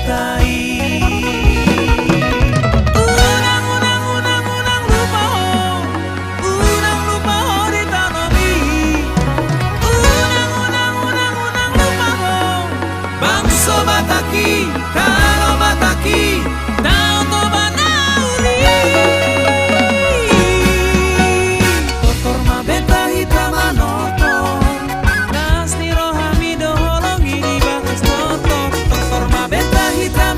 betai. Bataki, kalau Bataki, tahu to banauri. Totor ma beta hitam manotor, das ni rohami doholongi di batas totor. Totor ma beta hitam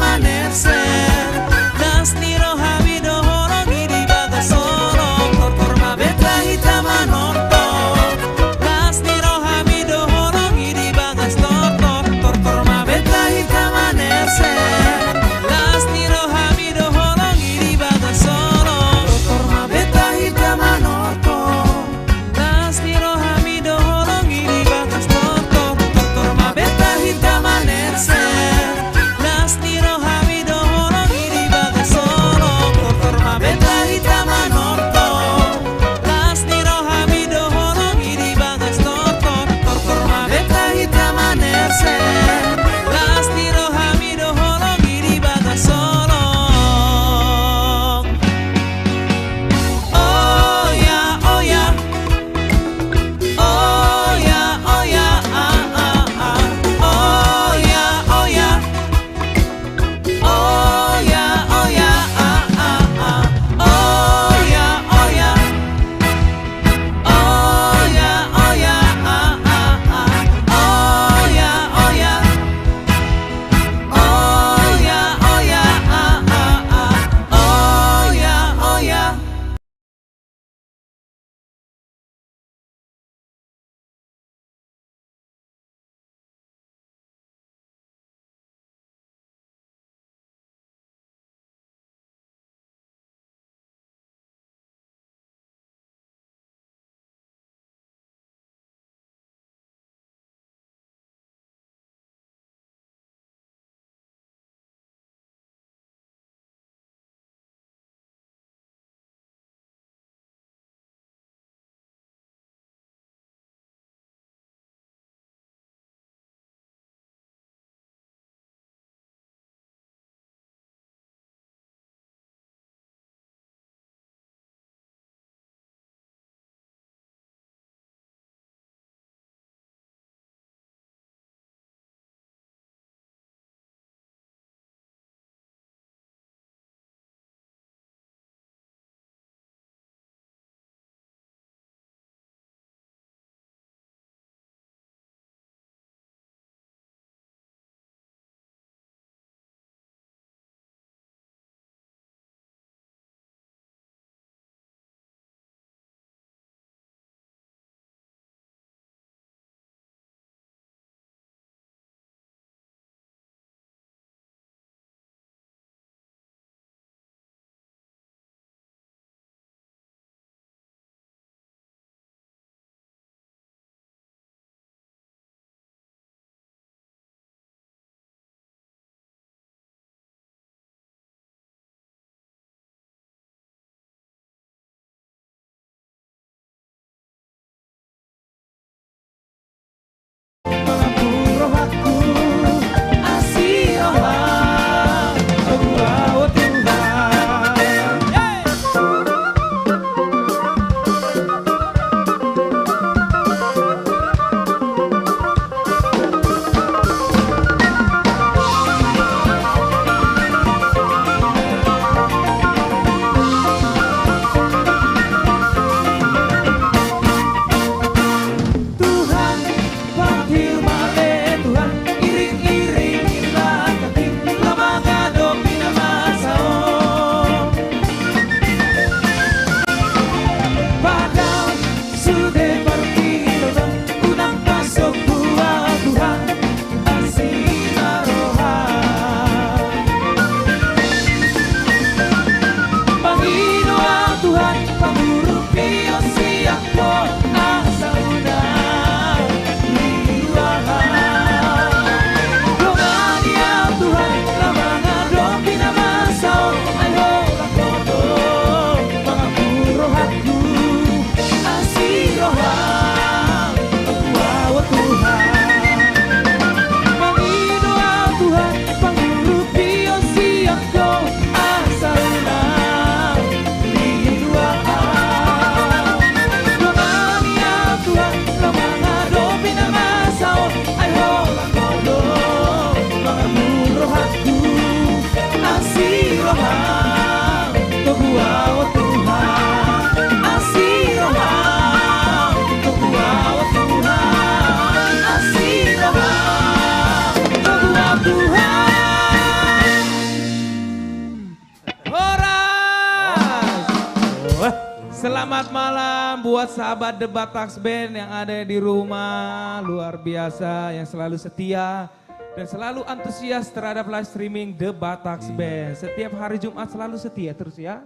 buat sahabat The Bataks Band yang ada di rumah, luar biasa, yang selalu setia dan selalu antusias terhadap live streaming The Bataks Band. Setiap hari Jumat selalu setia terus ya.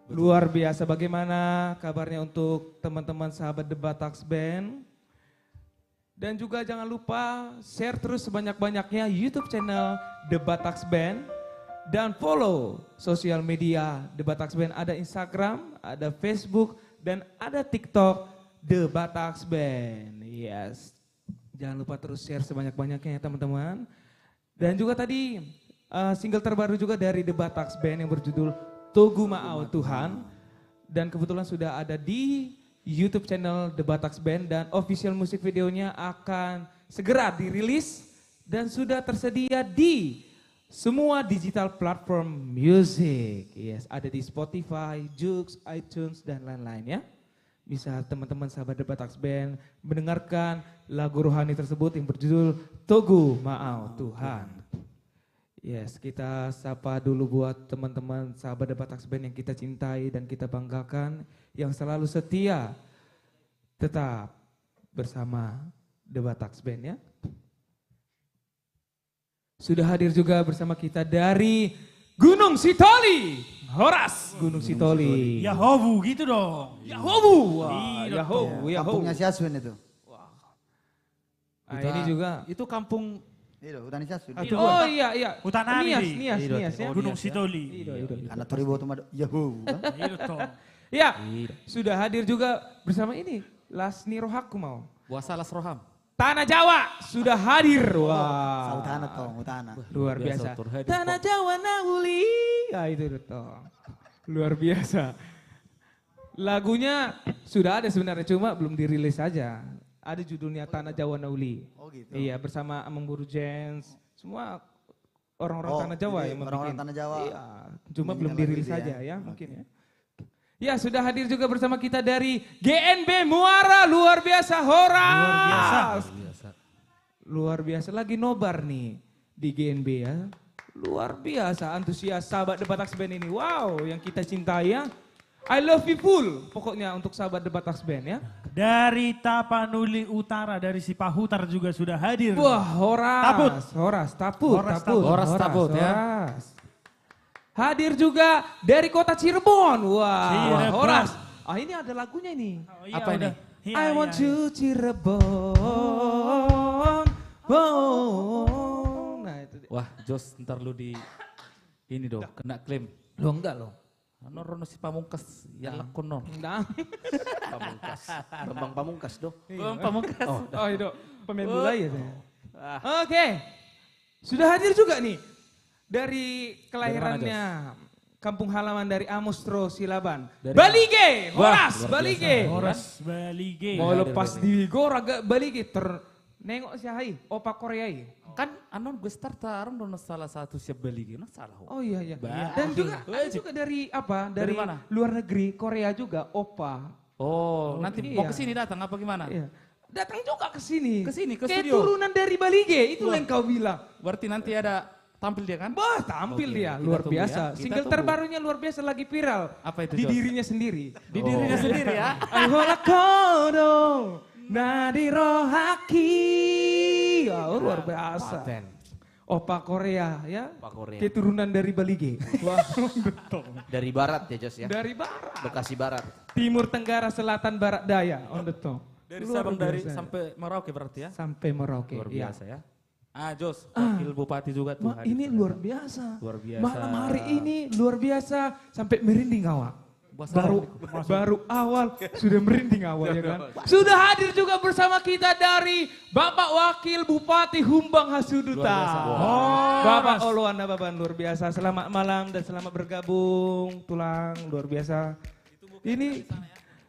Luar biasa. Bagaimana kabarnya untuk teman-teman sahabat The Bataks Band? Dan juga jangan lupa share terus sebanyak-banyaknya YouTube channel The Bataks Band. Dan follow sosial media The Bataks Band. Ada Instagram, ada Facebook, dan ada TikTok The Bataks Band. Yes. Jangan lupa terus share sebanyak-banyaknya ya teman-teman. Dan juga tadi single terbaru juga dari The Bataks Band yang berjudul Togu Maau Tuhan. Dan kebetulan sudah ada di YouTube channel The Bataks Band dan official musik videonya akan segera dirilis dan sudah tersedia di semua digital platform music. Yes, ada di Spotify, Joox, iTunes dan lain-lain ya. Bisa teman-teman sahabat The Bataks Band mendengarkan lagu rohani tersebut yang berjudul Togu Maau Tuhan. Yes, kita sapa dulu buat teman-teman sahabat The Bataks Band yang kita cintai dan kita banggakan, yang selalu setia tetap bersama The Bataks Band ya. Sudah hadir juga bersama kita dari Gunung Sitoli, Horas Gunung Sitoli. Yahobu gitu dong. Yahobu, wah, Yahobu, Yahobu. Kampungnya si Aswin itu. Nah, ini juga. Itu kampung. Itu, hutan si Aswin. Oh iya. Hutan Ani. Nias ya. Gunung Sitoli. Anak Toribo itu Yahobu. Itu toh. Ya, sudah hadir juga bersama ini. Lasni Rohaku mau. Wasalas Roham. Tanah Jawa sudah hadir. Wah. Utana toh, utana. Luar biasa. Tanah Jawa Nauli. Ya itu toh. Luar biasa. Lagunya sudah ada sebenarnya cuma belum dirilis saja. Ada judulnya Tanah Jawa Nauli. Oh gitu. Iya, bersama Amang Buru Jens. Semua orang-orang Tanah Jawa yang membuat. Orang-orang Tanah Jawa. Iya, cuma belum lagu dirilis itu ya. saja ya mungkin ya. Ya, sudah hadir juga bersama kita dari GNB Muara, luar biasa Horas. Luar biasa, lagi nobar nih di GNB ya. Luar biasa, antusias sahabat The Bataks Band ini. Wow, yang kita cintai ya. I love you full pokoknya untuk sahabat The Bataks Band ya. Dari Tapanuli Utara, dari Sipahutar juga sudah hadir. Wah, Horas Taput ya. Hadir juga dari kota Cirebon. Wah, Cirebon. Horas. Ah, ini ada lagunya nih. Oh, iya, Apa ini? Iya, I want iya. you Cirebon. Oh. Nah, itu dia. Wah, Jos, ntar lu di ini dong, kena klaim. Lo enggak loh. Ano rono si Pamungkas, yang lakon no. Enggak. Pamungkas. Bambang Pamungkas doh. Pamungkas. Oh, itu pemain bola ya saya. Oke. Sudah hadir juga nih dari kelahirannya kampung halaman dari Amustro Silaban. Balige, Horas, Balige. Horas Balige. Mau lepas di Gora gak Balige nengok si Hai, opa Korea. Kan anon gue start taruh dono salah satu siap beli gitu, salah. Oh iya. Bah. Dan juga ada juga dari apa? Dari mana? luar negeri, Korea juga, opa. Oh, nanti mau iya. kesini datang apa gimana? Iya. Datang juga ke sini. Ke sini, ke Kayak studio. turunan dari Balige, itu yang kau bilang. Berarti nanti ada tampil dia kan? Wah, tampil Oke, dia kita luar tunggu biasa. ya, kita Single tunggu. terbarunya luar biasa lagi viral. Apa itu, Di Jos? dirinya sendiri. Di dirinya sendiri ya. Ahola kodo nadirohaki. Oh, luar biasa. Opa Korea ya. Opa Korea. Keturunan dari Balige. Wah, Dari barat ya Jos ya. dari barat. Bekasi Barat. Timur Tenggara, Selatan, Barat, Daya. On the top. Dari Luar Sabang dari biasa. sampai Merauke berarti ya? Sampai Merauke. Luar iya. biasa ya. Ah, Jos, wakil bupati juga tuh. Wah, hadir ini sana. luar biasa. Luar biasa. Malam hari ini luar biasa sampai merinding awak. Baru awal sudah merinding awal ya kan. Sudah hadir juga bersama kita dari Bapak Wakil Bupati Humbang Hasuduta. Luar biasa. Bapak Oluana Baban luar biasa. Selamat malam dan selamat bergabung Tulang luar biasa. Ini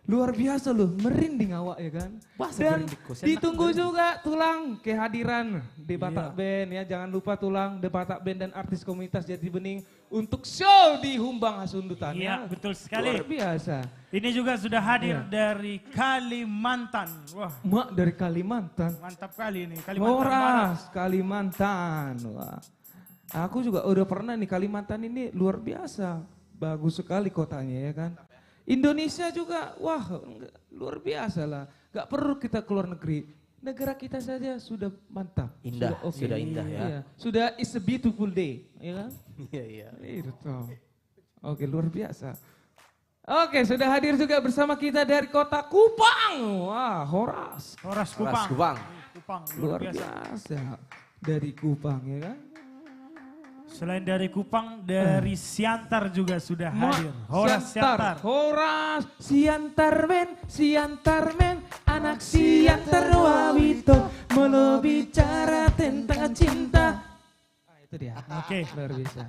luar biasa loh, merinding awak ya kan. Wah, Dan merinding, Kus. ditunggu juga Tulang kehadiran di Batak Band ya. Jangan lupa Tulang, The Batak Band dan artis komunitas Jati Bening untuk show di Humbang Hasundutan Iya, ya. betul sekali. Luar biasa. Ini juga sudah hadir Iya. dari Kalimantan. Wah, Mak dari Kalimantan. mantap kali ini. Kalimantan Barat. Horas, Kalimantan. Wah. Aku juga udah pernah nih Kalimantan ini luar biasa. Bagus sekali kotanya ya kan. Indonesia juga, wah luar biasa lah. Gak perlu kita keluar negeri. Negara kita saja sudah mantap. Indah, oke. sudah indah ya. Iya. Sudah it's a beautiful day, ya kan? Iya, iya. Itu tuh. Oke, luar biasa. Oke, sudah hadir juga bersama kita dari kota Kupang. Wah, Horas. Horas Horas Kupang. Kupang. Kupang, Luar biasa. Dari Kupang, ya kan? Selain dari Kupang, dari Siantar juga sudah hadir. Horas Siantar. Horas Siantar men, anak Siantar wawito, mau bicara tentang cinta. Itu dia. Oke. Luar biasa.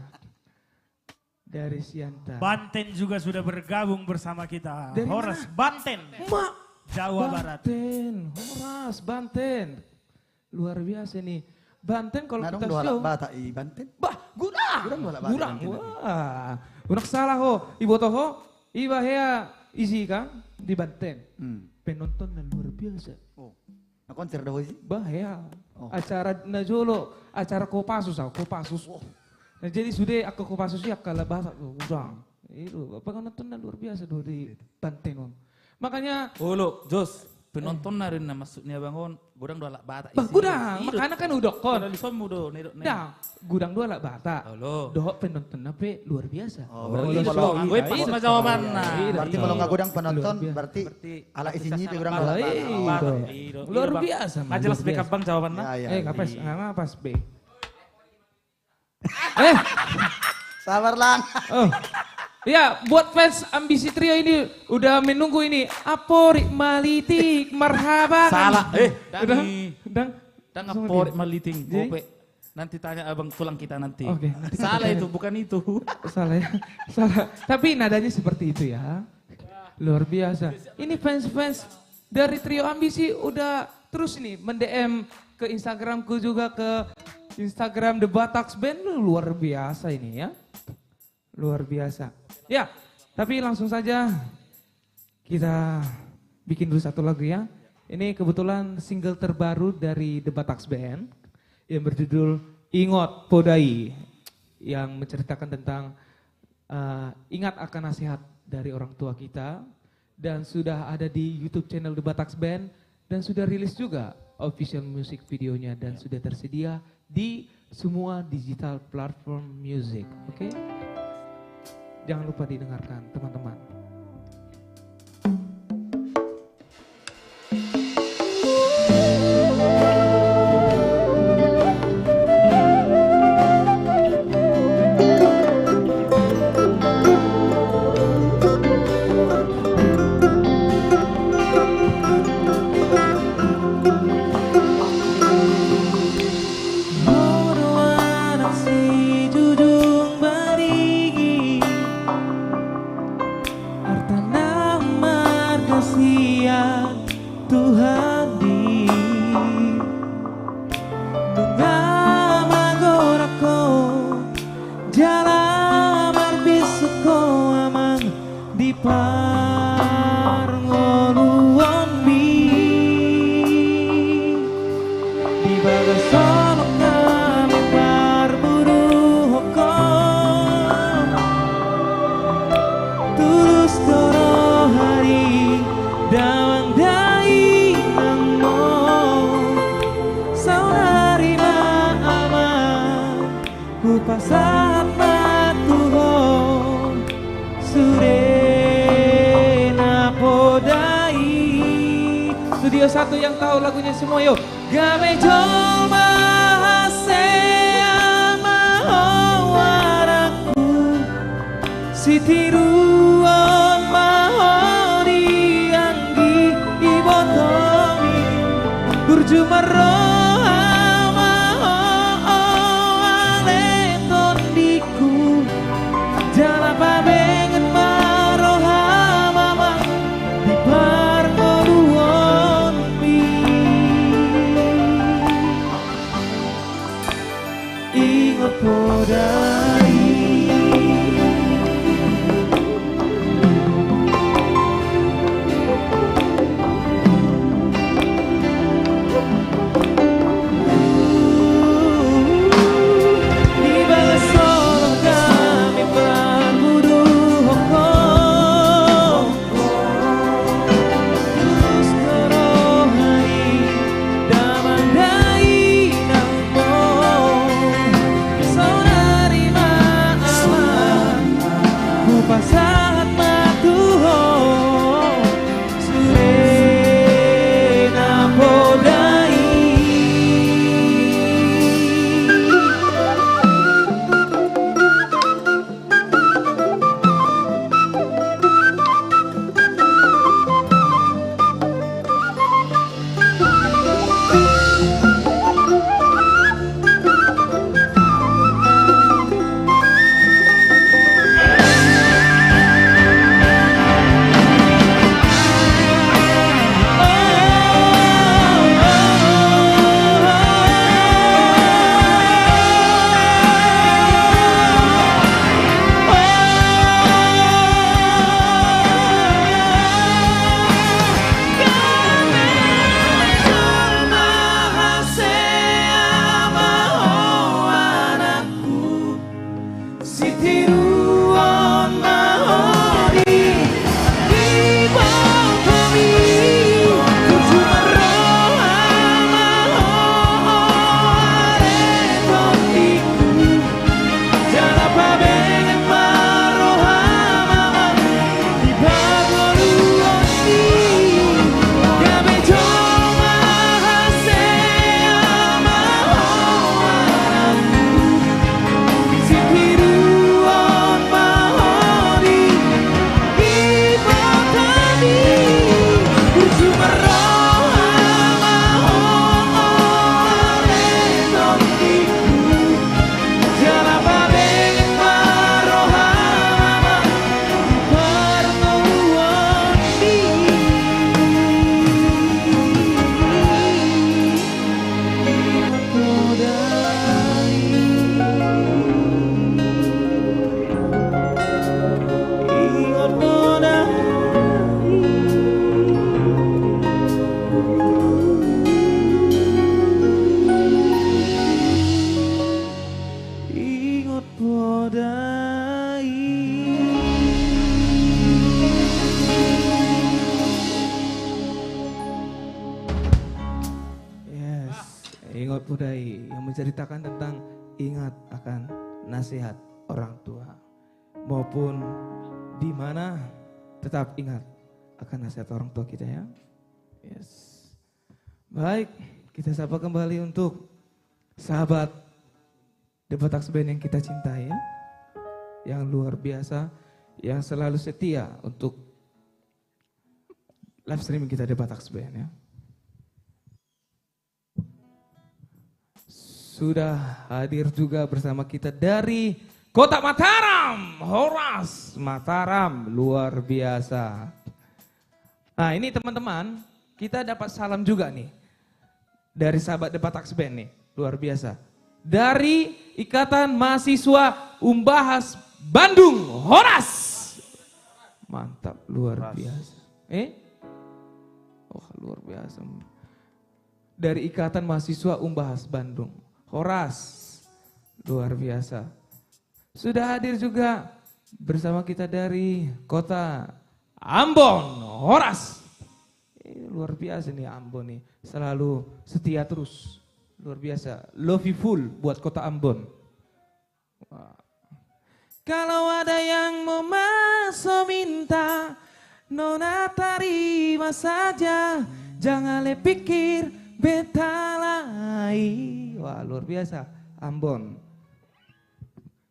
Dari Siantar. Banten juga sudah bergabung bersama kita. Dari Horas Banten, Mak. Jawa Barat. Banten, Horas, Banten. Luar biasa nih. Banten kalau Nah, kita dong show. bata i Banten. Bah, gurang. Gurang dua bata Gurang. Banten. Wah. Unak salah ho. Ibu toho. Iba hea isi kan di Banten. Penonton yang luar biasa. Oh. Nah, konser dah sih. Bahaya. Oh. Acara Najolo, acara Kopassus, Kopassus. Nah, jadi sudah aku Kopassus ya kalah bahasa tuh, usang. Itu penonton yang luar biasa tuh di Banten. Om. Makanya Olo, Jos. Penonton narin na masuknya bangun, gudang dua lak bata. bah gudang, makanya kan udah kon. Kalau lisom mudo, Dah, gudang dua lah bata. Halo. Doh penonton apa luar biasa. Oh, berarti Iya, kalau gue pas sama jawaban nah. berarti kalau nggak gudang penonton Luar biasa. berarti Berarti ala isinya itu gudang Ala dua iya. bata. Luar biasa, Man, Nggak jelas luar biasa. backup bang jawaban nah. Ya, ya. Ngapas, ngapas B. Sabar lang. Oh. Ya, buat fans Ambisi Trio ini udah menunggu ini. Aporik malitik marhaban. Salah, Udah, udah. Dan Langsung ngapor lagi. maliting, Jadi? gope. Nanti tanya abang tulang kita nanti. Oke, nanti kita Salah tanya. itu, bukan itu. Salah ya, salah. Tapi nadanya seperti itu ya. Luar biasa. Ini fans-fans dari Trio Ambisi udah terus nih mendm ke Instagramku juga, ke Instagram The Bataks Band. Luar biasa ini ya. Luar biasa. Ya, tapi langsung saja kita bikin dulu satu lagu ya. Ini kebetulan single terbaru dari The Bataks Band yang berjudul Ingot Podai, yang menceritakan tentang ingat akan nasihat dari orang tua kita, dan sudah ada di YouTube channel The Bataks Band dan sudah rilis juga official music videonya dan sudah tersedia di semua digital platform music. Oke? Jangan lupa didengarkan teman-teman. Tuhan di Nungamagorako Jalan marbisuko amang di parngoluon bi di bagasono kami parburu hoko tulus toro hari dawang dai nangmo sawari maama kupasahat matuho surena podai. Studio 1 yang tahu lagunya semua yuk. Game jol mahasea mahawaraku sitiruon mahori anggi ibotomi burjumaro aletondiku jalapa bengen marohamamang di parngoluon mi ingot podai. Ingat budaya yang menceritakan tentang ingat akan nasihat orang tua. Maupun di mana tetap ingat akan nasihat orang tua kita ya. Yes. Baik, kita sapa kembali untuk sahabat The Batax Band yang kita cintai ya. Yang luar biasa, yang selalu setia untuk live streaming kita The Batax Band ya. Sudah hadir juga bersama kita dari Kota Mataram, Horas Mataram, luar biasa. Nah ini teman-teman, kita dapat salam juga nih dari sahabat The Batax Band nih, luar biasa. Dari Ikatan Mahasiswa Umbahas Bandung, Horas. Mantap, luar biasa. Luar biasa. Dari Ikatan Mahasiswa Umbahas Bandung, Horas, luar biasa. Sudah hadir juga bersama kita dari Kota Ambon, Horas. Luar biasa nih Ambon nih, selalu setia terus. Luar biasa, love you full buat Kota Ambon. Wah. Kalau ada yang mau masuk minta, nona terima saja, jangan le pikir beta lai. Wah luar biasa, Ambon.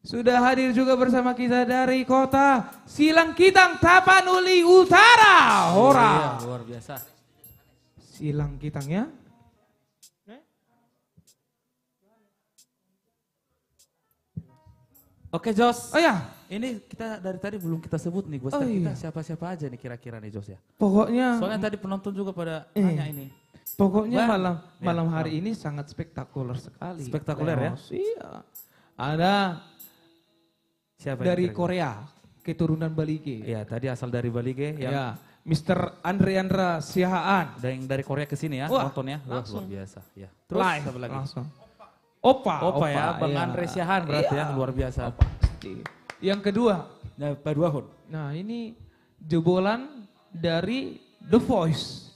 Sudah hadir juga bersama kita dari Kota Silangkitang, Tapanuli Utara, Hora. Iya, luar biasa. Silangkitang ya. Oke Jos. Oh ya, Ini kita dari tadi belum kita sebut nih, Gue Oh, kita iya. siapa-siapa aja nih kira-kira nih Jos ya. pokoknya Soalnya tadi penonton juga pada nanya ini. Pokoknya Bang. malam Ya, hari ini sangat spektakuler sekali. Spektakuler ya? Iya. Ada Siapa dari yang kira-kira? Korea, keturunan Balige. Iya, tadi asal dari Balige yang Ya, Mr. Andra Siahaan. dari Korea ke sini ya, Wah, nontonnya. Wah, langsung. luar biasa. Ya. Live siapa lagi? langsung. Opa Ya, Bang iya. Andre Siahaan berarti Iya. ya, luar biasa. Yang kedua, Nah, Pak Duahun. nah ini jebolan dari The Voice.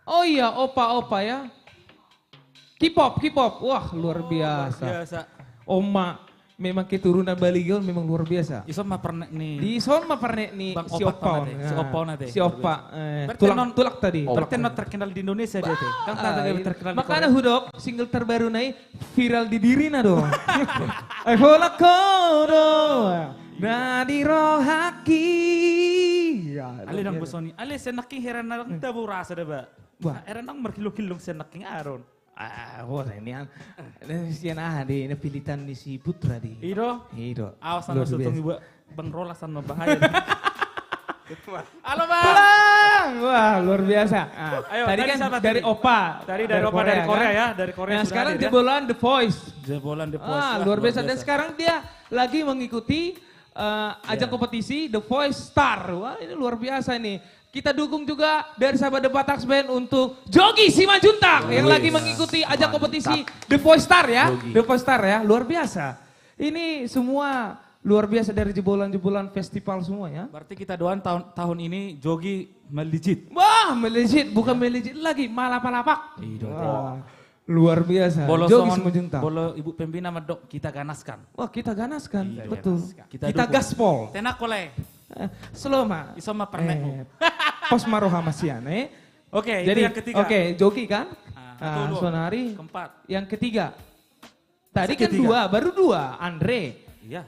Oh iya, opa ya. K-pop. Wah, luar biasa. Biasa. Oma memang keturunan Balige memang luar biasa. Iso mah pernah nih. Di son mah pernah nih Bang si Opa Opa. nanti, si Opa nanti. Si Opa. Berarti Tulak tadi. Berarti not terkenal di Indonesia dia tuh. Kan tak ada terkenal di Makanya Korea. Hudok single terbaru naik viral di diri na dong. Ayolah kodo nadi rohaki. Ali nang busoni. Ali senaking heran nang tabu rasa deh, Ba. Wah. Heran nang markilong-kilong senaking aron. Wah ini sian di pilitan di si Putra di. Ido. Awas Luar anu sutong biasa. ibu Bang Rolasan mah bahaya. Halo, Bang. Pulang! Wah luar biasa. Ayo, tadi tadi kan siapa dari tadi? Opa. Dari Opa dari Korea kan? ya, dari Korea Nah sudah sekarang hadir ya. jebolan The Voice. Jebolan The Voice. Wah, Luar biasa. Dan sekarang dia lagi mengikuti ajang kompetisi The Voice Star. Wah ini luar biasa nih. Kita dukung juga dari sahabat The Batax Band untuk Jogi Simanjuntak yang lagi mengikuti ajang kompetisi The Voice Star ya. The Voice Star ya, luar biasa. Ini semua luar biasa dari jebolan-jebolan festival semua ya. Berarti kita doain tahun ini Jogi melejit. Wah melejit, bukan melejit lagi, malapalapak. Wah, luar biasa. Bolo Jogi songon, Simanjuntak. bolo Ibu Pembina medok kita ganaskan. Wah kita ganaskan, Iya, betul. ganaskan. Kita Kita dukung. gaspol. Tenak oleh. Selama. Iso mah pernah. Pos maroha masian Oke, itu Jadi yang ketiga. Oke, Jogi kan? itu dua. Sonari. Keempat. Yang ketiga. Tadi Masa kan ketiga? baru dua. Andre, Iya.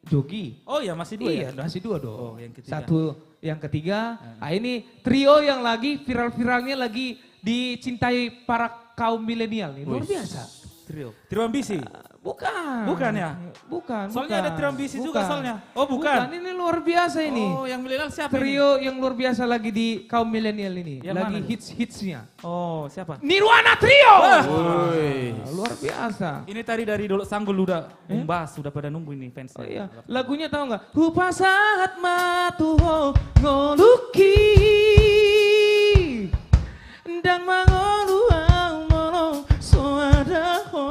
Jogi. Oh iya masih dua Iya, ya? masih dua dong. Oh, yang ketiga. Satu, yang ketiga. Nah, ini trio yang lagi viral-viralnya lagi dicintai para kaum milenial nih. Luar Wih. biasa. Trio ambisi. Bukan. Bukan ya? Bukan. Soalnya ada trio ambisi juga Bukan. soalnya. Oh bukan. Ini luar biasa ini. Oh yang milenial siapa ini? Trio yang luar biasa lagi di kaum milenial ini. Yang lagi mana? hits-hitsnya. Oh siapa? Nirwana Trio. Woi. Luar biasa. Ini tadi dari Dolo Sanggul udah membahas, sudah pada nunggu ini fansnya. Oh iya, lagunya tahu nggak? Hupa saat matuho ngoluki dan mangolu mono suadaho.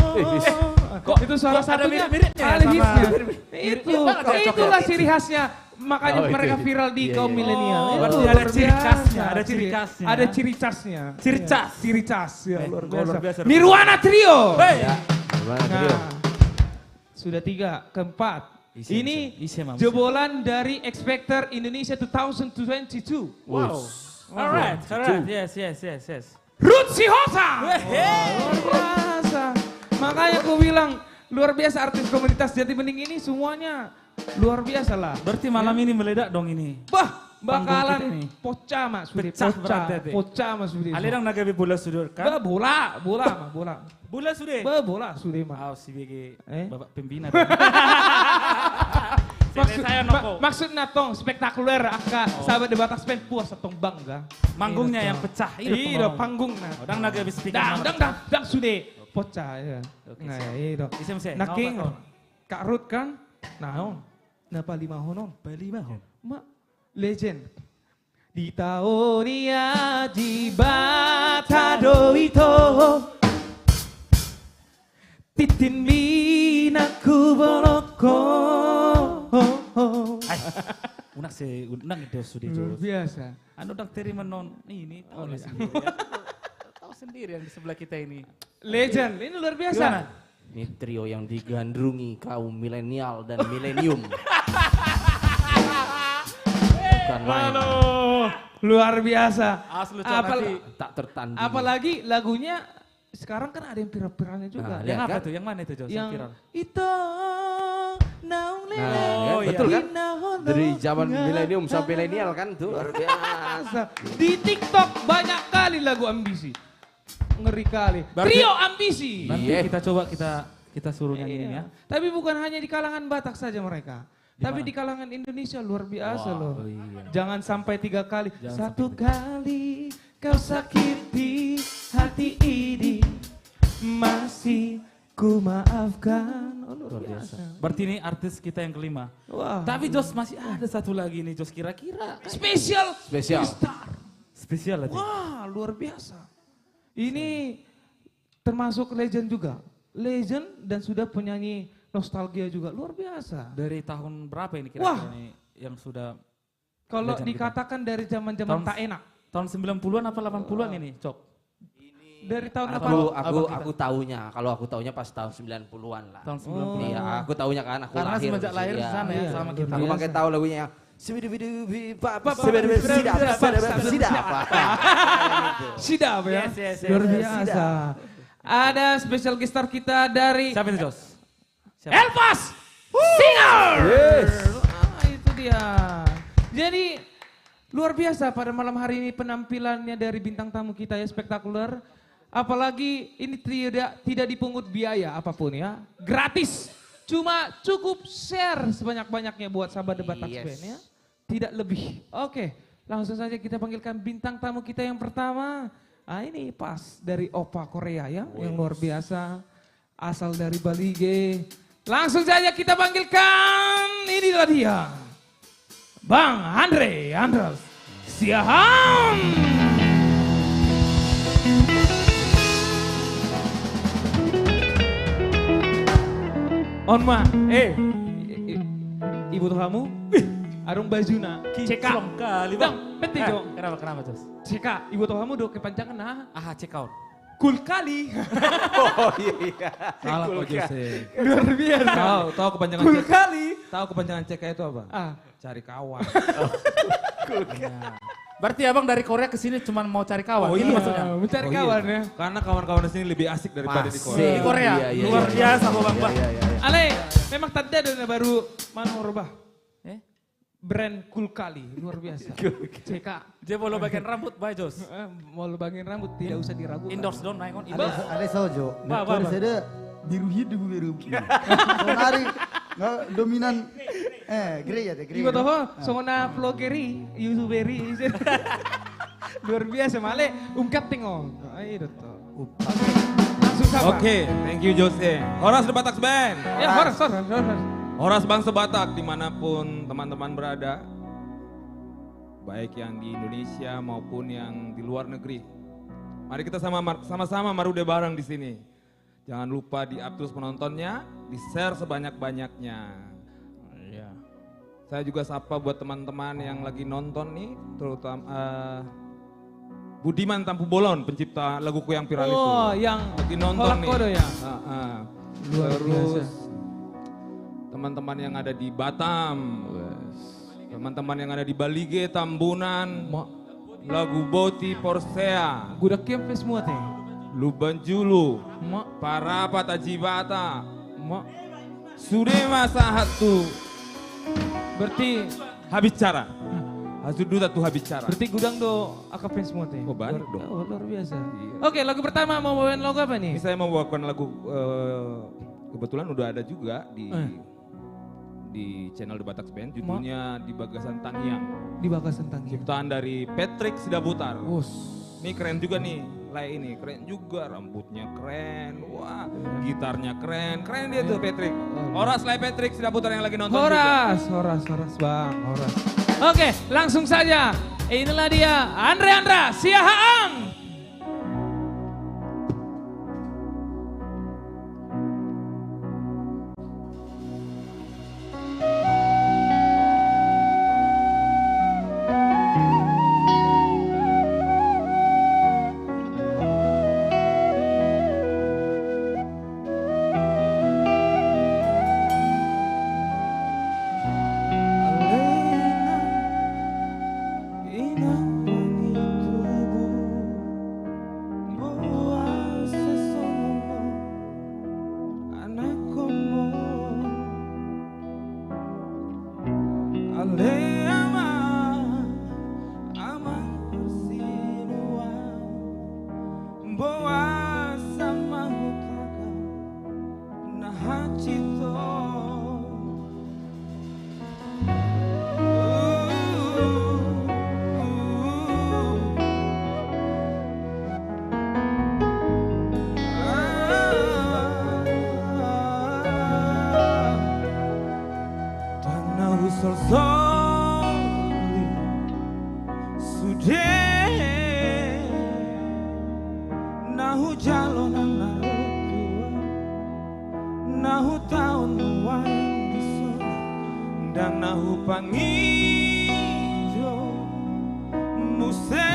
Kok itu salah kok ada satunya mirip-miripnya ya paling sama- hitsnya. mirip-mirip Itu, banget cocoknya. itulah ciri khasnya makanya Oh, itu, mereka itu. viral di Iya, kaum iya. milenial. Oh, Itu berarti luar ada ciri biasa. khasnya, ada ciri khasnya. Ada ciri khasnya. Ciri Iya, khas. Ciri khas, ya luar luar biasa. biasa. Nirwana Trio. Ya, gimana tadi? Nah, sudah 3, keempat. Isi, Ini isi, Mam. jebolan dari X Factor Indonesia 2022. Wow. Alright. Yes. Ruth Sihosa. Luar biasa. Makanya aku bilang luar biasa artis komunitas Jati Bening ini semuanya luar biasa lah. Berarti malam ini meledak dong ini. Bah, Panggung kita bakalan ini. pecah Mas Sudi. Pecah berarti, Ate. Pecah Mas Sudi. Ali dong nagabi bola sudur kan? Bah, bola. Bola sudah. Bah, bola Sudi mah. Oh, si BG Eh? Bapak pembina. Maksud natong spektakuler aka sahabat debat Taspen puas atong bangga. Manggungnya yang pecah. Iya, panggung nah. Dang nagabi speaker. Dang Sudi. Pecah ya. Nah, iya. Isem se. Naking Kak Ruth kan. Naon? Napa 5 honon? Bali mahon. Mak, legend. Di tahun ia di Batado ito Titin minaku bonoko. Ay, unang itu sudah Luar jauh. biasa. Anu dang terima non ini tahu lah sendiri. Ya. Tahu sendiri yang di sebelah kita ini. Legend, ini luar biasa. Gimana? Ini trio yang digandrungi kaum milenial dan milenium. Bukan main. Luar biasa. Asli Tak tertandingi. Apalagi lagunya sekarang kan ada yang viral-viralnya juga. Nah, yang lihat apa kan? tuh? Yang mana itu Jos? Yang viral. itu naung lele. Nah, iya. betul kan? Inahono Dari zaman nga. milenium sampai milenial kan tuh. Luar biasa. Di TikTok banyak kali lagu ambisi. Ngeri kali. Berarti- Trio ambisi. Nanti Iya. kita coba kita suruh nyanyiin ya. Tapi bukan hanya di kalangan Batak saja mereka. Tapi di kalangan Indonesia luar biasa loh. iya. Jangan sampai 3 kali. Satu kali kau sakiti hati ini masih ku maafkan. Oh, luar biasa. Berarti ini artis kita yang kelima. Wah. Tapi Jos masih ada satu lagi nih Jos kira-kira. Spesial. Spesial. Star. Spesial aja. Wah, luar biasa. Ini termasuk legend juga. Legend dan sudah penyanyi nostalgia juga. Luar biasa. Dari tahun berapa ini Wah. kira-kira ini yang sudah Kalau legend dikatakan dari zaman-zaman Tahun- tak enak. tahun 90-an apa 80-an ini, Cok? Dari tahun apa? Aku tahunya, kalau aku tahunya pas tahun 90-an lah. Tahun 90-an. Iya, aku tahunya kan aku Karena lahir. semenjak lahir di Iya. sana ya Iya, sama luar kita. Aku biasa. pakai tahu lagunya yang sidap. Sidap ya. Yes. Luar biasa. Ada special guest star kita dari Siapa itu, Jos? Siapa? Elpas Singer. Itu dia. Jadi luar biasa pada malam hari ini penampilannya dari bintang tamu kita ya spektakuler. Apalagi ini tidak dipungut biaya apapun ya. Gratis. Cuma cukup share sebanyak-banyaknya buat sahabat debat Yes. Band ya. Tidak lebih. Oke, langsung saja kita panggilkan bintang tamu kita yang pertama. Ah ini pas dari Opa Korea ya, yang luar biasa. Asal dari Bali G. Langsung saja kita panggilkan, inilah dia. Bang Andre Andras Siahaan. On ma, ibu tuh kamu, arung bajuna, ceka, Kinclong kali, Bang, Bang. beti Eh, dong. Kenapa, Jos? Ceka, ibu tuh kamu udah kepanjangan nah, Ah, check out. cool kali, Oh iya. Salah kok Jose. luar biasa, Tahu kepanjangan cool CK. kali. Tahu kepanjangan CK itu apa? Ah, Cari kawan. Berarti abang dari Korea ke sini cuma mau cari kawan. Ini maksudnya. mencari Oh, iya. kawan ya. Karena kawan-kawan di sini lebih asik daripada di Masih. Korea. Di Korea, Iya, luar iya. biasa Bang. Ale, memang tadi ada baru mana rubah Eh? brand cool kali, luar biasa. CK, Dia mau bagian rambut, bye Jos. mau lubangin rambut tidak usah diragukan. Endorse dong, naik on. Ada sojo. Bah. Ada biru hidup biru. Sonari nggak dominan. Gereja deh Ibu gereja. tahu, songona vloggeri, youtuberi. Luar biasa, male ungkap tengok. Ayo tuh. Langsung sama. Oke, thank you Jose. Horas The Batak Band. Ya, horas. Horas Bangsa Batak dimanapun teman-teman berada. Baik yang di Indonesia maupun yang di luar negeri. Mari kita sama-sama marude bareng di sini. Jangan lupa di-up terus penontonnya, di-share sebanyak-banyaknya. Iya. Saya juga sapa buat teman-teman yang lagi nonton nih, terutama Budiman Tampu Bolon, pencipta lagu Kuyang Viral itu. Oh, yang lagi nonton kolak nih. kodo ya? Luar Terus biasa. teman-teman yang ada di Batam, teman-teman yang ada di Balige, Tambunan, lagu Boti Porsea, Gudak kempe semua teh. Lubanjulu, Mak, Parapat Ajibata, mak. Sudema Sahatu, Berarti habis cara. Hasuduta tuh habis cara. berarti gudang do akapin semua teh. Oh, banyak dong. Oh, luar biasa. Iya. Oke, lagu pertama mau bawain lagu apa Ini nih? saya membawakan lagu kebetulan udah ada juga di channel The Batak Band, judulnya Di Bagasan Tangiang. Di Bagasan Tangiang. Ciptaan dari Patrick Sidaputar. Us. Ini keren juga nih, Lai ini keren juga, rambutnya keren, wah gitarnya keren, keren dia tuh Patrick. Horas Lai Patrick Sidaputar yang lagi nonton juga. Horas bang, horas. Oke, langsung saja. Inilah dia, Andra Siahaan. Nahu jalon nahu taon wae bisa dan nahu pangijo muse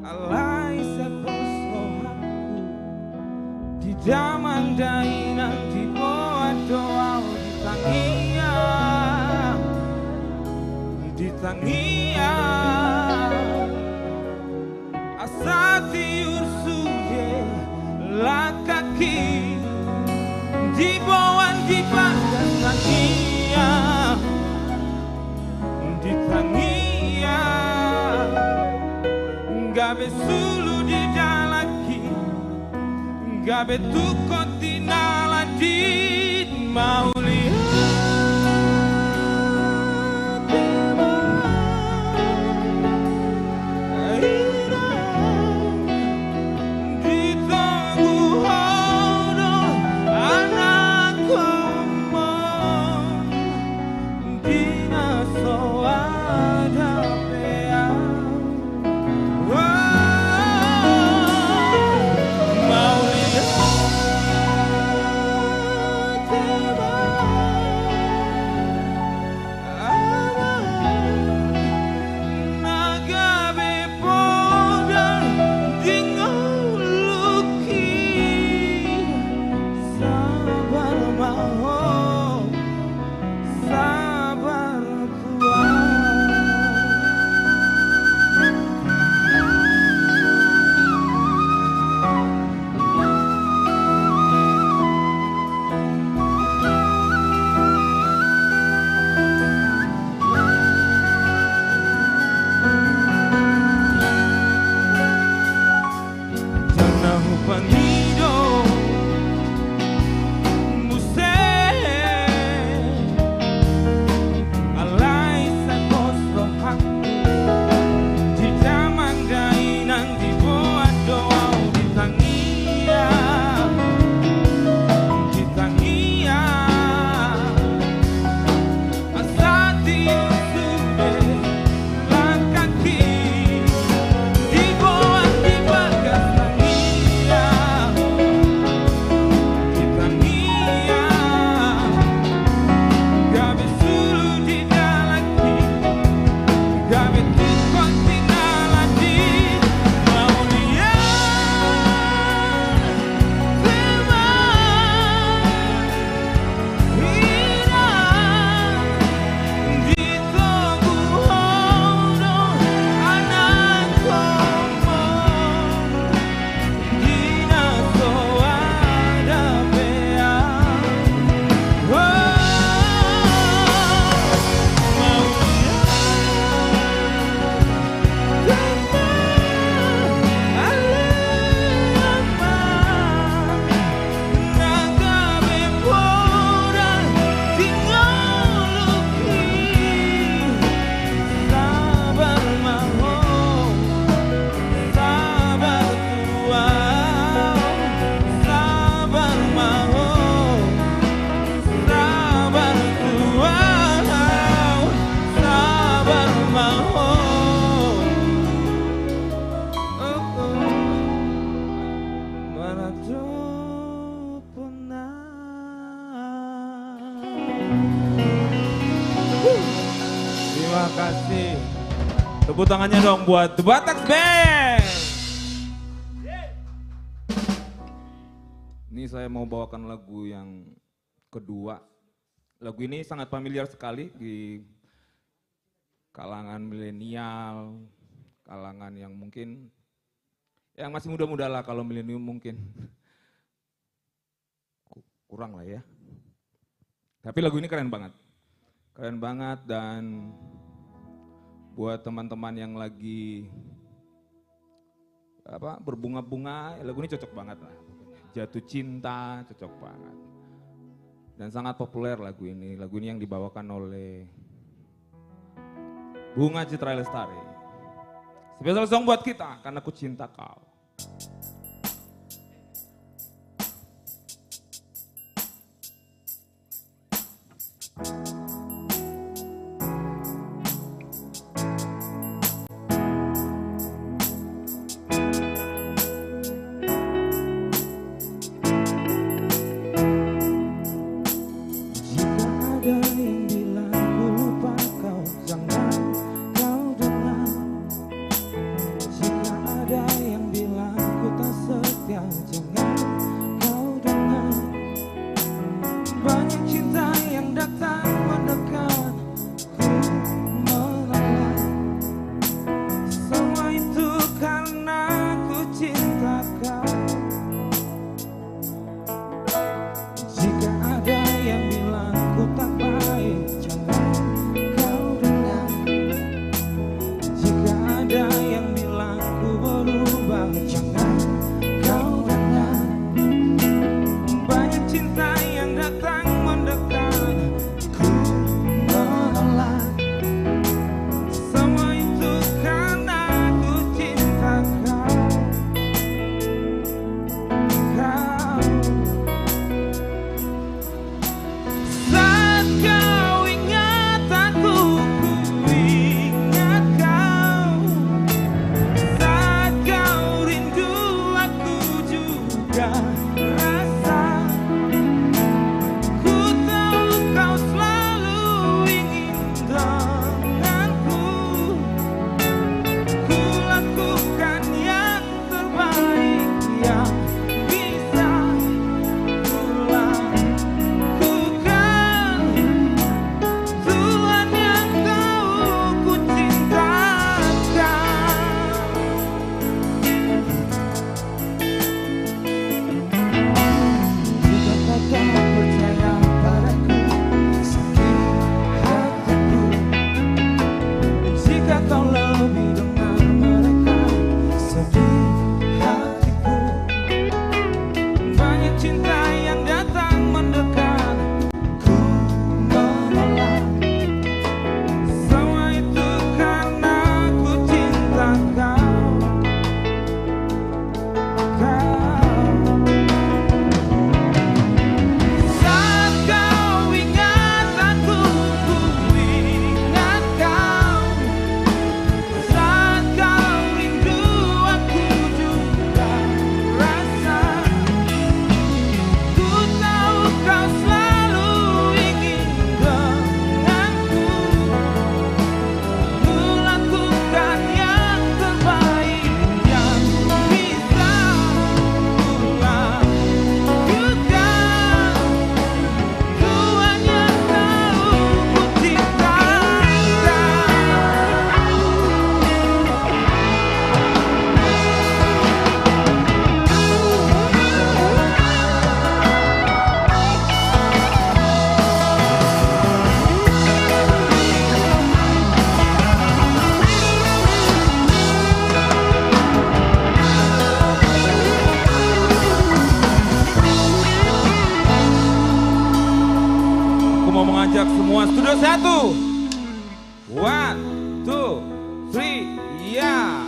alai sekosohaku di daman dainan di bawah doa di tangia asati ursuye lakaki di bawah di pandang tangia di tangia gabe sulu di dalaki gabe tukot di naladin mau kasih. Tepuk tangannya dong buat The Batax Band. Ini saya mau bawakan lagu yang kedua. Lagu ini sangat familiar sekali di kalangan milenial, kalangan yang mungkin yang masih muda-muda lah, kalau milenium mungkin kurang lah ya. Tapi lagu ini keren banget dan buat teman-teman yang lagi berbunga-bunga, lagu ini cocok banget lah. Jatuh cinta cocok banget dan sangat populer lagu ini. Lagu ini yang dibawakan oleh Bunga Citra Lestari. Spesial song buat kita, Karena Ku Cinta Kau. Semua studio 1. 1, 2, 3, ya.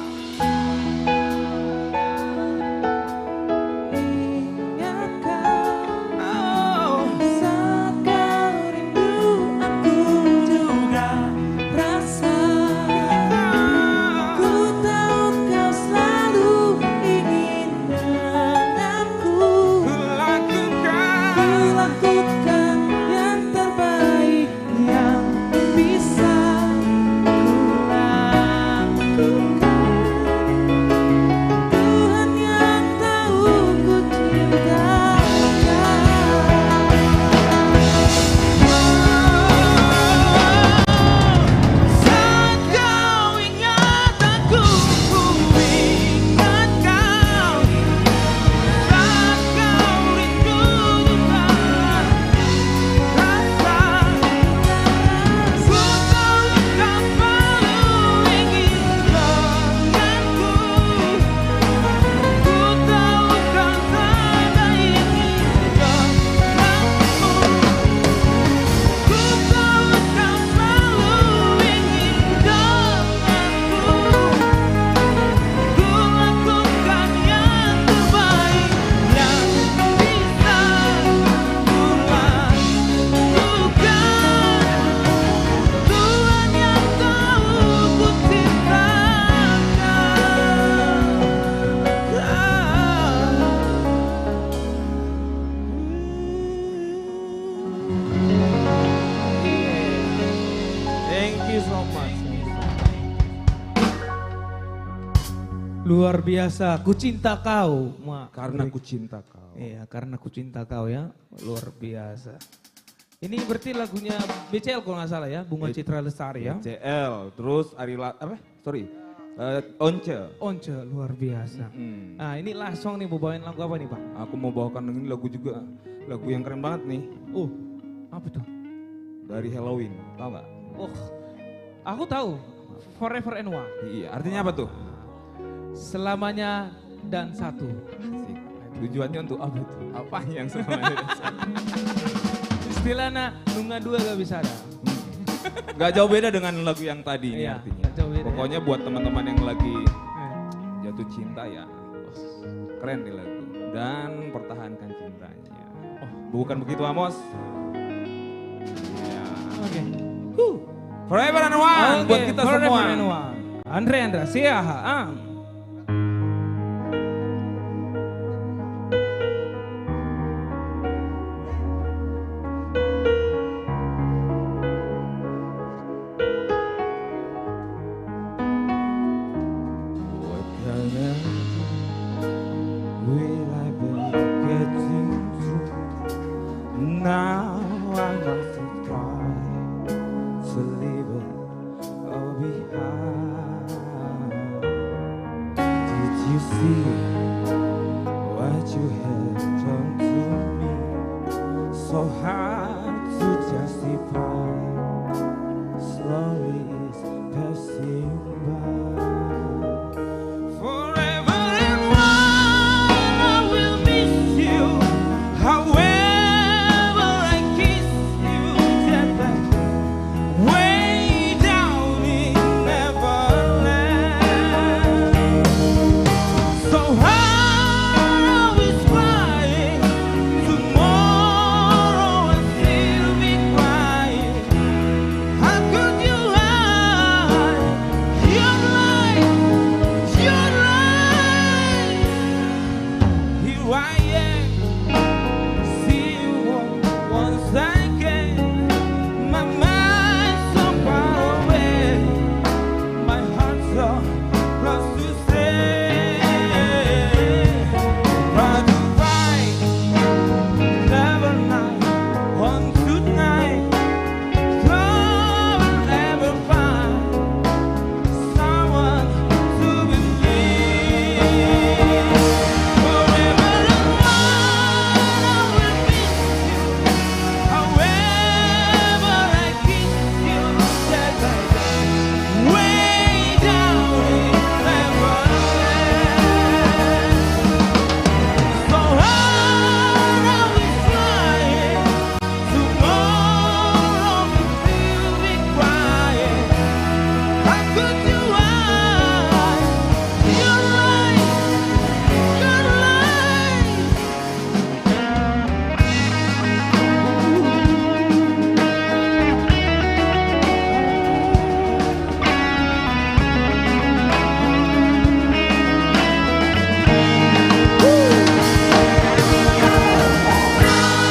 Lakukan yang terbaik yang Luar biasa, ku cinta kau. Mak. Karena ku cinta kau. Iya, karena ku cinta kau ya. Luar biasa. Ini berarti lagunya BCL kalau nggak salah ya, Bunga Citra Lestari ya. CL, terus Once. Once, luar biasa. Nah ini last song nih, mau bawain lagu apa nih Pak? Aku mau bawakan ini lagu juga, lagu yang keren banget nih. Apa tuh? Dari Halloween, tau nggak? Oh, aku tahu. Forever and One. Iya, artinya apa tuh? Selamanya dan satu. Asik. Tujuannya untuk apa tuh? Apanya yang semuanya? Istilahnya nunga dua gak bisa ada. Gak jauh beda dengan lagu yang tadi ini Iya, artinya. nggak jauh beda, Pokoknya buat teman-teman yang lagi jatuh cinta ya, keren nih lagu. Dan pertahankan cintanya. Bukan begitu Amos? Ya. Oke. Forever and One buat kita Forever semua. and One. Andra, Siaha, What kind of will I be getting through? Now I must try to leave it all behind. Did you see what you had done to me? So hard to justify. Slowly it's passing by. Forever and one, I will miss you. However I kiss you, just like way down in Neverland. So hard I was crying, tomorrow I'll still be crying. How could you hide your light, your light? Here I am, see you once again. My mind's so far away, my heart's so close to say. Try to find, never night, one tonight. Don't ever find someone to believe. Forever and one, I will miss you. However I kiss you, just like way down in Neverland. So hard I was flying, tomorrow we still be crying. How could you hide your light, your light?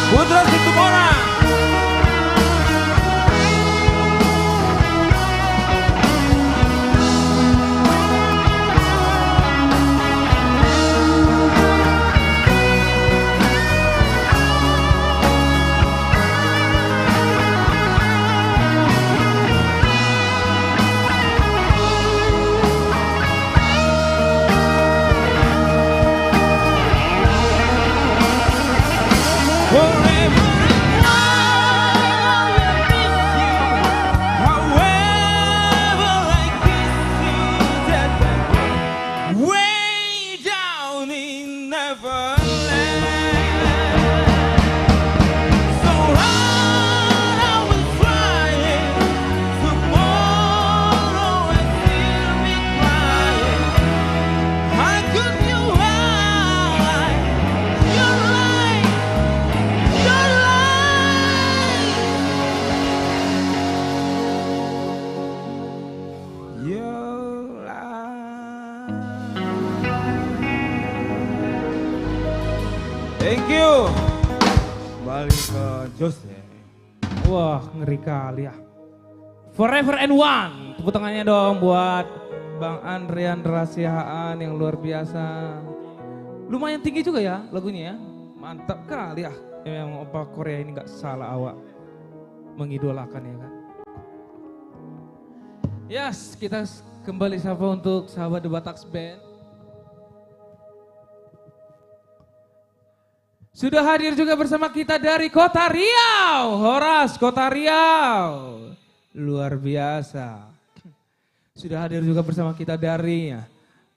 Putra Situmorang. Forever and one, I will miss you. However I kiss you, just like way down in Neverland. So hard I was crying, tomorrow I'll still be crying. How could you hide your light, your light? Your light. Thank you. Balik ke Jose. Wah, ngeri kali ya. Forever and One. Tepuk tangannya dong buat Bang Andrian Rahasiaan yang luar biasa. Lumayan tinggi juga ya lagunya ya. Mantap kali ya. Memang opa Korea ini gak salah awak mengidolakan ya kan. Yes, kita kembali sapa untuk sahabat The Bataks Band. Sudah hadir juga bersama kita dari Kota Riau, Horas Kota Riau. Luar biasa. Sudah hadir juga bersama kita dari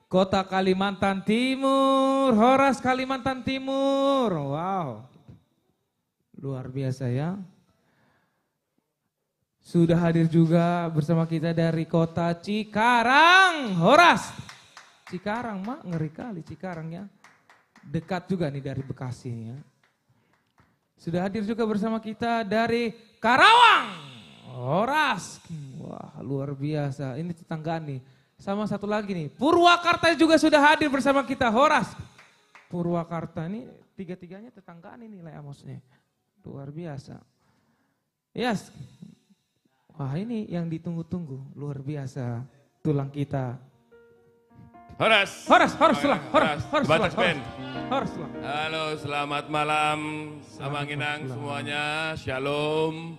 Kota Kalimantan Timur, Horas Kalimantan Timur. Wow. Luar biasa ya. Sudah hadir juga bersama kita dari Kota Cikarang, Horas. Cikarang, Mak, ngeri kali Cikarang ya. Dekat juga nih dari Bekasi ya. Sudah hadir juga bersama kita dari Karawang, Horas. Wah, luar biasa. Ini tetanggaan nih. Sama satu lagi nih, Purwakarta juga sudah hadir bersama kita, Horas. Purwakarta ini tiga-tiganya tetanggaan ini lah maksudnya. Luar biasa. Yes. Wah, ini yang ditunggu-tunggu, luar biasa. Tulang kita. Horas. Horas tulang. Bataks Band. Horas tulang. Halo, selamat malam. Samanginang semuanya. Shalom.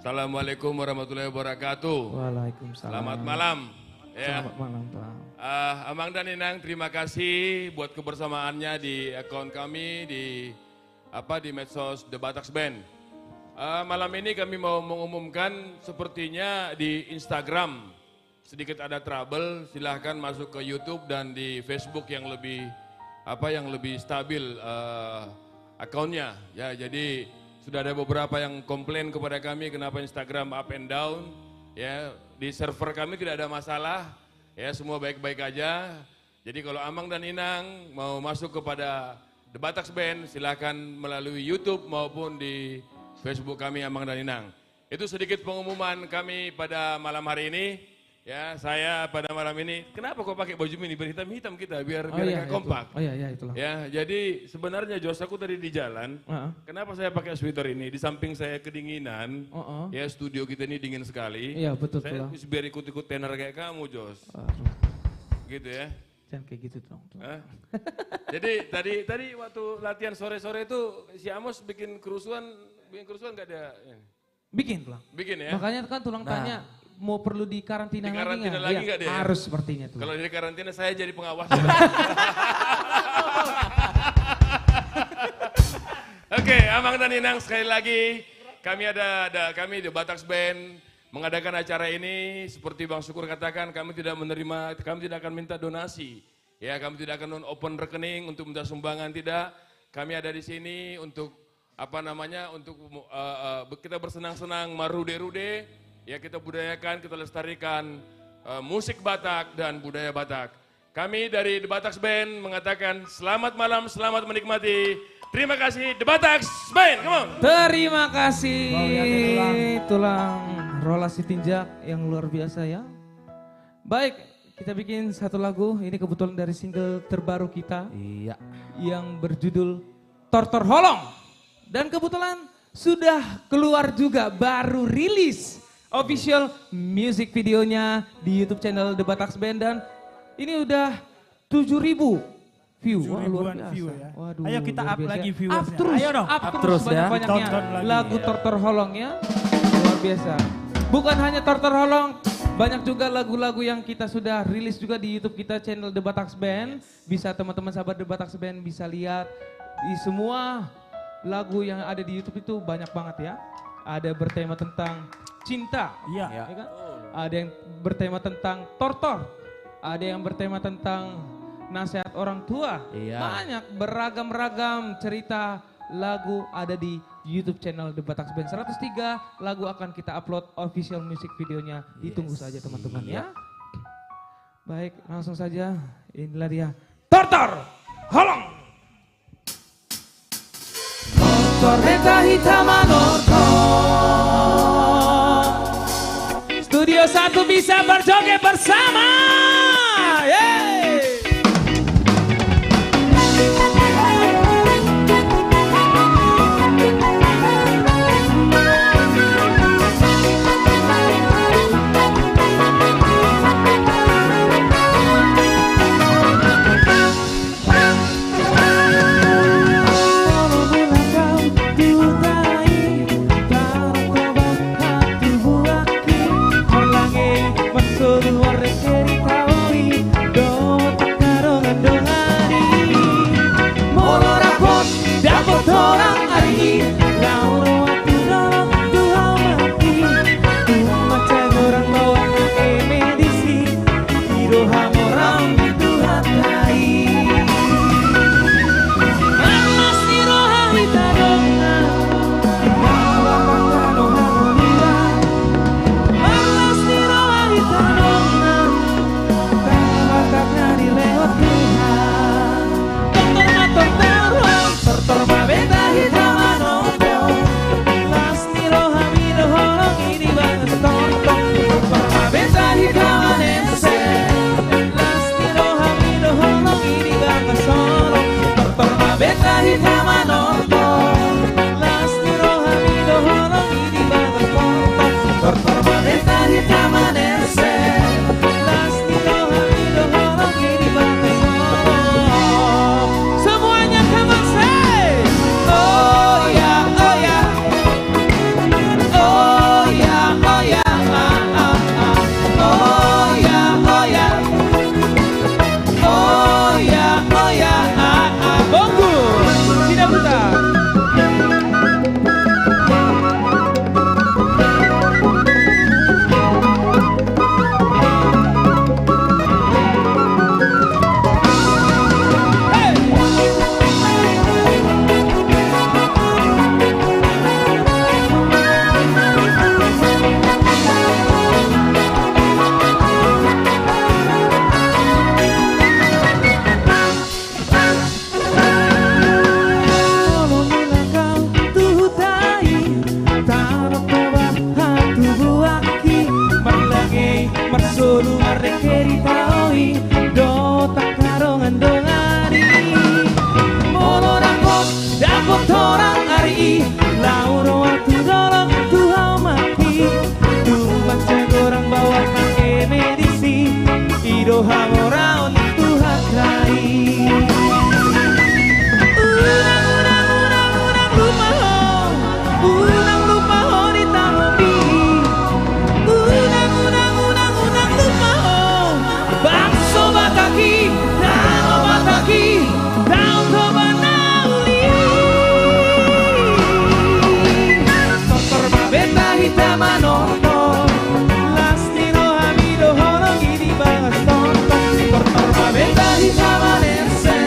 Assalamualaikum warahmatullahi wabarakatuh. Waalaikumsalam. Selamat malam. Ya. Selamat malam, Pak. Amang dan Inang, terima kasih buat kebersamaannya di akun kami di medsos The Bataks Band. Malam ini kami mau mengumumkan sepertinya di Instagram sedikit ada trouble, silahkan masuk ke YouTube dan di Facebook yang lebih stabil akunnya. Ya, jadi sudah ada beberapa yang komplain kepada kami kenapa Instagram up and down. Ya, di server kami tidak ada masalah. Ya, semua baik-baik aja. Jadi kalau Amang dan Inang mau masuk kepada The Bataks Band, silahkan melalui YouTube maupun di Facebook kami Amang dan Inang. Itu sedikit pengumuman kami pada malam hari ini. Ya, saya pada malam ini, kenapa kok pakai baju mini berhitam-hitam kita biar nggak kompak? Oh iya, itulah. Ya, jadi sebenarnya Jos, aku tadi di jalan, kenapa saya pakai sweater ini? Di samping saya kedinginan, ya studio kita ini dingin sekali. Iya, betul. Saya biar ikut-ikut tenor kayak kamu, Jos. Gitu ya. Jangan kayak gitu dong. Jadi tadi waktu latihan sore-sore itu si Amos bikin kerusuhan nggak ada? Bikin tulang. Bikin ya. Makanya kan tulang tanya mau perlu di karantina lagi nggak dia? Harus sepertinya tuh. Kalau di karantina saya jadi pengawas. Oke, Amang dan Inang sekali lagi kami kami di Bataks Band mengadakan acara ini seperti Bang Syukur katakan kami tidak akan minta donasi. Ya, kami tidak akan open rekening untuk minta sumbangan, tidak. Kami ada di sini untuk untuk kita bersenang-senang marude-rude. Ya, kita budayakan, kita lestarikan musik Batak dan budaya Batak. Kami dari The Bataks Band mengatakan selamat malam, selamat menikmati. Terima kasih The Bataks Band, come on. Terima kasih tulang rolasi tinjak yang luar biasa ya. Baik, kita bikin satu lagu, ini kebetulan dari single terbaru kita. Iya. Yang berjudul Tortor Holong. Dan kebetulan sudah keluar juga, baru rilis official music videonya di YouTube channel The Bataks Band dan ini udah 7.000 view. Wah, luar biasa. View ya. Waduh, Ayo kita up lagi viewersnya. Up terus, Ayo dong. up terus terus ya. banyak-banyaknya. Tonton lagi. Lagu Tortor Holong ya, luar biasa. Bukan hanya Tortor Holong, banyak juga lagu-lagu yang kita sudah rilis juga di YouTube kita channel The Bataks Band. Bisa teman-teman sahabat The Bataks Band bisa lihat di semua lagu yang ada di YouTube itu banyak banget ya. Ada bertema tentang cinta, Iya. ya kan? Ada yang bertema tentang tortor, ada yang bertema tentang nasihat orang tua. Iya. Banyak beragam-ragam cerita lagu ada di YouTube channel The Bataks Band. 103 lagu akan kita upload official music videonya. Ditunggu saja teman-teman ya. Baik, langsung saja. Inilah dia Tortor Holong. Torreta Hitamanoto. Studio 1 bisa berjoget bersama. Yeay. arrekeri taui do takarongan dongari molo rapot dapot orang ari lauro waktu dorong Tuhan mati macam orang bawa ke medisi iroham orang itu hatai malas iroha hitadonga bawa kakano harumira malas iroha hitadonga bawa kakani lewat Tuhan tortor mabeta hitamanoto las iroha midoholong ini banget tonton tortor mabeta hitamanense las iroha midoholong ini banget solo tortor mabeta hitamanoto las iroha midoholong ini banget tonton tortor mabeta hitamanense las iroha midoholong ini banget solo semuanya come on say oh ya oh ya oh ya oh ya oh ya oh ya oh ya oh ya Bongo Sina Buta Tolong bilang kau tuhutai Tanah toba hatu buaki Marlange marsulu arrekeri taui Do takarongan dongari Molo dapot orang ari Lauro waktu dorong Tuhan mati Tuhan orang bawa ke medisi Iroha orang Tuhan rai Unang lumaho di tamobi Unang lumaho Bangso bataki Nano bataki Daun toba nauli Tortor mabeta hitamanoto Las nino hamido holong ini bangas tonton Tortor mabeta hitamanense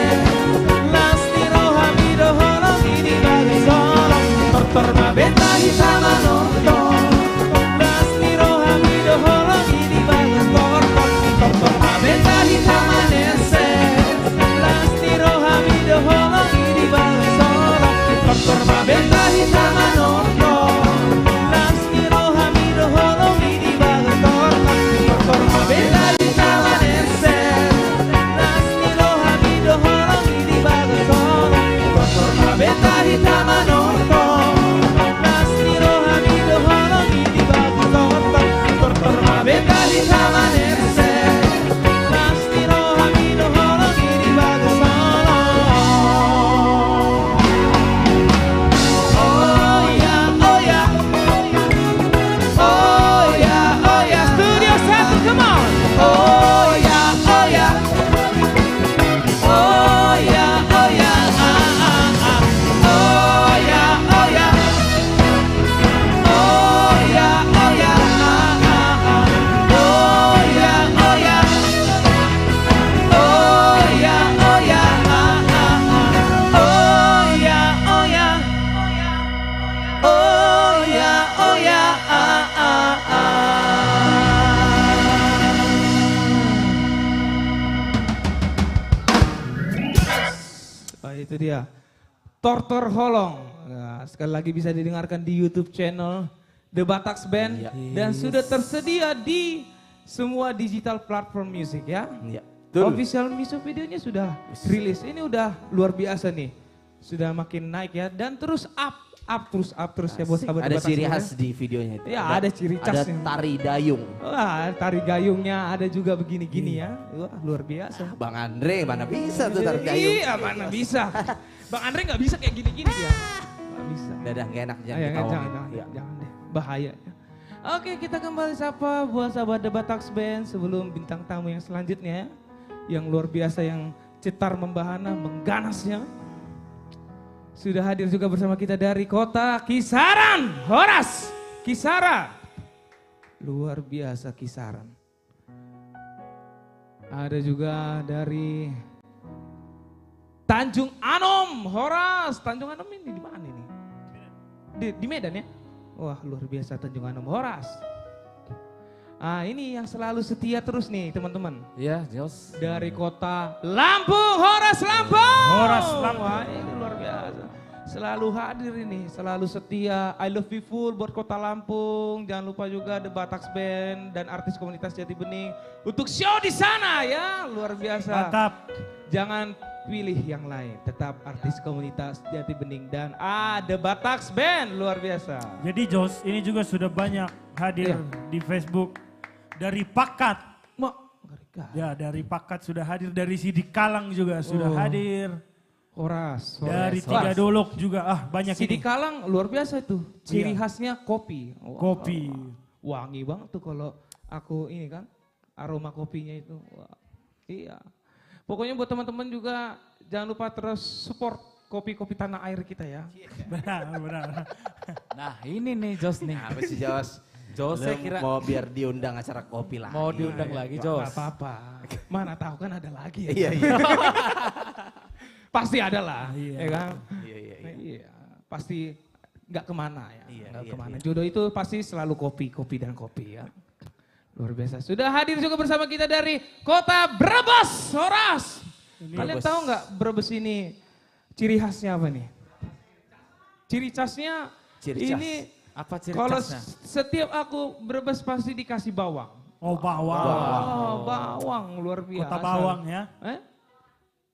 Las nino hamido holong ini bangas solo Tortor mabeta hitamanoto Las nino hamido holong ini bangas tortor Tortor mabeta hitamanense Las nino hamido holong ini bangas solo Tortor mabeta hitamanoto Las nino hamido holong ini bangas tortor Tortor mabeta hitamanense Las nino hamido holong ini bangas solo Tortor mabeta hitamanoto Las nino hamido holong ini bangas tortor Tortor mabeta hitamanense Las nino hamido holong ini bangas solo Oh ya, oh ya Oh ya, oh ya Studio 1, come on Oh ya, oh ya Oh ya, oh ya Oh ya, oh ya Oh ya, oh ya Oh ya, oh ya Oh ya, oh ya Oh ya, oh ya Oh ya, oh ya itu dia Tortor Holong. Nah, sekali lagi bisa didengarkan di YouTube channel The Bataks Band dan sudah tersedia di semua digital platform musik ya. Iya, betul. Official music videonya sudah rilis. Ini udah luar biasa nih. Sudah makin naik ya dan terus up terus ya buat sahabat Ada Bataks ciri Band. khas di videonya itu. Ya, ada ciri khas Ada yang- tari dayung. Wah, tari gayungnya ada juga begini-gini ya. Wah, luar biasa. Bang Andre mana bisa tuh tari dayung. Iya, mana bisa. Bang Andre nggak bisa kayak gini-gini dia. Nggak bisa. Dadah, gak enak jangan Ayo, ketawa. jangan Iya. deh, bahaya. Ya. Oke, kita kembali sapa buat sahabat The Bataks Band sebelum bintang tamu yang selanjutnya yang luar biasa, yang cetar membahana, mengganasnya. Sudah hadir juga bersama kita dari kota Kisaran, Horas Kisara. Luar biasa Kisaran. Ada juga dari Tanjung Anom, Horas. Tanjung Anom ini di mana ini? Di Medan ya? Wah, luar biasa Tanjung Anom, Horas. Ah, ini yang selalu setia terus nih teman-teman. Iya, Jos. Dari kota Lampung, Horas Lampung. Horas Lampung. Wah, ini luar biasa. Selalu hadir ini, selalu setia. I love you full buat kota Lampung. Jangan lupa juga The Bataks Band dan artis komunitas Jati Bening untuk show di sana ya. Luar biasa. Mantap. Jangan pilih yang lain, tetap artis komunitas Jati Bening dan The Bataks Band, luar biasa. Jadi Jos, ini juga sudah banyak hadir di Facebook dari Pakat. Ya, dari Pakat sudah hadir, dari Sidi Kalang juga sudah hadir. Horas. Dari Tiga Dolok juga, banyak Sidi ini. Kalang luar biasa itu, ciri khasnya kopi. Kopi. Wangi banget tuh kalau aku ini kan, aroma kopinya itu. Wah, iya. Pokoknya buat teman-teman juga jangan lupa terus support kopi-kopi tanah air kita ya. Benar. Nah ini nih Jos nih. Apa sih Jos? Jos saya Lu kira mau biar diundang acara kopi lah. mau diundang lagi Jos. Gak apa-apa, mana tahu kan ada lagi ya. Iya. Pasti ada lah, Iya. ya kan? Iya. Iya, pasti nggak kemana ya. Iya, Nggak iya, kemana. iya. Jodoh itu pasti selalu kopi dan kopi ya. Luar biasa. Sudah hadir juga bersama kita dari kota Brebes, Horas. Kalian Brebes. tahu nggak Brebes ini ciri khasnya apa nih? Ciri khasnya Ciri khas. ini Apa ciri kalau khasnya? setiap aku Brebes pasti dikasih bawang. Oh, bawang. Oh, bawang luar biasa. Kota bawang ya.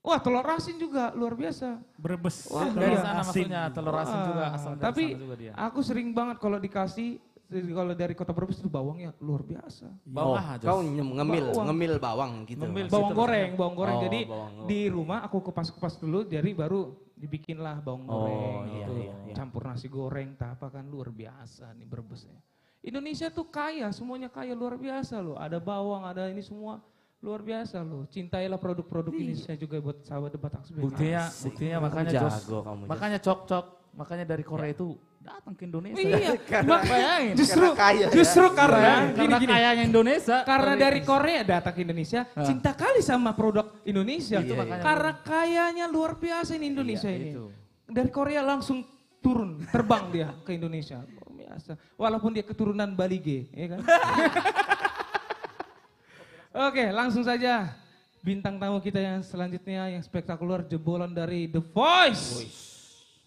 Wah, telur asin juga luar biasa. Brebes. Wah, Dari iya. sana Asin. maksudnya telur asin juga asal dari Tapi sana juga dia. aku sering banget kalau dikasih, kalau dari kota Brebes itu bawangnya luar biasa. Bawang Oh, Jos. kau ngemil, Bawang. ngemil bawang gitu. Ngemil. Bawang Situ goreng, maksudnya. bawang goreng. Oh, Jadi bawang goreng. di rumah aku kupas-kupas dulu, jadi baru dibikinlah bawang Oh, goreng iya, gitu. iya. Campur nasi goreng, tak apa kan luar biasa nih Brebesnya. Indonesia tuh kaya, semuanya kaya luar biasa loh. Ada bawang, ada ini semua luar biasa loh. Cintailah produk-produk Indonesia juga buat sahabat The Bataks Band. Buktinya Kamu makanya Jos. jago kamu, Jos. Makanya cok-cok. Makanya dari Korea itu datang ke Indonesia. Iya, Bayangin. justru kaya ya. justru karena Karena gini, kayanya Indonesia. karena dari Korea datang ke Indonesia, cinta kali sama produk Indonesia. Itu makanya. Karena kayanya luar biasa ini Indonesia ini. itu. Dari Korea langsung turun, terbang dia ke Indonesia. Luar biasa. Walaupun dia keturunan Balige, ya kan? Oke, langsung saja bintang tamu kita yang selanjutnya yang spektakuler, jebolan dari The Voice.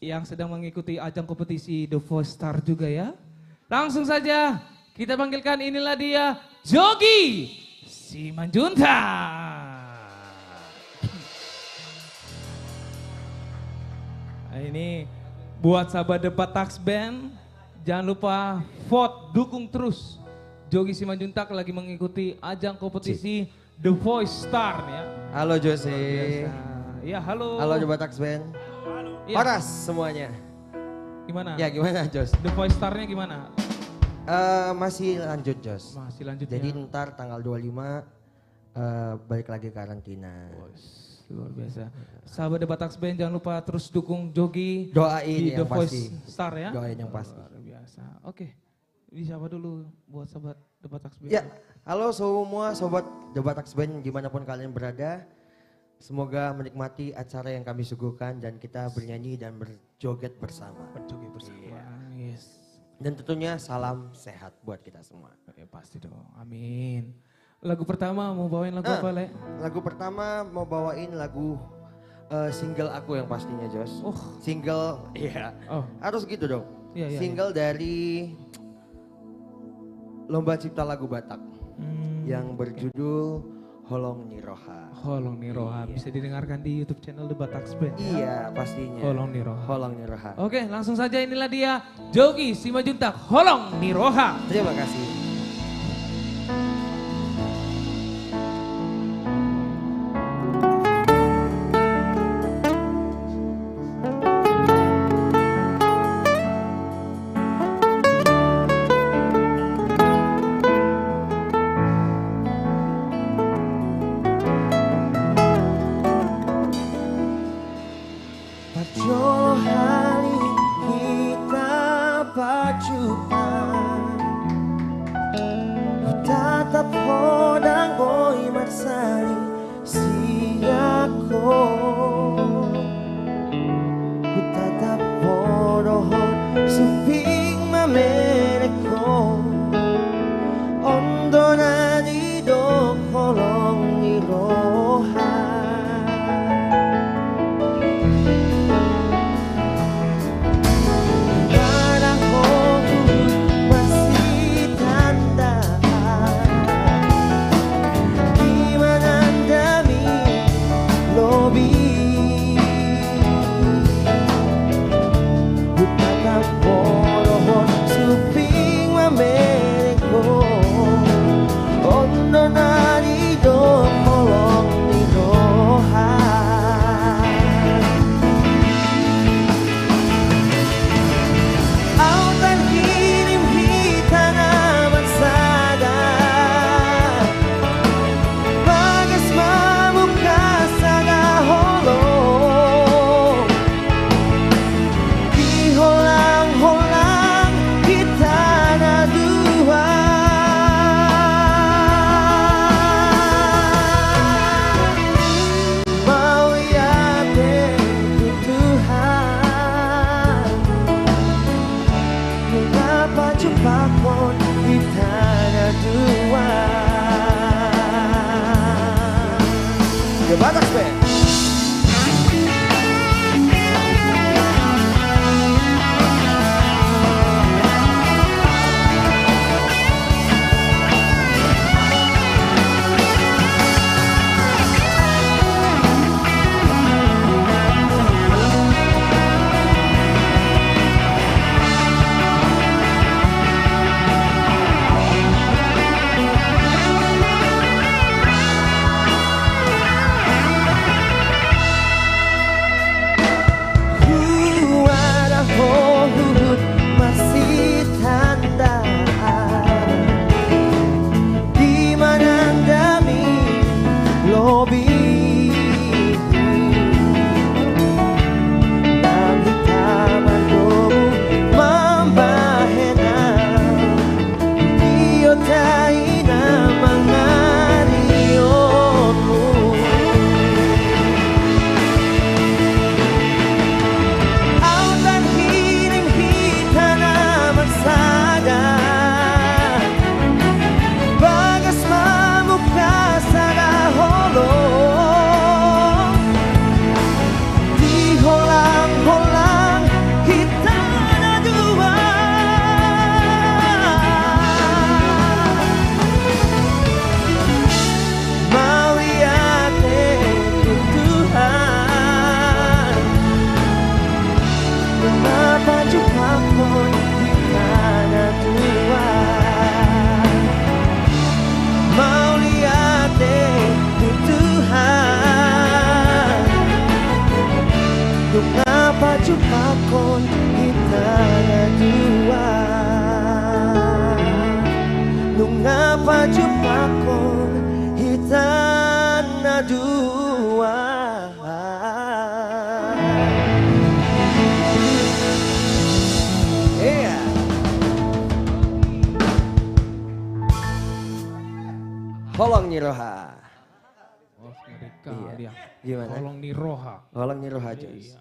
Yang sedang mengikuti ajang kompetisi The Voice Star juga ya. Langsung saja kita panggilkan, inilah dia Jogi Simanjunta. Nah, ini buat sahabat The Bataks Band, jangan lupa vote, dukung terus. Jogi Simanjuntak lagi mengikuti ajang kompetisi The Voice Star ya. Halo Jose. Biasa. Ya halo. Halo The Bataks Band. Ya, Horas semuanya. gimana? Ya gimana Jos? The Voice Star-nya gimana? Masih lanjut Jos. Masih lanjut Jadi ya. ntar tanggal 25 balik lagi karantina. Luar biasa. Sahabat The Bataks Band jangan lupa terus dukung Jogi Doain di The yang Voice pasti. Star ya. Doain yang pasti. Luar biasa. Oke. Ini siapa dulu buat sahabat The Bataks Band? Ya, halo semua sobat The Bataks Band dimanapun kalian berada. Semoga menikmati acara yang kami suguhkan dan kita bernyanyi dan berjoget bersama. Berjoget bersama. Yes. Dan tentunya salam sehat buat kita semua. Ya pasti dong. Amin. Lagu pertama mau bawain lagu apa, Le? Lagu pertama mau bawain lagu single aku yang pastinya Jos. Oh. Single, iya. Oh. Harus gitu dong. Iya, iya, Single dari Lomba Cipta Lagu Batak yang berjudul Holong Niroha. Holong Niroha bisa didengarkan di YouTube channel The Bataks Band. Iya pastinya. Holong Niroha. Holong Niroha. Oke, langsung saja inilah dia Jogi Simanjuntak Holong Niroha. Terima kasih. Batak Band. Holong Niroha. Oh, iya. Gimana? Holong Niroha. Holong Niroha, Jos. Iya.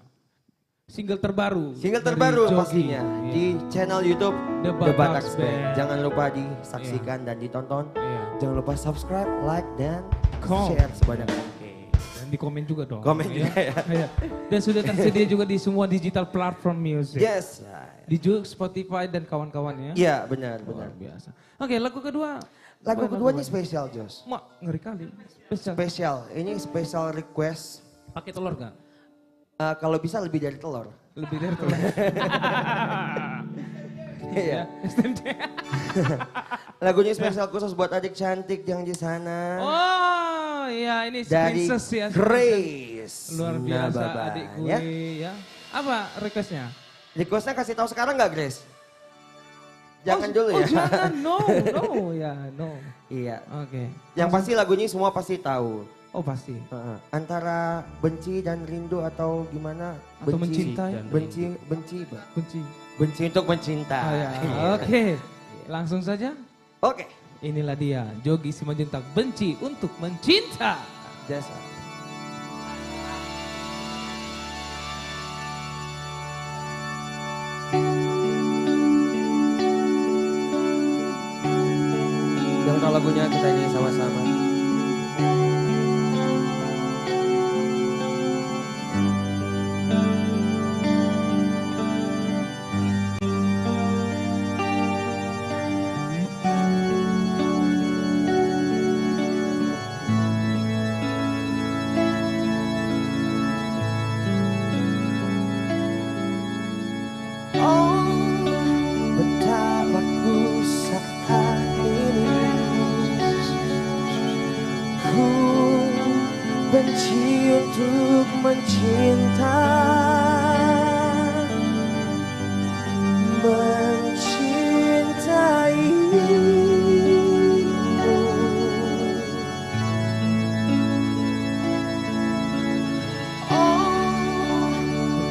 Single terbaru. Single terbaru dari Jogi. pastinya Iya. di channel YouTube The The Batak Batak Band. Band. Jangan lupa disaksikan dan ditonton. Iya. Jangan lupa subscribe, like, dan Kom. share sebanyak mungkin. Dan di komen juga dong. Komen Iya. juga ya. Iya. Dan sudah tersedia juga di semua digital platform music. Yes. Di Joox, Spotify dan kawan-kawannya. Iya, benar, Luar benar. biasa. Oke, lagu kedua. Lagu Apa kedua ini namanya? spesial, Jos. Mak, ngeri kali. Spesial. Spesial. Ini spesial request. Pakai telur gak? Kalau bisa lebih dari telur. Lebih dari telur. Iya. Lagunya spesial khusus buat adik cantik yang di sana. Oh, iya ini Dari Princess ya. Grace. Luar biasa Nababa, adik gue ya. ya. Apa requestnya? Requestnya kasih tahu sekarang nggak, Grace? Jangan dulu ya. Oh jangan, no, ya, no. Iya. Oke. Yang pasti lagunya semua pasti tahu. Oh pasti. Antara benci dan rindu atau gimana? Atau mencintai. Benci. Kunci. Benci untuk mencinta. Oh, ya. Iya. Oke, langsung saja. Oke. Inilah dia, Jogi Simanjuntak, benci untuk mencinta. Jasa. Dengar lagunya kita ini sama-sama. Benci untuk mencinta, mencintaimu. Oh,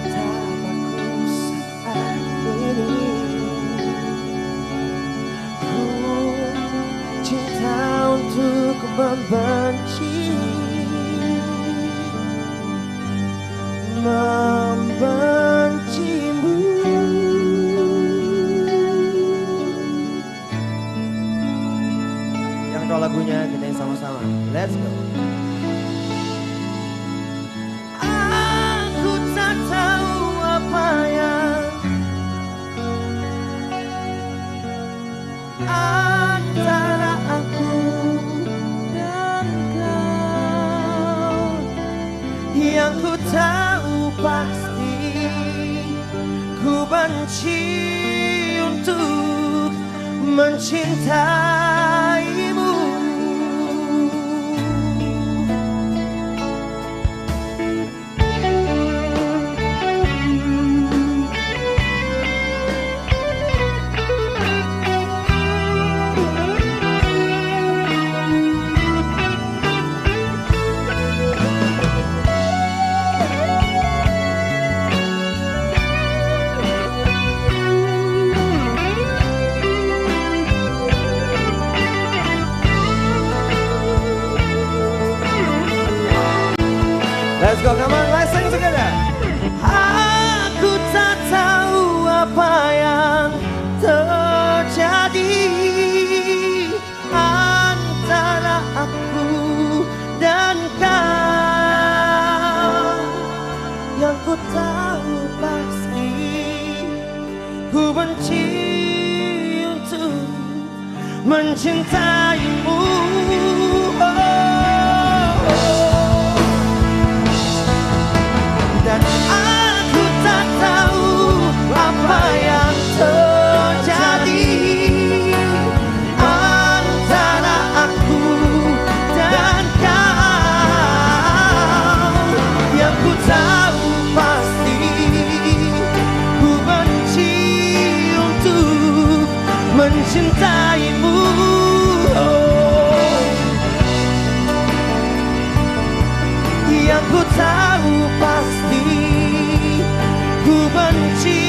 betapa ku saat ini ku cinta untuk membenci. Membencimu. Yang tahu lagunya kita yang sama-sama. Let's go. Yang ku tahu pasti ku benci untuk mencintaimu. Let's go, come on, let's sing together. Aku tak tahu apa yang terjadi antara aku dan kau. Yang ku tahu pasti ku benci untuk mencintaimu. Dan aku tak tahu apa yang terjadi antara aku dan kau. Yang ku tahu pasti ku benci untuk mencintaimu. Yang ku tahu pasti ku benci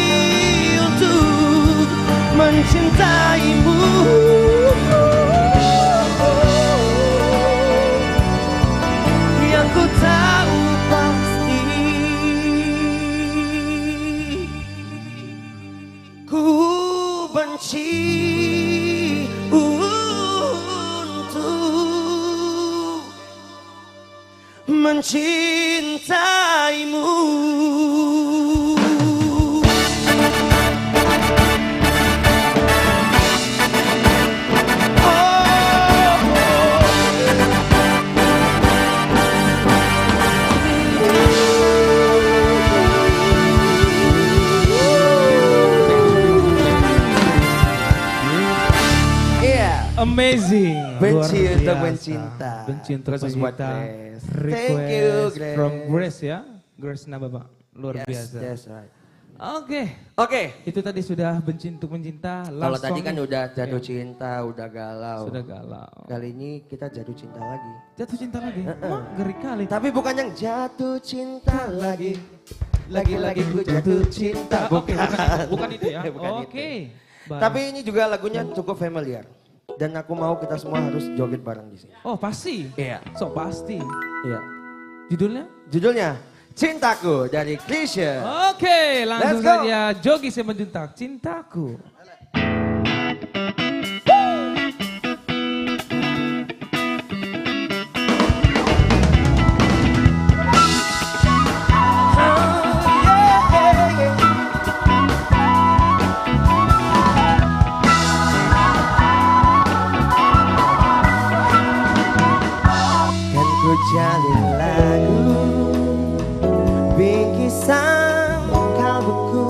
untuk mencintaimu. Yang ku tahu pasti ku benci untuk mencintaimu. Amazing. Benci Luar untuk biasa. mencinta. Benci untuk Khusus buat mencinta. Grace. Request Thank you, Grace. from Grace ya. Grace Nababa. Luar Yes, biasa. that's right. Oke. Itu tadi sudah benci untuk mencinta. Kalau Love tadi song. kan udah jatuh Iya. cinta, udah galau. Sudah galau. Kali ini kita jatuh cinta lagi. Jatuh cinta lagi? Wah, ngeri kali. Tapi bukan yang jatuh cinta lagi. Lagi-lagi ku jatuh cinta. Oke, bukan itu ya. Bukan Oke. itu. Baik. Tapi ini juga lagunya cukup familiar. Dan aku mau kita semua harus joget bareng di sini. Oh, pasti. Iya. So pasti. Iya. Judulnya? Judulnya Cintaku dari Krisya. Oke, langsung Let's go. saja Jogi Simanjuntak, Cintaku. Kan ku jalin lagu bingkisan kalbuku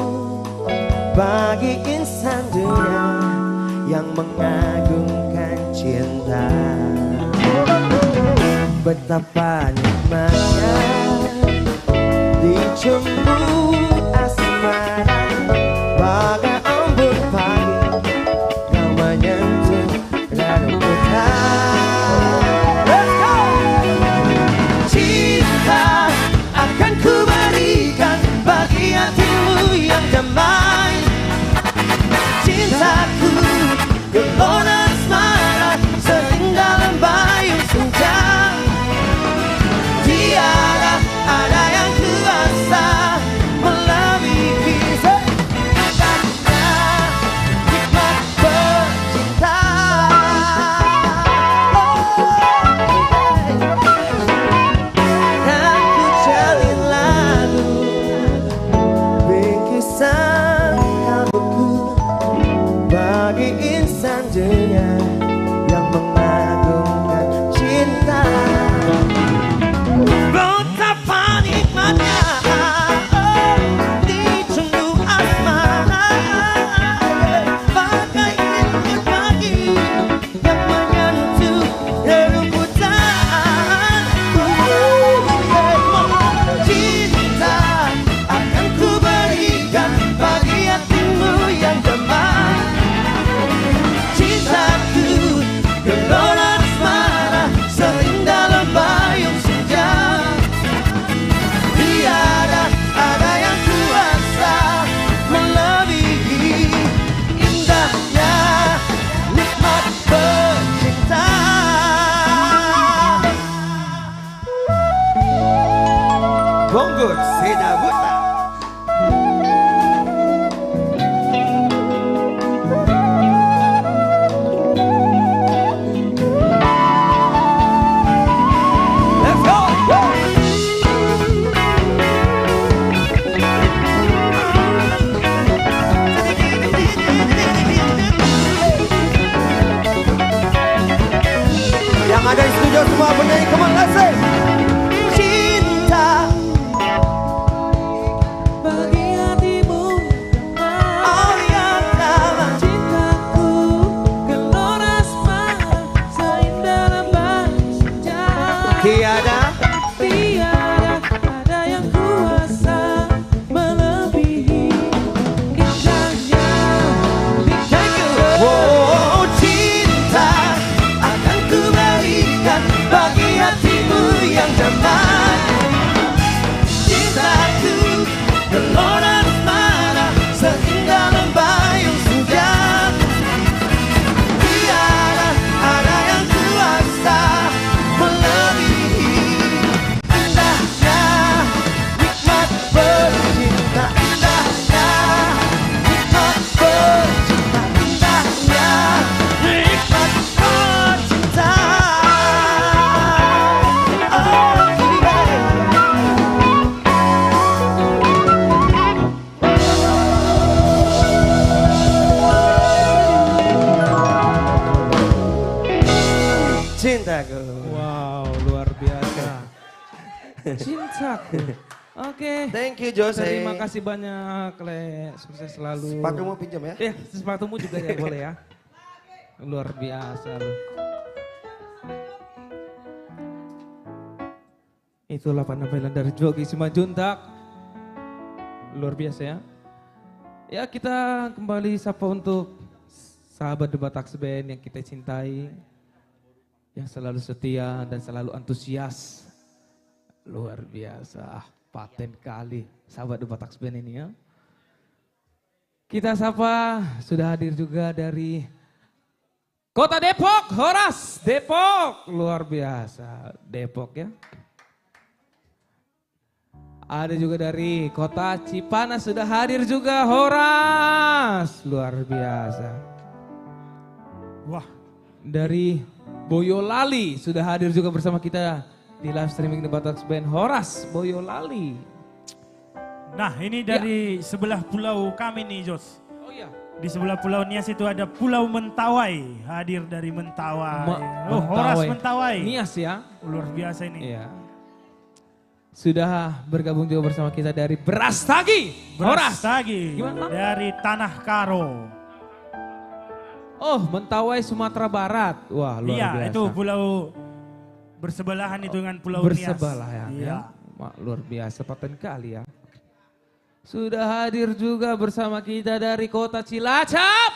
bagi insan dunia yang mengagungkan cinta. Betapa nikmatnya dijemput asmara bagai embun pagi yang menyentuh rerumputan. Let's go! Cinta akan ku berikan bagi hatimu yang damai. Cintaku gelora asmara seindah lembayung senja. Tiada ada yang kuasa Bonggot Sedabuta. Let's go! Yang ada di studio semua bernyanyi, come on, let's say. Cinta Bagi hatimu oh yang dalam cintaku gelora asmara seindah lembar senja. tiada Tiada ada yang kuasa melebihi indahnya bintang. oh cinta akan kuberikan bagi hatimu yang damai. Cintaku gelora asmara seindah lembayung senja. Tiada ada yang kuasa melebihi indahnya nikmat bercinta. Indahnya nikmat bercinta. Indahnya nikmat bercinta. Oh, cintaku. Wow, luar biasa. Cintaku. Oke. Thank you Jose. Terima kasih banyak, Le. Sukses selalu. Sepatumu pinjam ya. Ya, sepatumu juga ya boleh ya. Luar biasa lu. Itulah penampilan dari Jogi Simanjuntak. Luar biasa ya. Ya kita kembali sapa untuk sahabat The Bataks Band yang kita cintai. Yang selalu setia dan selalu antusias. Luar biasa, paten kali sahabat The Bataks Band ini ya. Kita sapa, sudah hadir juga dari Kota Depok, Horas Depok. Luar biasa, Depok ya. Ada juga dari Kota Cipanas sudah hadir juga Horas. Luar biasa. Wah, Dari Boyolali sudah hadir juga bersama kita di live streaming The Bataks Band Horas Boyolali. nah ini dari sebelah pulau kami nih Jos. Oh iya. Di sebelah Pulau Nias itu ada Pulau Mentawai, hadir dari Mentawai. Horas Mentawai. Nias ya. Luar biasa ini. Iya. Sudah bergabung juga bersama kita dari Brastagi. Horas. Brastagi Gimana? dari Tanah Karo. Oh, Mentawai Sumatera Barat. Wah, luar Iya, biasa. itu pulau bersebelahan itu dengan Pulau Bersebelahan Nias. ya. Wah, luar biasa, paten kali ya. Sudah hadir juga bersama kita dari Kota Cilacap,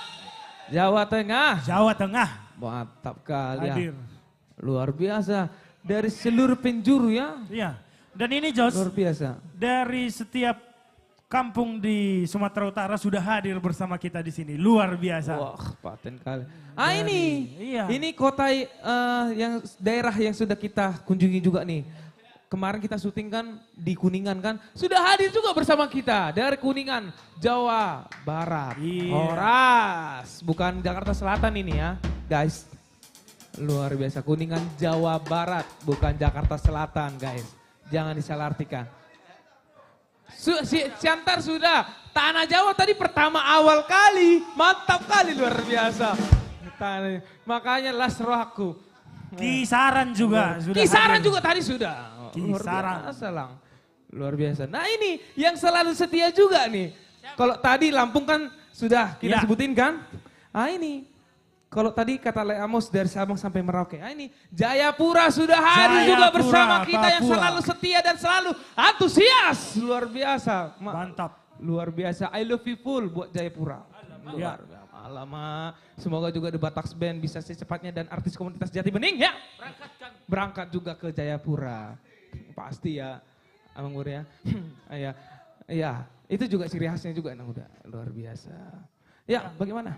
Jawa Tengah. Jawa Tengah Mantap kali hadir. ya. Luar biasa. Dari seluruh penjuru ya. Iya. Dan ini Jos, Luar biasa. dari setiap kampung di Sumatera Utara sudah hadir bersama kita di sini. Luar biasa. Wah, paten kali. Ah ini, iya. ini kota yang daerah yang sudah kita kunjungi juga nih. Kemarin kita syuting kan di Kuningan kan, sudah hadir juga bersama kita dari Kuningan, Jawa Barat. Iya. Horas, bukan Jakarta Selatan ini ya, guys. Luar biasa, Kuningan Jawa Barat, bukan Jakarta Selatan, guys. Jangan disalahartikan. Siantar sudah, Tanah Jawa tadi pertama awal kali, mantap kali luar biasa. Makanya las rohku. Kisaran juga sudah Kisaran hadir. juga tadi sudah. Luar Kisaran. biasa lang. Luar biasa. Nah ini yang selalu setia juga nih. Kalau tadi Lampung kan sudah kita Ya. sebutin kan. Ah ini. Kalau tadi kata Le Amos dari Sabang sampai Merauke. Ah ini Jayapura sudah hadir juga Jayapura, bersama kita yang Papua. selalu setia dan selalu antusias. Luar biasa. Mantap. Luar biasa. I love you full buat Jayapura. Luar biasa. Alamak, semoga juga The Bataks Band bisa secepatnya dan artis komunitas Jati Bening ya. Berangkat juga ke Jayapura. Pasti ya, Abang Gur ya. Iya, iya, itu juga ciri khasnya juga nah udah luar biasa. Ya, bagaimana?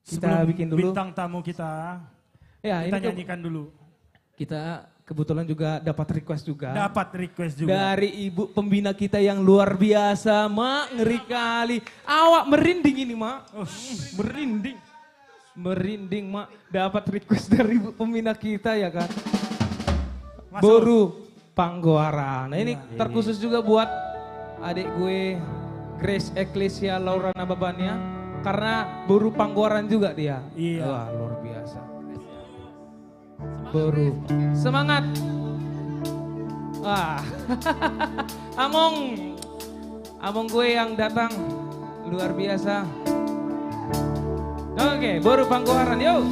Kita Sebelum bikin dulu. bintang tamu kita Ya, kita ini nyanyikan dulu. kita kebetulan juga dapat request juga. Dapat request juga. Dari ibu pembina kita yang luar biasa, Mak. Ngeri kali. Awak merinding ini, Mak. Merinding. Merinding, Mak. Dapat request dari ibu pembina kita ya kan. Masuk. Boru Panggoara. Nah ini terkhusus juga buat adik gue Grace Ecclesia Laura Nababania. Karena Boru Panggoaran juga dia. Iya. Wah luar biasa. Boru. Semangat. Wah. Among gue yang datang luar biasa. Oke, Boru Panggoaran yuk.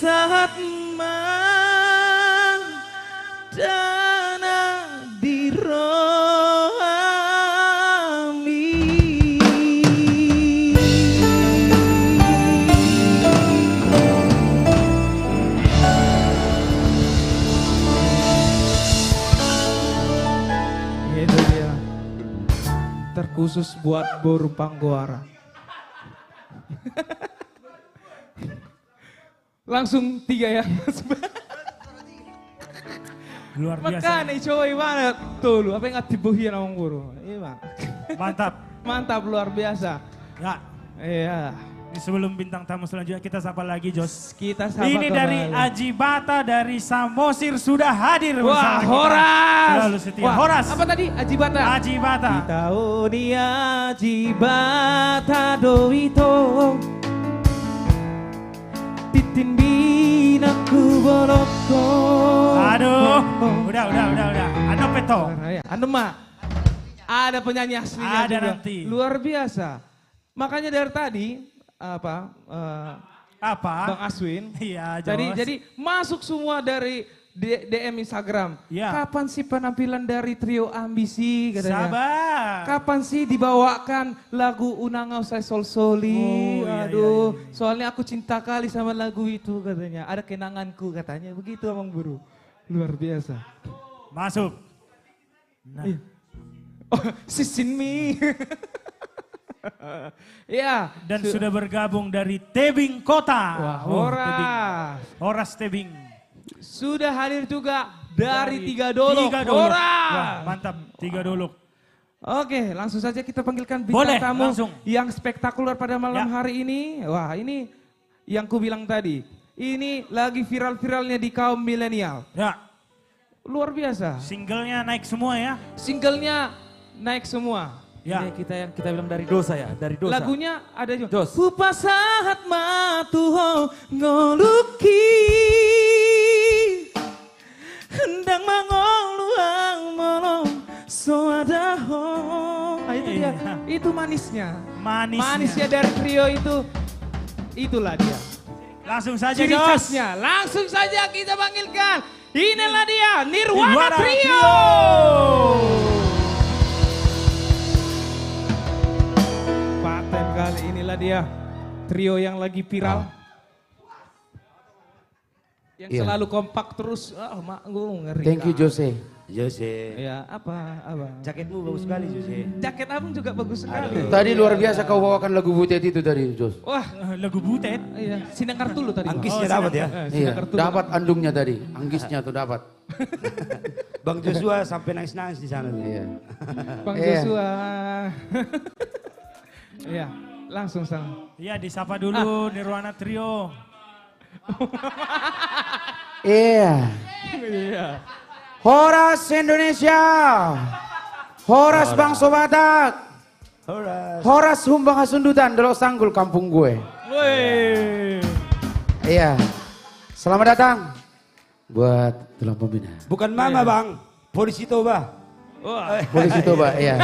saat dana diroami. Itu dia, terkhusus buat Boru Panggoara. Langsung 3 ya. Luar biasa. Makanya coy banget tuh lu, apa yang atibuhin sama guru. Iya bang. Mantap. Mantap, luar biasa. Ya, Iya. ini sebelum bintang tamu selanjutnya kita sapa lagi Jos. Kita sapa Ini dari kembali. Aji Bata dari Samosir sudah hadir Wah, bersama kita. Horas. Selalu setia. Wah, Horas. apa tadi? Aji Bata. Aji Bata. Tahu dia Aji Bata doito. Titin binaku boloko. Aduh, udah. Ano peto. Anu mah ada penyanyi aslinya Ada juga. nanti. Luar biasa. Makanya dari tadi Apa? Bang Aswin. Iya, Jos. Jadi masuk semua dari DM Instagram. Ya. Kapan sih penampilan dari trio Ambisi katanya? Sabar. Kapan sih dibawakan lagu Unangau Saya Sol Soli? Oh, iya, Aduh, iya. soalnya aku cinta kali sama lagu itu katanya. Ada kenanganku katanya. Begitu Abang Guru. Luar biasa. Masuk. Nah, Iya. Oh, Sisinmi. Ya, dan sudah bergabung dari Tebing Kota. Wah, Tebing. Horas. Horas Tebing. Sudah hadir juga dari Tiga Dolok. Tiga Dolok. Horas. Wah, mantap, Tiga Dolok. Oke, langsung saja kita panggilkan bintang Boleh, tamu langsung. yang spektakuler pada malam Ya. hari ini. Wah, ini yang ku bilang tadi. Ini lagi viral-viralnya di kaum milenial. Ya, Luar biasa. singlenya naik semua ya. Singlenya naik semua. Ya. Ini yang kita bilang dari dosa ya, dari dosa. Lagunya ada juga. Dos. Kupasahat matuho ngoluki hendang mangoluang molong soadaho. Itu dia. Iya. Itu manisnya. Manisnya. dari trio itu. Itulah dia. Langsung saja Ciri Jos. khasnya. Langsung saja kita panggilkan. Inilah dia Nirwana Nirwana Trio. Paten kali inilah dia trio yang lagi viral. Yang Iya. selalu kompak terus. Ah, gue ngeri. Thank you Jose. Jose, Ya, apa? jaketmu bagus sekali Jose. Jaket abang juga bagus sekali. Tadi luar biasa kau bawakan lagu butet itu tadi Jos. Wah, Lagu butet. iya. Sinangkar dulu tadi. Bang. Angkisnya dapat ya. Iya, Sinangkar dulu. dapat andungnya tadi. Anggisnya tuh dapat. Bang Joshua sampai nangis-nangis di sana. Iya. Bang Iya. Joshua. Iya, langsung sang. Iya, disapa dulu Nirwana Trio. Iya. Iya. Horas Indonesia. Horas Bangsa Batak. Horas Humbang Hasundutan, Delok Sanggul kampung gue. Woi. Iya. Selamat datang buat Tulang Pembina. Bukan mama bang, polisi Toba. Wah. Polisi Toba, iya.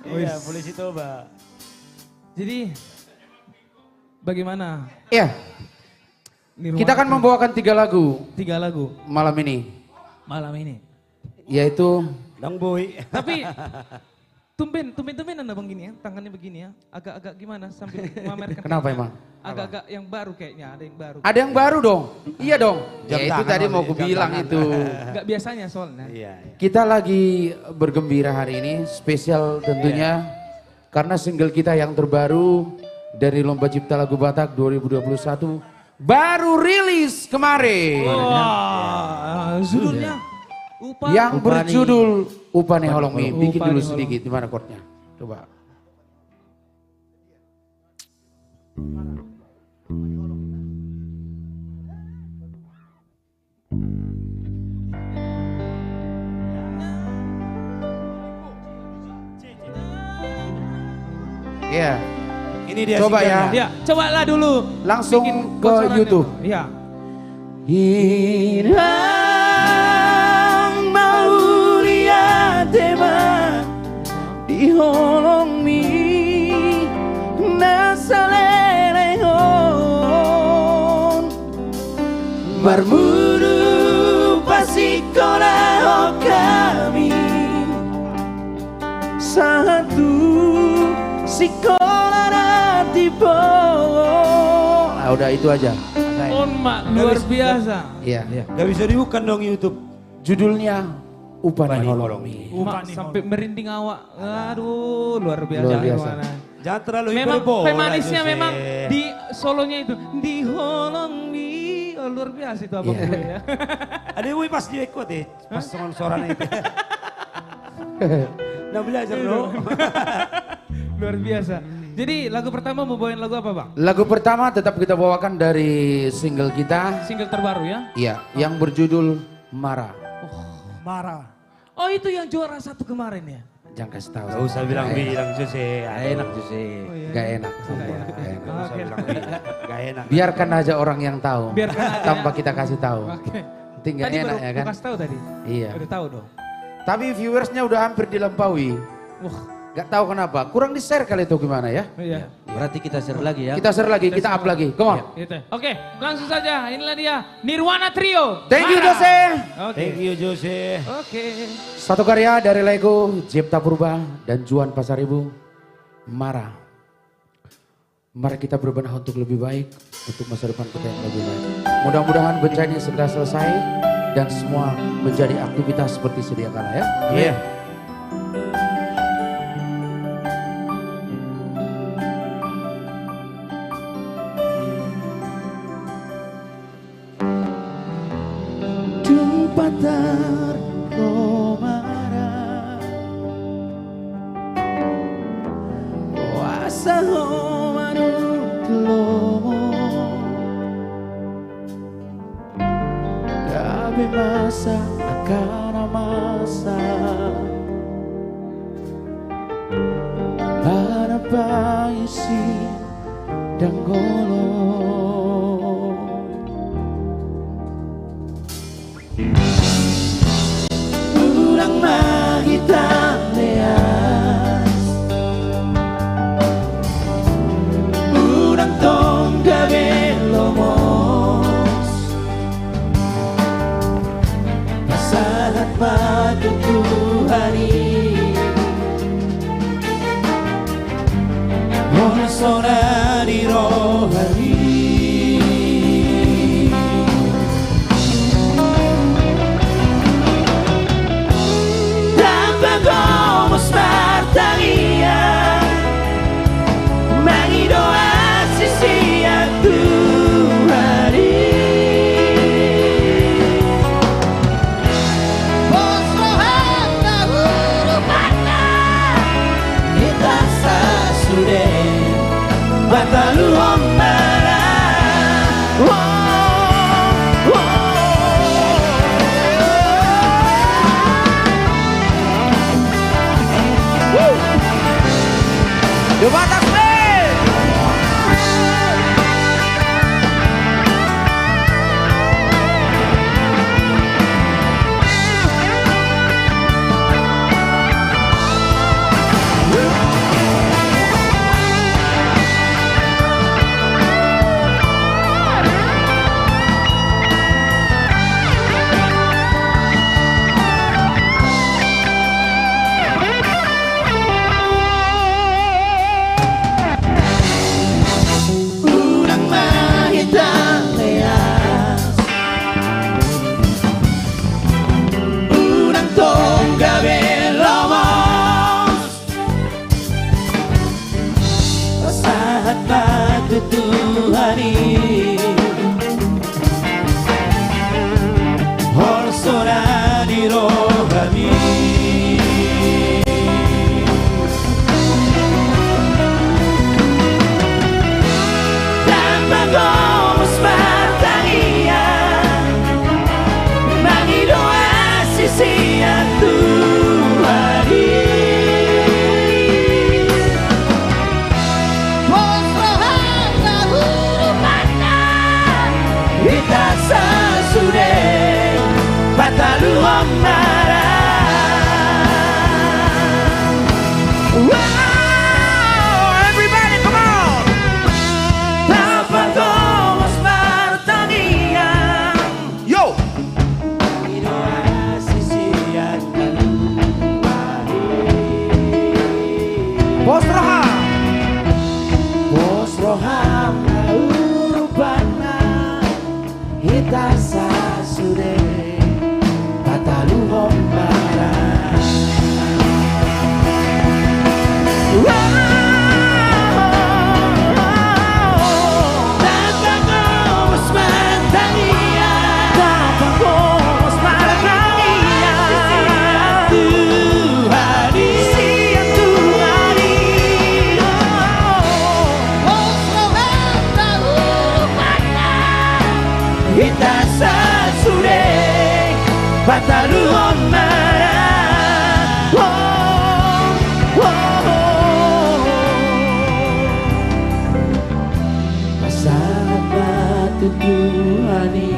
Iya, polisi Toba. Jadi bagaimana? Iya. Nirwana Kita akan membawakan 3 lagu 3 lagu malam ini. malam ini. Yaitu Dang boy. Tapi tumben anda bang gini ya, tangannya begini ya, agak-agak gimana sambil memamerkan. kenapa emang? Agak-agak yang baru kayaknya, ada yang baru. Ada yang baru dong. Iya dong. Jam Ya itu tangan tadi mau maksudnya, aku jam bilang tangan. itu. Enggak biasanya soalnya. Iya. Kita lagi bergembira hari ini, spesial tentunya karena single kita yang terbaru dari Lomba Cipta Lagu Batak 2021 baru rilis kemarin. Wah, judulnya Upah. Yang berjudul Upane Holongmi. Bikin Upane dulu Holongmi. sedikit, di mana chordnya? Coba. Iya, Ini dia Coba ya. singlenya. Ya, cobalah dulu. langsung Bikin ke bocorannya. YouTube. Iya. Hirang maulia tema di holong mi nasalere ho Bermurupa sekolah kami satu sekolah nanti Nah, udah itu aja. On mak luar biasa. Iya. Gak bisa dibuka dong YouTube. Judulnya Upani Holomi. Mak sampai merinding awak. Aduh, luar biasa. Luar biasa. Gimana? Jangan terlalu Memang hiperbola, pemanisnya Jose. memang di solonya itu di Holomi. Oh, luar biasa itu abang gue ya. Ada yang pas dia ikut pas suaranya itu. Nah belajar dong. Luar biasa. Jadi lagu pertama mau bawain lagu apa bang? Lagu pertama tetap kita bawakan dari single kita. Single terbaru ya? Iya, yang berjudul Marah. Marah. Oh itu yang juara 1 kemarin ya? Jangan kasih tahu. Gak usah bilang-bilang Jose. Enak Jose. Gak enak. Gak usah bilang-bilang. Gak enak. Biarkan aja orang yang tahu. Biarkan aja Tanpa ya. kita kasih tahu. Oke. Tinggal Tadi enak baru ya kan? kasih tahu tadi? Iya. Udah tahu dong. Tapi viewersnya udah hampir dilampaui. Wah. Gak tahu kenapa. Kurang di share kali itu gimana ya? Iya. Berarti kita share lagi ya. Kita share lagi, kita up lagi. Come on. Gitu. Oke, langsung saja. Inilah dia Nirwana Trio. Thank you Marah. Jose. Oke. Thank you Jose. Oke. Satu karya dari Lego, Cipta Purba dan Juan Pasaribu. Marah. Mari kita berbenah untuk lebih baik, untuk masa depan kita yang lebih baik. Mudah-mudahan bencana segera selesai dan semua menjadi aktivitas seperti sedia kala ya. Iya. Tumpatar komara Wasa homanu telomo Gabe masa akan masa Harapan isi dan golong Urang magita leas Urang tong gabe lomos Pasahat patutuhani Monosona di rohani Como Spartania Mangidoa sisia Tuhari Posrohana hurufana Kita sasude Batalu omara The Batak Band. Urang mahita leas Urang tong gabe lomos Pasahat patutuhani Horsona di rohani Como Spartania Mangidoa sisia Tuhari Posrohana hurufana Kita sasude Batalu omara Wow, everybody come on! Tanpa como Spartania itasa sude batalu hombara. Itasa sude batalu hombara. Tuhani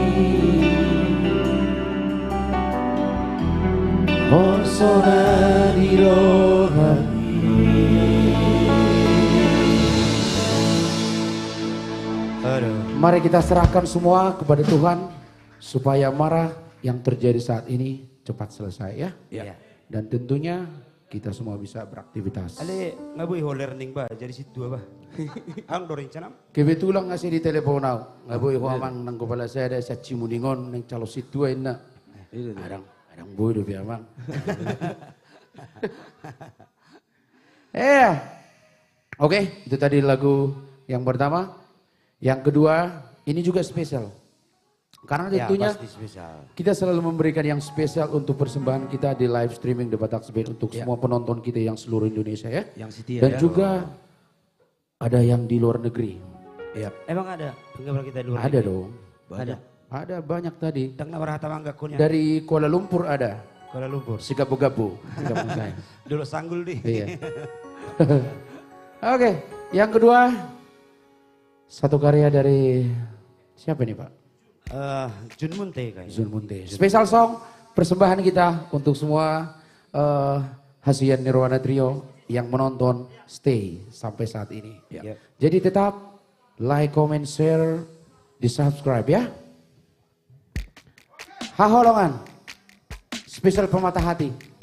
Horsona di rohani. Mari kita serahkan semua kepada Tuhan supaya marah yang terjadi saat ini cepat selesai ya. Dan tentunya kita semua bisa beraktivitas. Ale ngabui ho learning ba jadi situ ba. Ang doring canam. Kebetulan ngasih di telepon nggak boleh amang nang kepala saya ada sa cimuningon nang calo situ na. Adang boy do amang. Oke, itu tadi lagu yang pertama. Yang kedua, ini juga spesial. Karena tentunya kita selalu memberikan yang spesial untuk persembahan kita di live streaming The Batak Band untuk semua penonton kita yang seluruh Indonesia ya. Yang setia. Dan juga ada yang di luar negeri. Iya. Emang ada penggemar kita di luar negeri? Ada dong. Ada. Ada banyak tadi. Dari Kuala Lumpur ada. Kuala Lumpur. Si Gabu-Gabu. saya. Dulu sanggul deh. Iya. Oke, yang kedua satu karya dari siapa nih Pak? Jun Munte kayaknya. Jun Munte. Special song persembahan kita untuk semua Hasian Nirwana Trio yang menonton stay sampai saat ini. Ya. Jadi tetap like, comment, share, di subscribe ya. Haholongan, spesial pemata hati.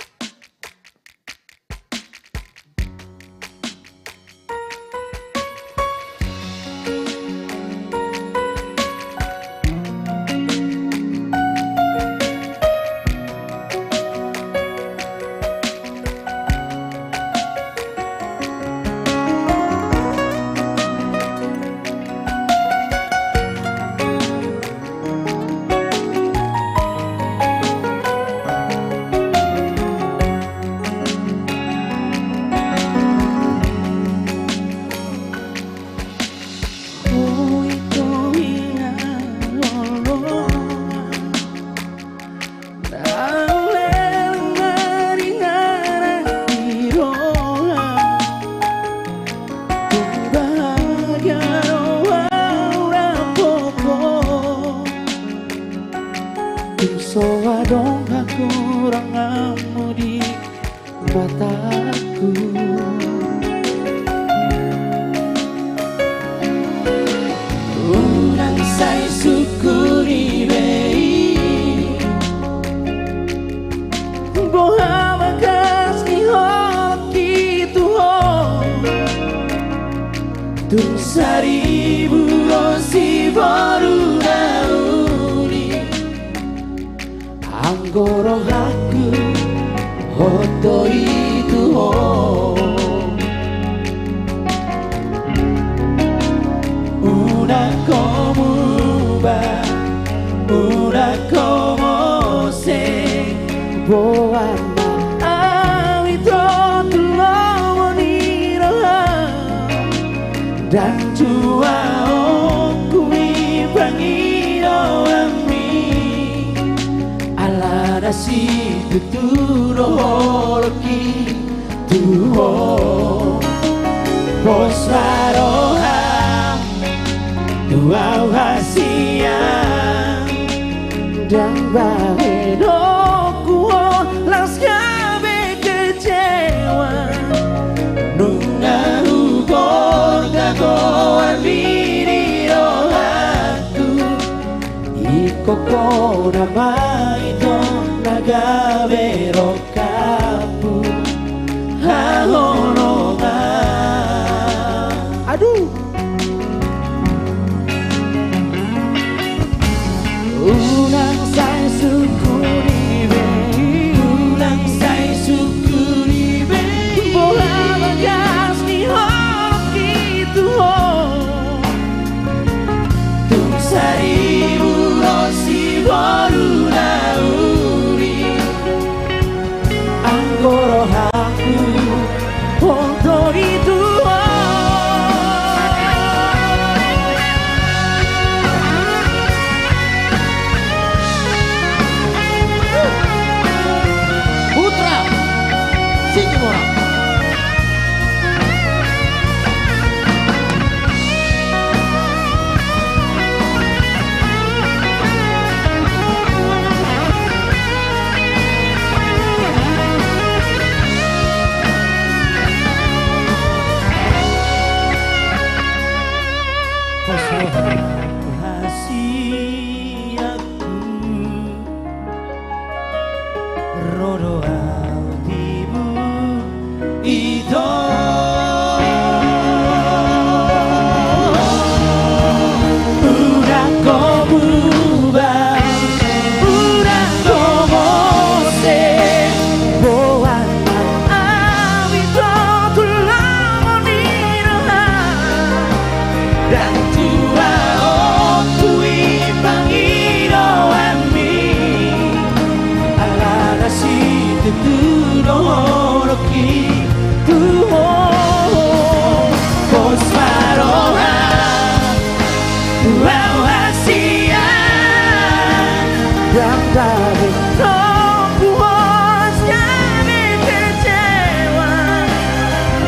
tapi kau puaskan kecewa.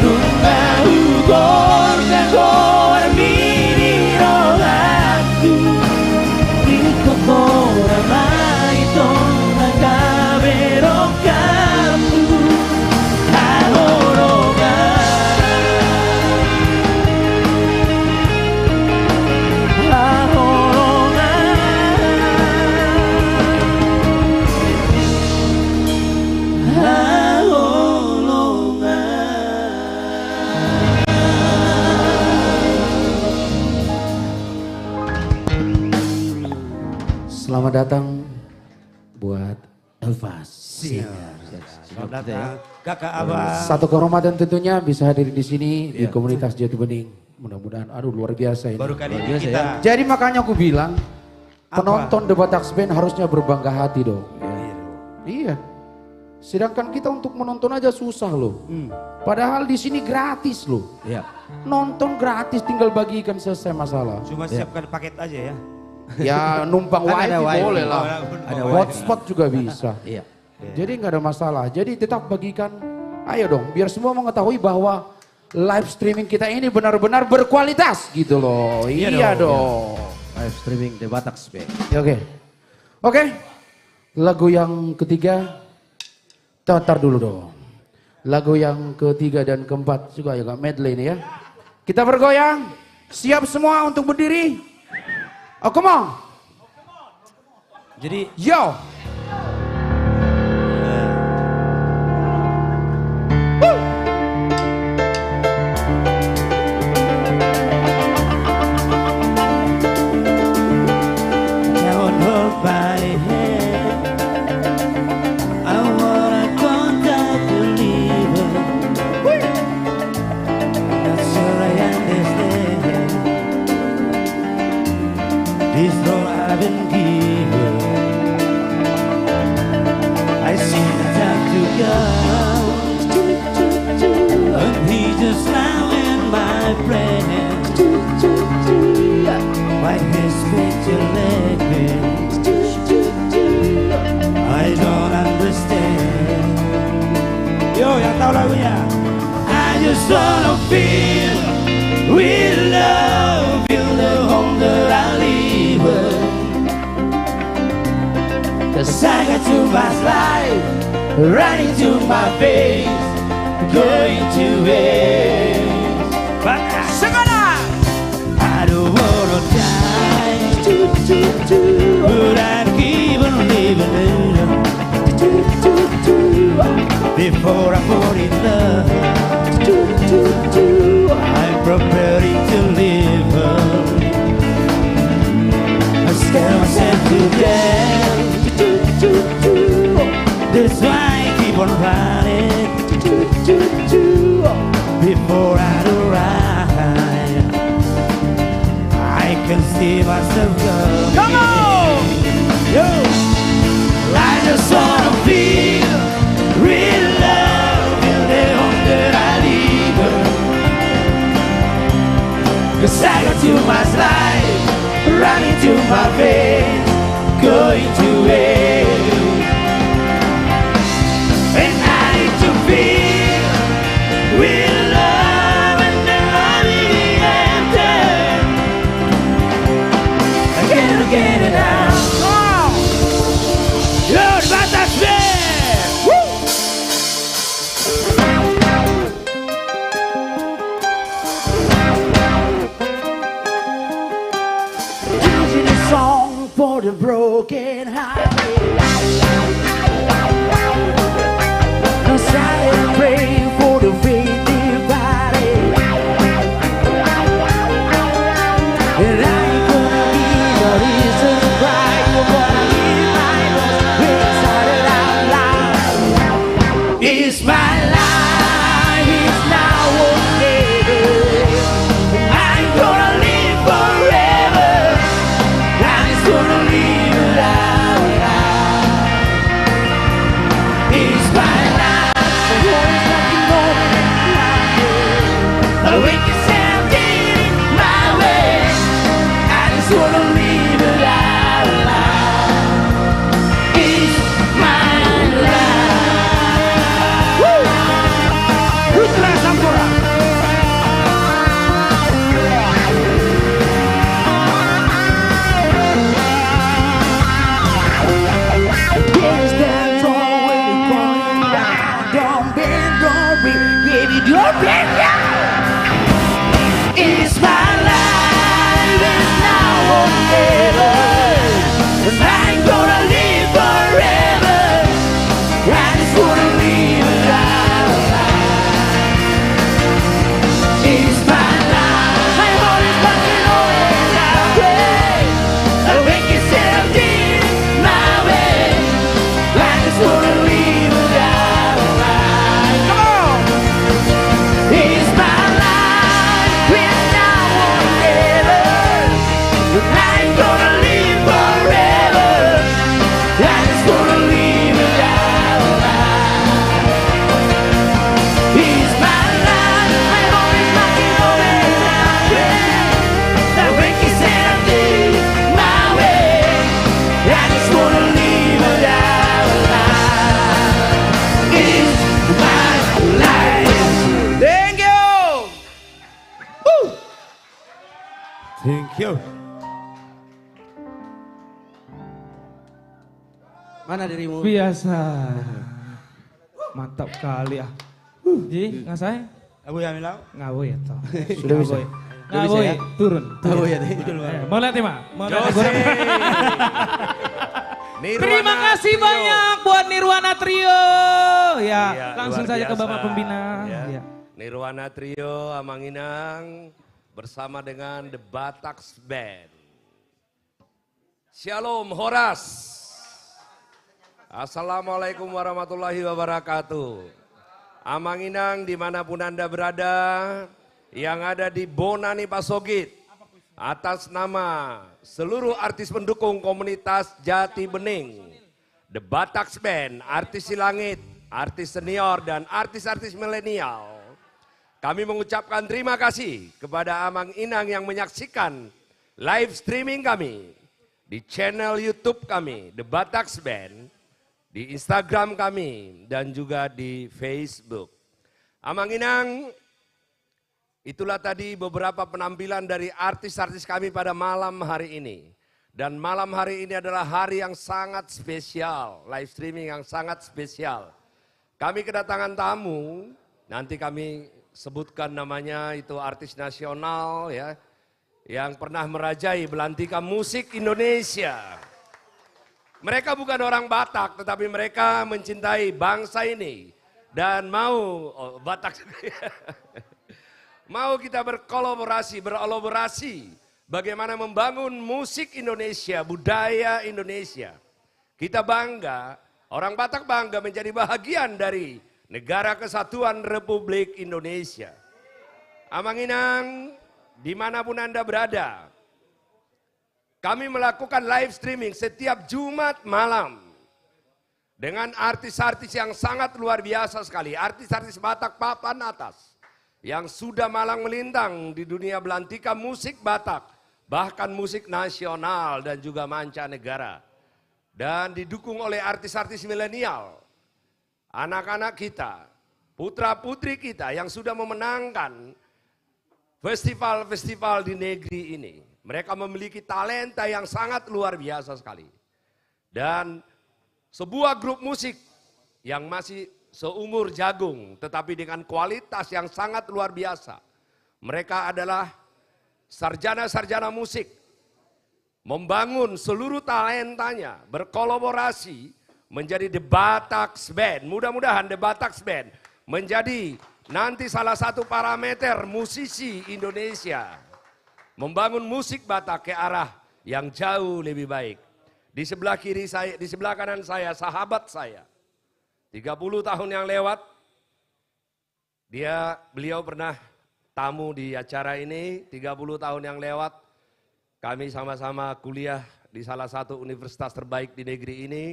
Nunca ugor gagor mini rogaku di kokora mai tona kabero kamu ahoroga ahoroga Selamat datang buat Elvas. Selamat datang kakak abah. Satu kehormatan tentunya bisa hadir di sini di komunitas Jati Bening. Mudah-mudahan, aduh luar biasa ini. Baru kali ini kita. Jadi makanya aku bilang, penonton The Batak Band harusnya berbangga hati dong. Iya. Sedangkan kita untuk menonton aja susah loh. Padahal di sini gratis loh. Iya. Nonton gratis, tinggal bagikan selesai masalah. Cuma siapkan paket aja ya. Ya numpang Kan ada wifi wifi. boleh lah. Ada Hotspot juga bisa. Iya. Jadi nggak ada masalah. Jadi tetap bagikan. Ayo dong, biar semua mengetahui bahwa live streaming kita ini benar-benar berkualitas gitu loh. Iya dong. Live streaming The Batak Band. Ya, Oke. Lagu yang ketiga. Tar dulu dong. Lagu yang ketiga dan keempat juga ya medley ini ya. Kita bergoyang. Siap semua untuk berdiri. Oh, come on. Jadi, yo. Don't hold my hand. I wanna contact the believer. Not sure I understand this role I've been given. I see the time to go, and he just now in my friend. Why his picture like me? I don't understand. Yo, yang tahu lagunya. I just wanna feel with love, feel the home that I live in. 'Cause I got too much life running to my face, going to waste. But I don't wanna die, but I keep on living before I fall in love. I'm preparing to live. I scare myself to death. That's why I keep on running before I arrive. I can see myself coming. Come on! Yo! I just wanna feel real love in the home that I live in. 'Cause I got too much life running to my veins, going to waste. And I need to feel real love and then I'll be empty. I can't get it out. Yo, Batak Band! Woo! Using a song for the broken hearted. No silent pray for the faith divided. And I ain't gonna be the reason why you wanna hear my voice inside it out loud. It's my life, it's now or never. I ain't gonna live forever. I'm just gonna live it out loud. It's my life, always nothing more than life. I wake yourself getting my way. I just wanna live it out loud. Mana dirimu? Biasa. Mantap kali ah. Ji, nggak saya? Abu ya Milau? Ngawoy ya toh. Sudah bisa. Ngawoy, turun. Tahu ya deh. Mau lihat ya, Mak? Mau lihat Jose. Terima kasih banyak buat Nirwana Trio. Ya, Iya, langsung luar saja ke biasa. Bapak Pembina. Ya. Ya. Nirwana Trio Amanginang bersama dengan The Bataks Band. Shalom Horas. Assalamualaikum warahmatullahi wabarakatuh. Amanginang dimanapun Anda berada, yang ada di Bonani Pasogit, atas nama seluruh artis pendukung komunitas Jati Bening, The Bataks Band, artis Silangit, artis senior dan artis-artis milenial. Kami mengucapkan terima kasih kepada Amang Inang yang menyaksikan live streaming kami di channel YouTube kami, The Bataks Band, di Instagram kami, dan juga di Facebook. Amang Inang, itulah tadi beberapa penampilan dari artis-artis kami pada malam hari ini. Dan malam hari ini adalah hari yang sangat spesial, live streaming yang sangat spesial. Kami kedatangan tamu, nanti kami sebutkan namanya, itu artis nasional ya, yang pernah merajai belantika musik Indonesia. Mereka bukan orang Batak, tetapi mereka mencintai bangsa ini dan mau Batak mau kita berkolaborasi, berolaborasi bagaimana membangun musik Indonesia, budaya Indonesia. Kita bangga, orang Batak bangga menjadi bahagian dari Negara Kesatuan Republik Indonesia. Amanginang, dimanapun Anda berada, kami melakukan live streaming setiap Jumat malam dengan artis-artis yang sangat luar biasa sekali. Artis-artis Batak papan atas yang sudah malang melintang di dunia belantika musik Batak, bahkan musik nasional dan juga mancanegara. Dan didukung oleh artis-artis milenial, anak-anak kita, putra-putri kita yang sudah memenangkan festival-festival di negeri ini. Mereka memiliki talenta yang sangat luar biasa sekali. Dan sebuah grup musik yang masih seumur jagung, tetapi dengan kualitas yang sangat luar biasa. Mereka adalah sarjana-sarjana musik, membangun seluruh talentanya, berkolaborasi menjadi The Bataks Band. Mudah-mudahan The Bataks Band menjadi nanti salah satu parameter musisi Indonesia. Membangun musik Batak ke arah yang jauh lebih baik. Di sebelah kiri saya, di sebelah kanan saya, sahabat saya. 30 tahun yang lewat, beliau pernah tamu di acara ini. 30 tahun yang lewat, kami sama-sama kuliah di salah satu universitas terbaik di negeri ini.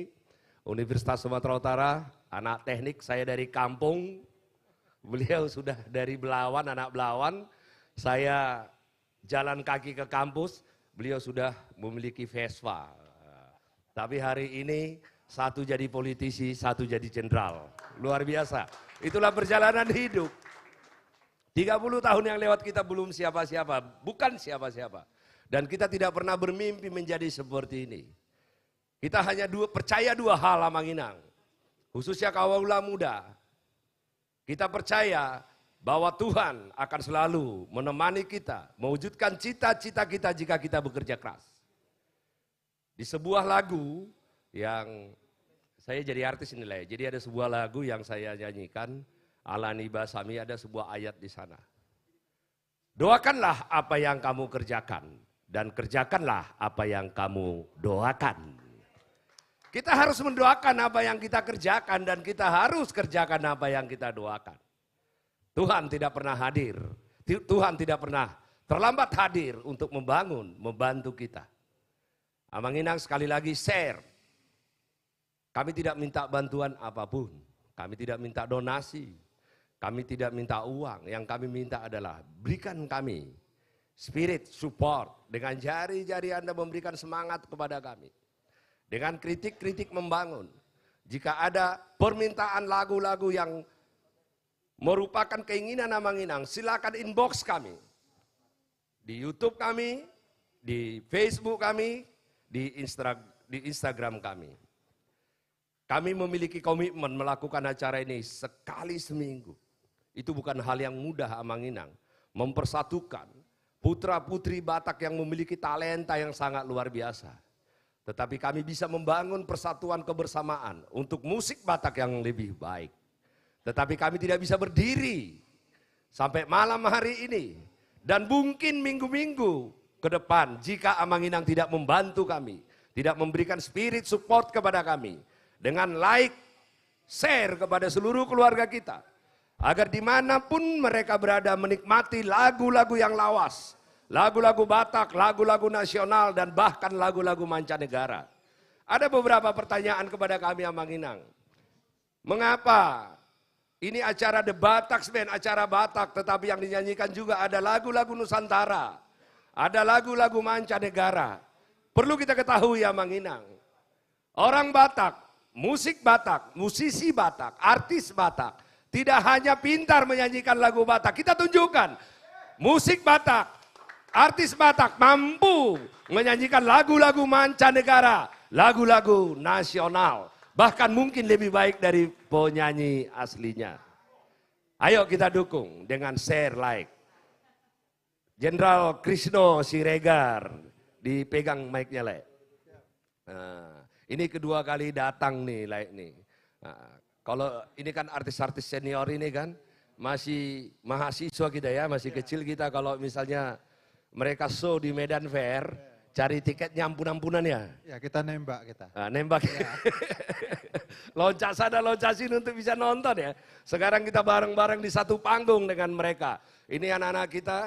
Universitas Sumatera Utara, anak teknik, saya dari kampung. Beliau sudah dari Belawan, anak Belawan. Saya jalan kaki ke kampus, beliau sudah memiliki Vespa. Tapi hari ini satu jadi politisi, satu jadi jenderal. Luar biasa. Itulah perjalanan hidup. 30 tahun yang lewat kita belum siapa-siapa, bukan siapa-siapa. Dan kita tidak pernah bermimpi menjadi seperti ini. Kita hanya percaya dua hal, Amanginang. Khususnya kaula muda. Kita percaya bahwa Tuhan akan selalu menemani kita, mewujudkan cita-cita kita jika kita bekerja keras. Di sebuah lagu yang saya jadi artis inilah ya, jadi ada sebuah lagu yang saya nyanyikan, Alani Basami, ada sebuah ayat di sana. Doakanlah apa yang kamu kerjakan, dan kerjakanlah apa yang kamu doakan. Kita harus mendoakan apa yang kita kerjakan, dan kita harus kerjakan apa yang kita doakan. Tuhan tidak pernah hadir, Tuhan tidak pernah terlambat hadir untuk membangun, membantu kita. Amanginang sekali lagi share. Kami tidak minta bantuan apapun, kami tidak minta donasi, kami tidak minta uang. Yang kami minta adalah berikan kami spirit support. Dengan jari-jari Anda memberikan semangat kepada kami. Dengan kritik-kritik membangun. Jika ada permintaan lagu-lagu yang merupakan keinginan Amanginang, silakan inbox kami. Di YouTube kami, di Facebook kami, di Instagram kami. Kami memiliki komitmen melakukan acara ini sekali seminggu. Itu bukan hal yang mudah, Amanginang. Mempersatukan putra-putri Batak yang memiliki talenta yang sangat luar biasa. Tetapi kami bisa membangun persatuan kebersamaan untuk musik Batak yang lebih baik. Tetapi kami tidak bisa berdiri sampai malam hari ini. Dan mungkin minggu-minggu ke depan jika Amanginang tidak membantu kami. Tidak memberikan spirit support kepada kami. Dengan like, share kepada seluruh keluarga kita. Agar dimanapun mereka berada menikmati lagu-lagu yang lawas. Lagu-lagu Batak, lagu-lagu nasional, dan bahkan lagu-lagu mancanegara. Ada beberapa pertanyaan kepada kami Amanginang. Mengapa ini acara The Bataks Band, acara Batak, tetapi yang dinyanyikan juga ada lagu-lagu Nusantara. Ada lagu-lagu mancanegara. Perlu kita ketahui Amanginang. Orang Batak, musik Batak, musisi Batak, artis Batak, tidak hanya pintar menyanyikan lagu Batak. Kita tunjukkan musik Batak, artis Batak mampu menyanyikan lagu-lagu mancanegara, lagu-lagu nasional. Bahkan mungkin lebih baik dari penyanyi aslinya. Ayo kita dukung dengan share, like. Jenderal Krisno Siregar, dipegang mic-nya, Le. Nah, ini kedua kali datang nih, Le. Nih. Nah, kalau ini kan artis-artis senior ini kan, masih mahasiswa kita ya, masih kecil kita. Kalau misalnya mereka show di Medan Fair, cari tiketnya ampun-ampunan ya. Ya kita nembak kita. Nah, nembak. Ya. Loncat sana, loncat sini untuk bisa nonton ya. Sekarang kita bareng-bareng di satu panggung dengan mereka. Ini anak-anak kita,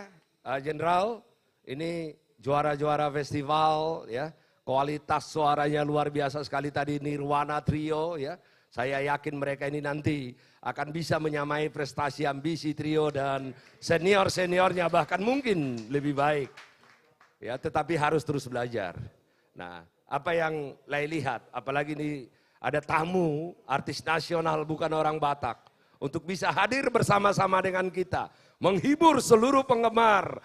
Jenderal, ini juara-juara festival ya. Kualitas suaranya luar biasa sekali tadi Nirwana Trio ya. Saya yakin mereka ini nanti akan bisa menyamai prestasi ambisi trio dan senior-seniornya bahkan mungkin lebih baik. Ya, tetapi harus terus belajar. Nah, apa yang Lai lihat, apalagi ini ada tamu artis nasional bukan orang Batak untuk bisa hadir bersama-sama dengan kita, menghibur seluruh penggemar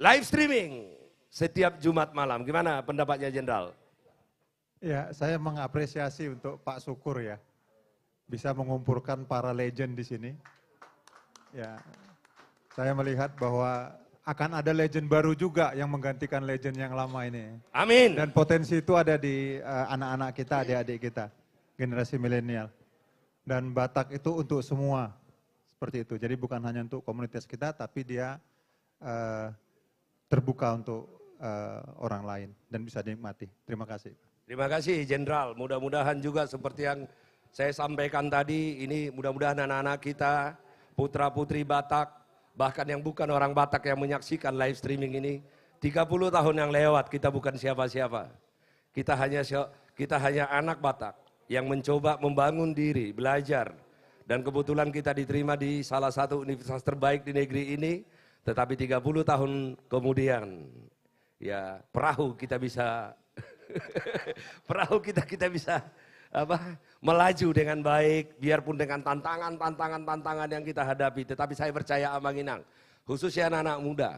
live streaming setiap Jumat malam. Gimana pendapatnya Jenderal? Ya, saya mengapresiasi untuk Pak Syukur ya, bisa mengumpulkan para legend di sini. Ya, saya melihat bahwa akan ada legend baru juga yang menggantikan legend yang lama ini. Amin. Dan potensi itu ada di anak-anak kita, adik-adik kita, generasi milenial. Dan Batak itu untuk semua, seperti itu. Jadi bukan hanya untuk komunitas kita, tapi dia terbuka untuk orang lain dan bisa dinikmati. Terima kasih. Terima kasih Jenderal, mudah-mudahan juga seperti yang saya sampaikan tadi, ini mudah-mudahan anak-anak kita, putra-putri Batak, bahkan yang bukan orang Batak yang menyaksikan live streaming ini, 30 tahun yang lewat kita bukan siapa-siapa. Kita hanya anak Batak yang mencoba membangun diri, belajar. Dan kebetulan kita diterima di salah satu universitas terbaik di negeri ini, tetapi 30 tahun kemudian, ya perahu kita bisa perahu kita bisa melaju dengan baik, biarpun dengan tantangan yang kita hadapi. Tetapi saya percaya Amanginang, khususnya anak-anak muda,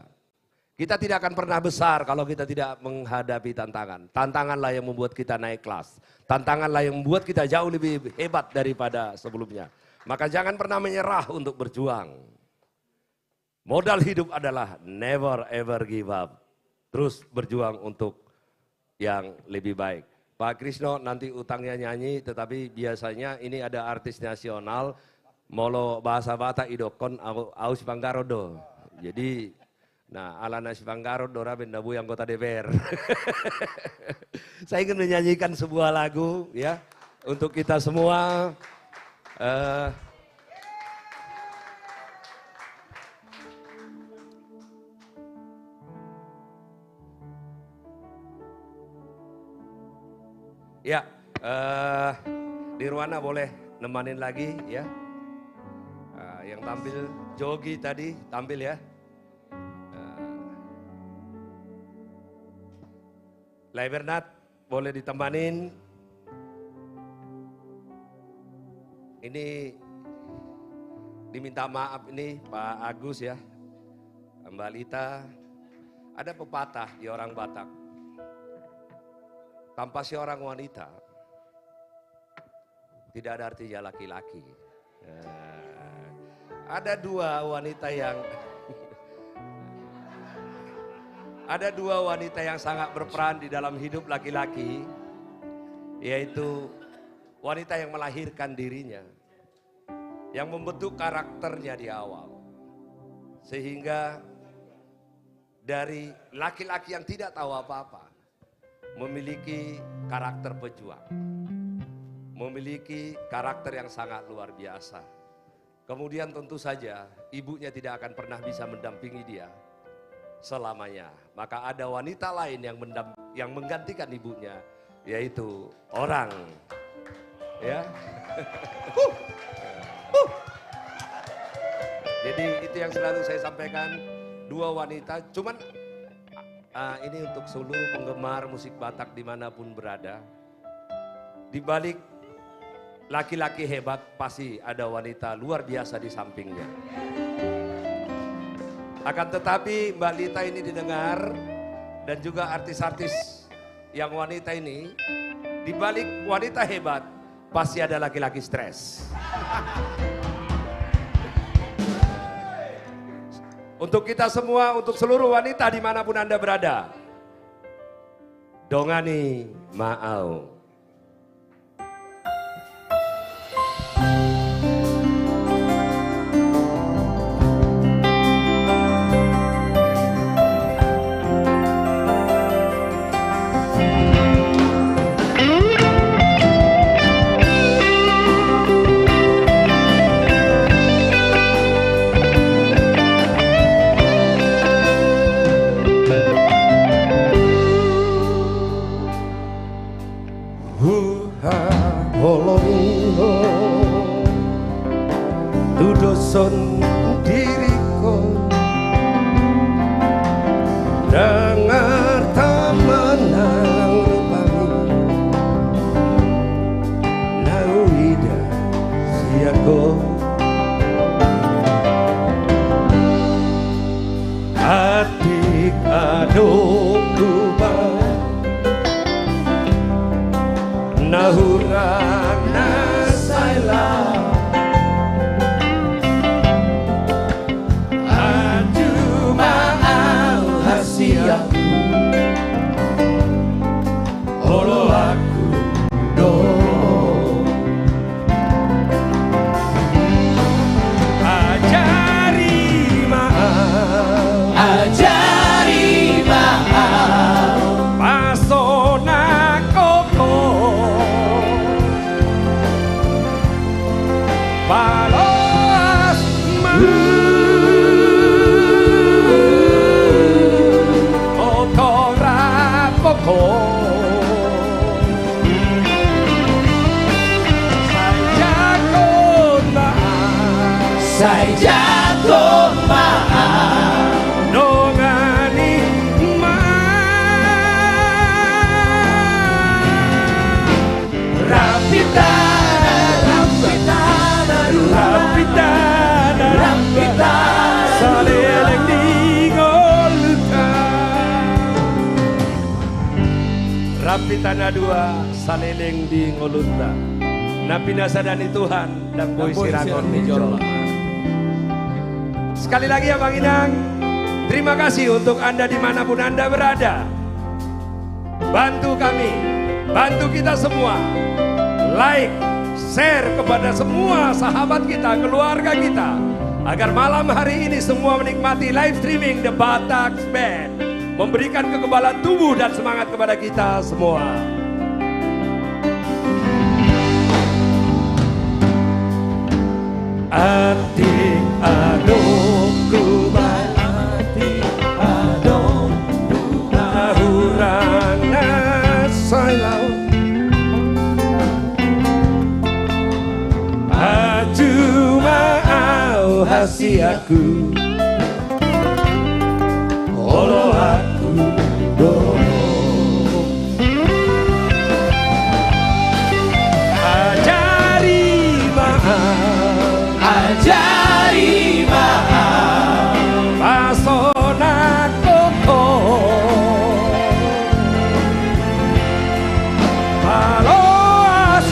kita tidak akan pernah besar kalau kita tidak menghadapi tantangan. Tantanganlah yang membuat kita naik kelas. Tantanganlah yang membuat kita jauh lebih hebat daripada sebelumnya. Maka jangan pernah menyerah untuk berjuang. Modal hidup adalah never ever give up. Terus berjuang untuk yang lebih baik. Pak Krisno nanti utangnya nyanyi, tetapi biasanya ini ada artis nasional, molo bahasa Batak idokon aus Panggarodo. Jadi, nah ala nasi Panggarodo raben dabu yang kota DPR. Saya ingin menyanyikan sebuah lagu ya untuk kita semua. Ya, Nirwana boleh nemanin lagi ya. Yang tampil Jogi tadi tampil ya. Lai Bernat boleh ditemanin. Ini diminta maaf ini Pak Agus ya, Mbak Lita. Ada pepatah di orang Batak. Tanpa seorang wanita, tidak ada artinya laki-laki. Ada dua wanita yang ada dua wanita yang sangat berperan di dalam hidup laki-laki, yaitu wanita yang melahirkan dirinya, yang membentuk karakternya di awal, sehingga dari laki-laki yang tidak tahu apa-apa memiliki karakter pejuang, memiliki karakter yang sangat luar biasa. Kemudian tentu saja ibunya tidak akan pernah bisa mendampingi dia selamanya. Maka ada wanita lain yang menggantikan ibunya, yaitu orang, ya. Jadi itu yang selalu saya sampaikan, dua wanita. Cuman ini untuk seluruh penggemar musik Batak dimanapun berada. Di balik laki-laki hebat pasti ada wanita luar biasa di sampingnya. Akan tetapi Mbak Lita ini didengar, dan juga artis-artis yang wanita ini, di balik wanita hebat pasti ada laki-laki stres. Untuk kita semua, untuk seluruh wanita dimanapun Anda berada, dongani ma'au. Tudoson diriku dengar temenang pami nauida siako adik adukku nahurana sailah Olo aku do ajari maaf pasona koko balas otora poko Saya jatuh maaf dongani maaf Rapitana saleleng dingoluta Rapitana dua saleleng dingoluta Napinasa dani Tuhan dan boy sirangon dijolma. Sekali lagi ya Bang Inang, terima kasih untuk Anda dimanapun Anda berada. Bantu kami, bantu kita semua, like, share kepada semua sahabat kita, keluarga kita, agar malam hari ini semua menikmati live streaming The Batak Band, memberikan kekebalan tubuh dan semangat kepada kita semua. Adik adukku adik adukku nahurana sailau aju mau hasiaku olo aku do ajari maaf pasona koko balas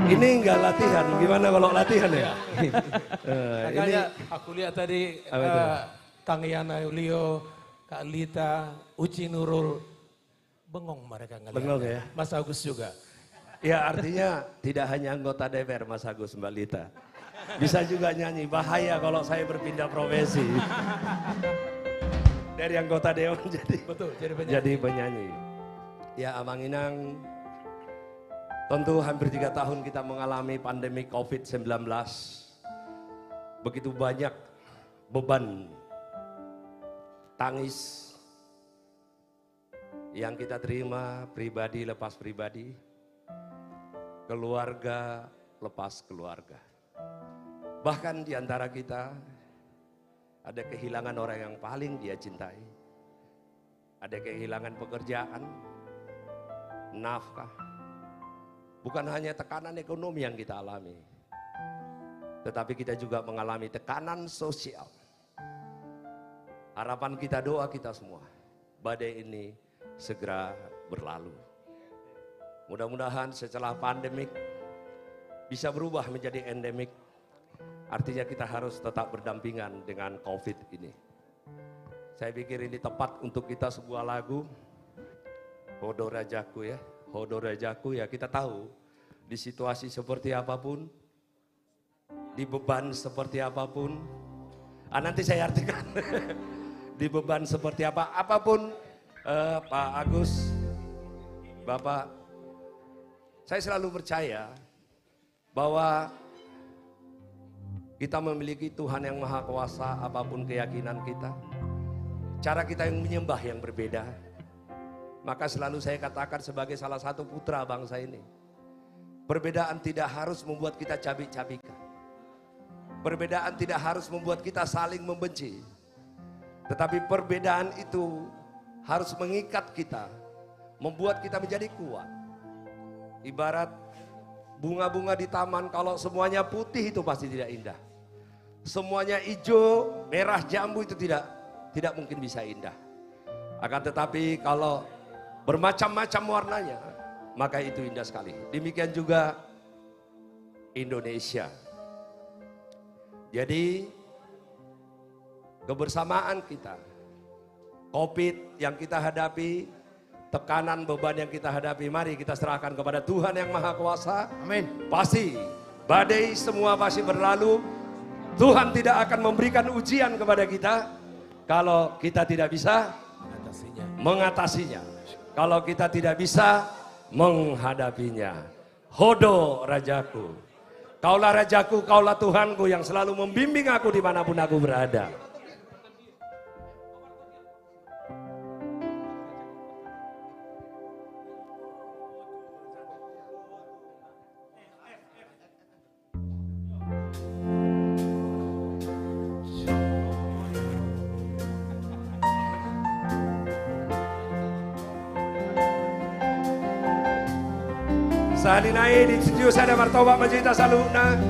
Ini enggak latihan, gimana kalau latihan ya? Makanya aku lihat tadi Kang Yana Yulio, Kak Lita, Uci Nurul, bengong mereka ngelihat. Bengong ya? Mas Agus juga. Ya artinya tidak hanya anggota DPR Mas Agus Mbak Lita. Bisa juga nyanyi, bahaya kalau saya berpindah profesi. Dari anggota Dewan jadi penyanyi. Ya Amanginang, tentu hampir 3 tahun kita mengalami pandemi COVID-19. Begitu banyak beban tangis yang kita terima, pribadi lepas pribadi, keluarga lepas keluarga. Bahkan di antara kita ada kehilangan orang yang paling dia cintai. Ada kehilangan pekerjaan, nafkah. Bukan hanya tekanan ekonomi yang kita alami, tetapi kita juga mengalami tekanan sosial. Harapan kita, doa kita semua, badai ini segera berlalu. Mudah-mudahan setelah pandemik bisa berubah menjadi endemik. Artinya kita harus tetap berdampingan dengan COVID ini. Saya pikir ini tepat untuk kita sebuah lagu, Hodo Rajaku ya. Hodo Rajaku ya, kita tahu di situasi seperti apapun, di beban seperti apapun, nanti saya artikan. Di beban seperti apapun, Pak Agus, Bapak, saya selalu percaya bahwa kita memiliki Tuhan yang Maha Kuasa, apapun keyakinan kita. Cara kita yang menyembah yang berbeda. Maka selalu saya katakan sebagai salah satu putra bangsa ini. Perbedaan tidak harus membuat kita cabik-cabikan. Perbedaan tidak harus membuat kita saling membenci. Tetapi perbedaan itu harus mengikat kita. Membuat kita menjadi kuat. Ibarat bunga-bunga di taman, kalau semuanya putih itu pasti tidak indah. Semuanya hijau, merah, jambu itu tidak mungkin bisa indah. Akan tetapi kalau bermacam-macam warnanya, maka itu indah sekali. Demikian juga Indonesia. Jadi kebersamaan kita, COVID yang kita hadapi, tekanan beban yang kita hadapi, mari kita serahkan kepada Tuhan yang Maha Kuasa. Amin. Pasti badai semua pasti berlalu. Tuhan tidak akan memberikan ujian kepada kita kalau kita tidak bisa mengatasinya. Kalau kita tidak bisa menghadapinya. Hodo Rajaku. Kaulah Rajaku, kaulah Tuhanku yang selalu membimbing aku dimanapun aku berada. Salinai di studio saya ada Martoba Majita Saluna.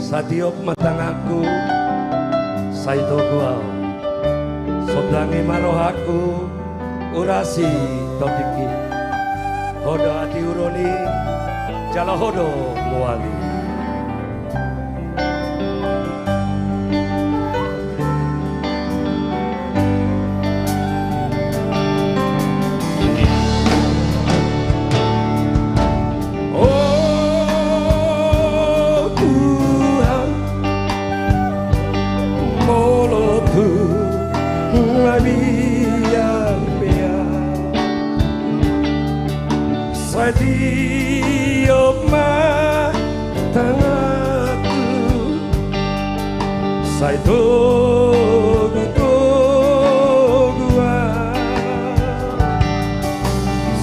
Satiok matang aku Saito kuau Sodangi maroh aku Urasi topiki Hodo ati uroni Jala hodo muali Setiap matang aku Saya tunggu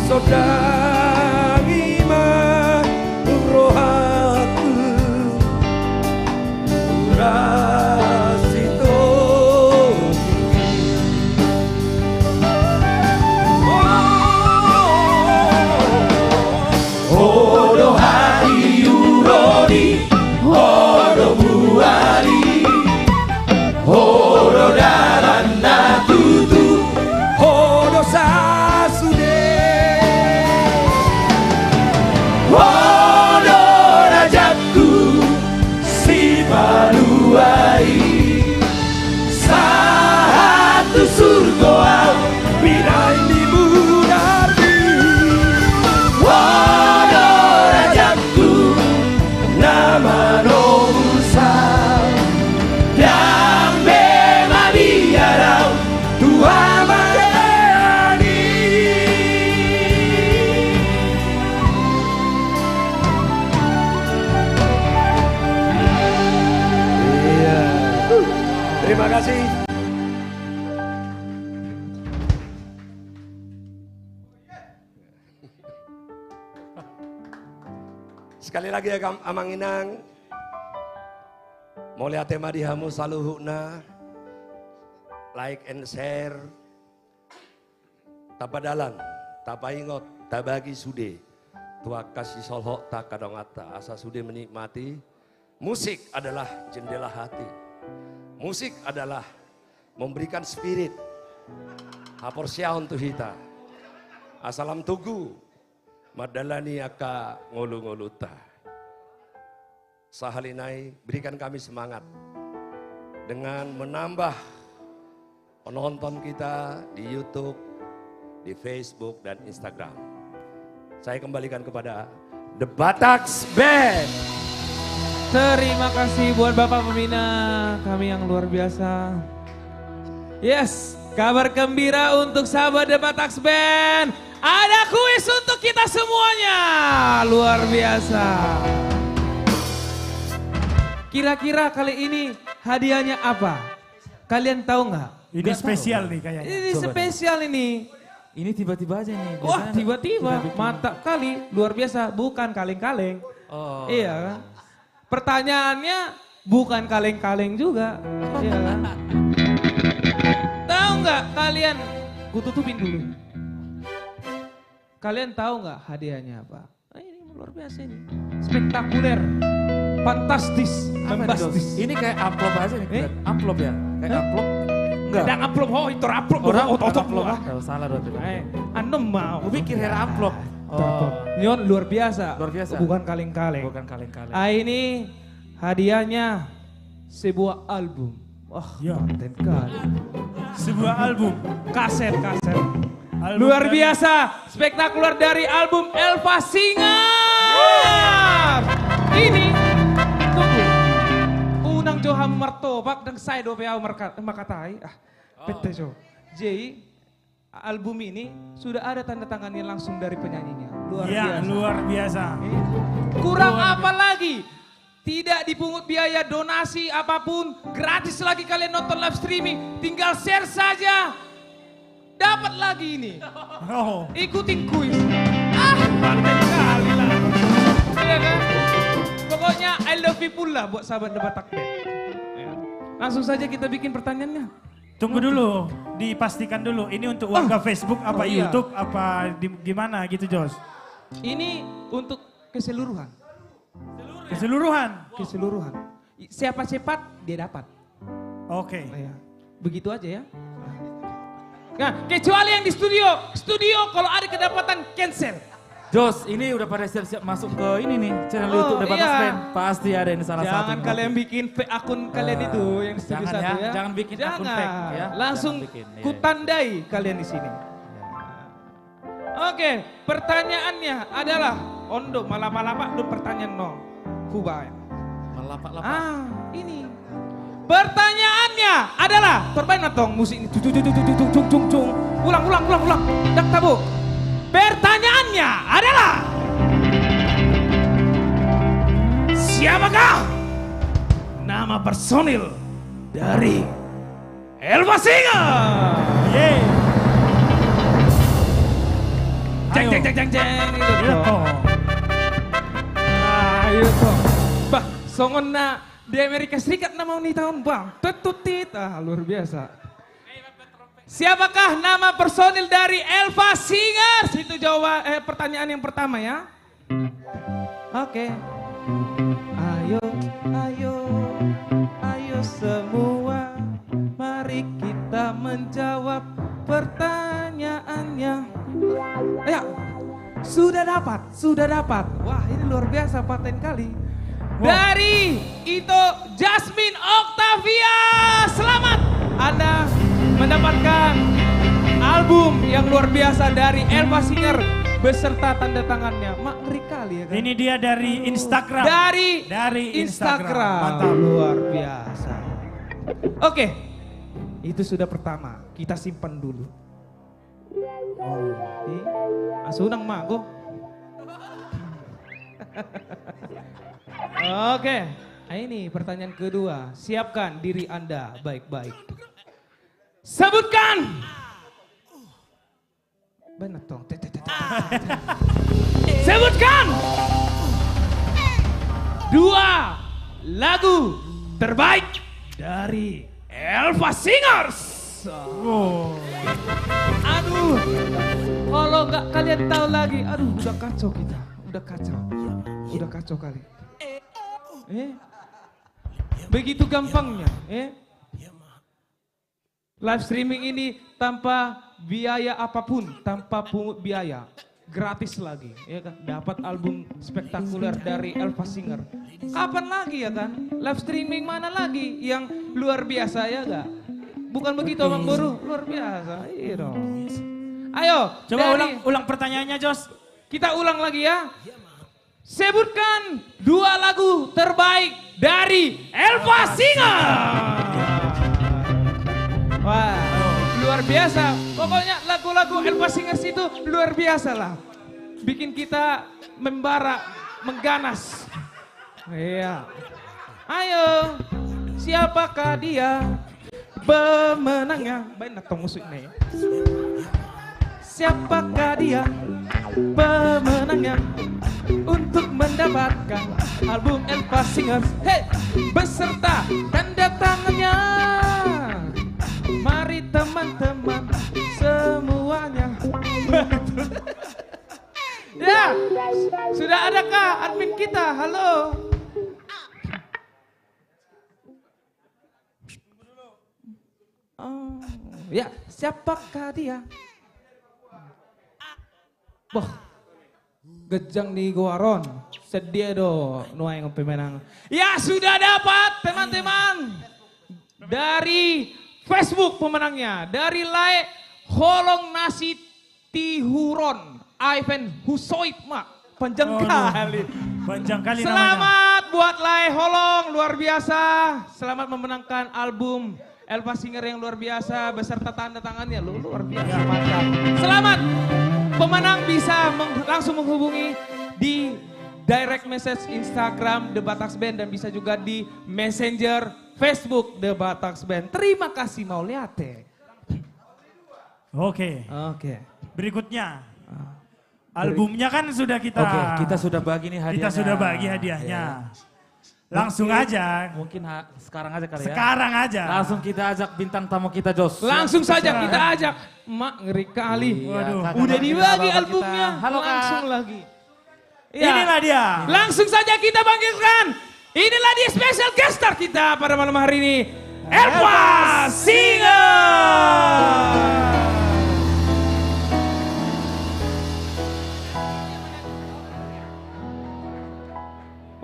Sodangi maroh aku Rasi Hodo hari uroni, hodo buari, hodo darana tutu, hodo sasude, hodo rajatku si baluai, satu surga birai di budardi. Nama Romusal yang memadiarau tua Mariani. Iya. Terima kasih. Sekali lagi ya Amanginang. Mau lihat tema dihamu saluhuna. Like and share. Tapadalan, tapaingot, tabagi sude. Tua kasih solhok tak kadongata. Asa sude menikmati. Musik adalah jendela hati. Musik adalah memberikan spirit. Hapor syahun tu hita. Asalam tugu. Madalani aka ngolu-ngoluta. Sahalinai berikan kami semangat dengan menambah penonton kita di YouTube, di Facebook dan Instagram. Saya kembalikan kepada The Bataks Band. Terima kasih buat Bapak Pembina kami yang luar biasa. Yes, kabar gembira untuk sahabat The Bataks Band. Ada kuis untuk kita semuanya. Luar biasa. Kira-kira kali ini hadiahnya apa? Kalian tahu nggak? Ini spesial nih kayaknya. Ini spesial ini. Ini tiba-tiba aja nih. Wah tiba-tiba, mantap kali. Luar biasa, bukan kaleng-kaleng. Oh. Iya kan? Pertanyaannya bukan kaleng-kaleng juga. Iya kan? Tahu nggak kalian? Kututupin dulu. Kalian tahu nggak hadiahnya apa? Ini luar biasa ini. Spektakuler. Fantastis. Bombastis. Ini kayak amplop aja nih. Amplop ya? Kayak amplop. Enggak. Ada amplop, oh itu amplop. Amplop. Salah dong. Anda mau. Gue pikir era amplop. Oh. Ini luar biasa. Luar biasa. Bukan kaleng-kaleng. Bukan kaleng-kaleng. Ini hadiahnya sebuah album. Wah, konten kali. Sebuah album. Kaset. Album Luar dari- biasa, spektakuler dari album Elva Singer. Ini, tunggu. Unang Joham Martopak dan saya dopeau makatai. Pete jo. Jadi, album ini sudah ada tanda tangannya langsung dari penyanyinya. Luar Ya, biasa. luar biasa. Kurang apa lagi? Tidak dipungut biaya donasi apapun. Gratis lagi kalian nonton live streaming. Tinggal share saja. Dapat lagi ini. Oh. Ikutin kuis. Mantap kali lah. Iya kan? Pokoknya I love you pula buat sahabat The Batak Band. Ya. Langsung saja kita bikin pertanyaannya. Tunggu dulu, dipastikan dulu. Ini untuk warga Facebook, apa iya. YouTube, apa gimana gitu Jos? Ini untuk keseluruhan. Keseluruhan. Keseluruhan. Siapa cepat, dia dapat. Oke. Ya. Begitu aja ya. Nah, kecuali yang di studio kalau ada kedapatan cancel. Jos, ini udah pada siap-siap masuk ke ini nih, channel YouTube The Batas Band. Pasti ada ini salah satu. Jangan kalian bikin fake akun kalian itu yang di studio jangan satu ya, ya. jangan bikin akun fake ya. Langsung Jangan bikin, kutandai kalian di sini. Oke, pertanyaannya adalah Ondo malapa-lapa dulu pertanyaan nol. Kuba ya. Malapa-lapa. Ini. Pertanyaannya adalah permain tong musik ini. Cung. Ulang. Dak tabu. Pertanyaannya adalah siapakah nama personil dari Elva Singer? Jeng. Itu toh. Ayo toh. Bah, songonna di Amerika Serikat nama ini tahun bang. Tetutit. Luar biasa. Siapakah nama personil dari Elva Singers? Itu jawab pertanyaan yang pertama ya. Oke. Ayo semua, mari kita menjawab pertanyaannya. Ayo, sudah dapat. Wah, ini luar biasa paten kali. Dari itu Jasmine Octavia, selamat Anda mendapatkan album yang luar biasa dari Elva Singer beserta tanda tangannya. Mak, ngeri kali ya kan? Ini dia dari Instagram. Dari Instagram. Mantap. Luar biasa. Oke, itu sudah pertama. Kita simpan dulu. Asunang mak go. Oke, ini pertanyaan kedua. Siapkan diri Anda baik-baik. Sebutkan. Benar dong. Sebutkan 2 lagu terbaik dari Elva Singers. Aduh, kalau nggak kalian tahu lagi, aduh udah kacau kita, udah kacau kali. Begitu gampangnya, live streaming ini tanpa biaya apapun, tanpa pungut biaya, gratis lagi, ya kan? Dapat album spektakuler dari Elva Singer. Kapan lagi ya kan? Live streaming mana lagi yang luar biasa ya gak? Bukan begitu Bang Boru, luar biasa. Iya dong. Ayo, coba ulang pertanyaannya Jos. Kita ulang lagi ya. Sebutkan 2 lagu terbaik dari Elva Singer. Wah, luar biasa. Pokoknya lagu-lagu Elva Singers itu luar biasa lah. Bikin kita membara, mengganas. Iya. Ayo, siapakah dia pemenangnya? Baik natong musiknya ya. Siapakah dia pemenangnya untuk mendapatkan album Elva Singers? Hey, beserta tanda tangannya. Mari teman-teman semuanya. Ya, sudah adakah admin kita? Halo. Oh, ya, siapakah dia? Boh, gejang di Guaron, sedia do nuai ngopi menang. Ya sudah dapat teman-teman dari Facebook pemenangnya, dari Lae Holong Nasi Tihuron, Ivan Husoit mak, panjang kali. Panjang kali Selamat buat Lae Holong, luar biasa. Selamat memenangkan album Elva Singer yang luar biasa beserta tanda tangannya, luar biasa. Mantap. Selamat. Pemenang bisa langsung menghubungi di direct message Instagram The Bataks Band dan bisa juga di Messenger Facebook The Bataks Band. Terima kasih mau lihat ya. Oke. Berikutnya. Albumnya kan sudah kita. Oke, kita sudah bagi nih hadiahnya. Kita sudah bagi hadiahnya. Langsung aja. Mungkin sekarang aja kali ya. Sekarang aja. Langsung kita ajak bintang tamu kita Jos. Langsung saja kita ajak. Mak ngeri kali. Waduh. Udah dibagi albumnya. Halo Kak. Langsung lagi. Ya. Inilah dia. Langsung saja kita panggilkan. Inilah dia special guest star. kita pada malam hari ini, Elva Singer.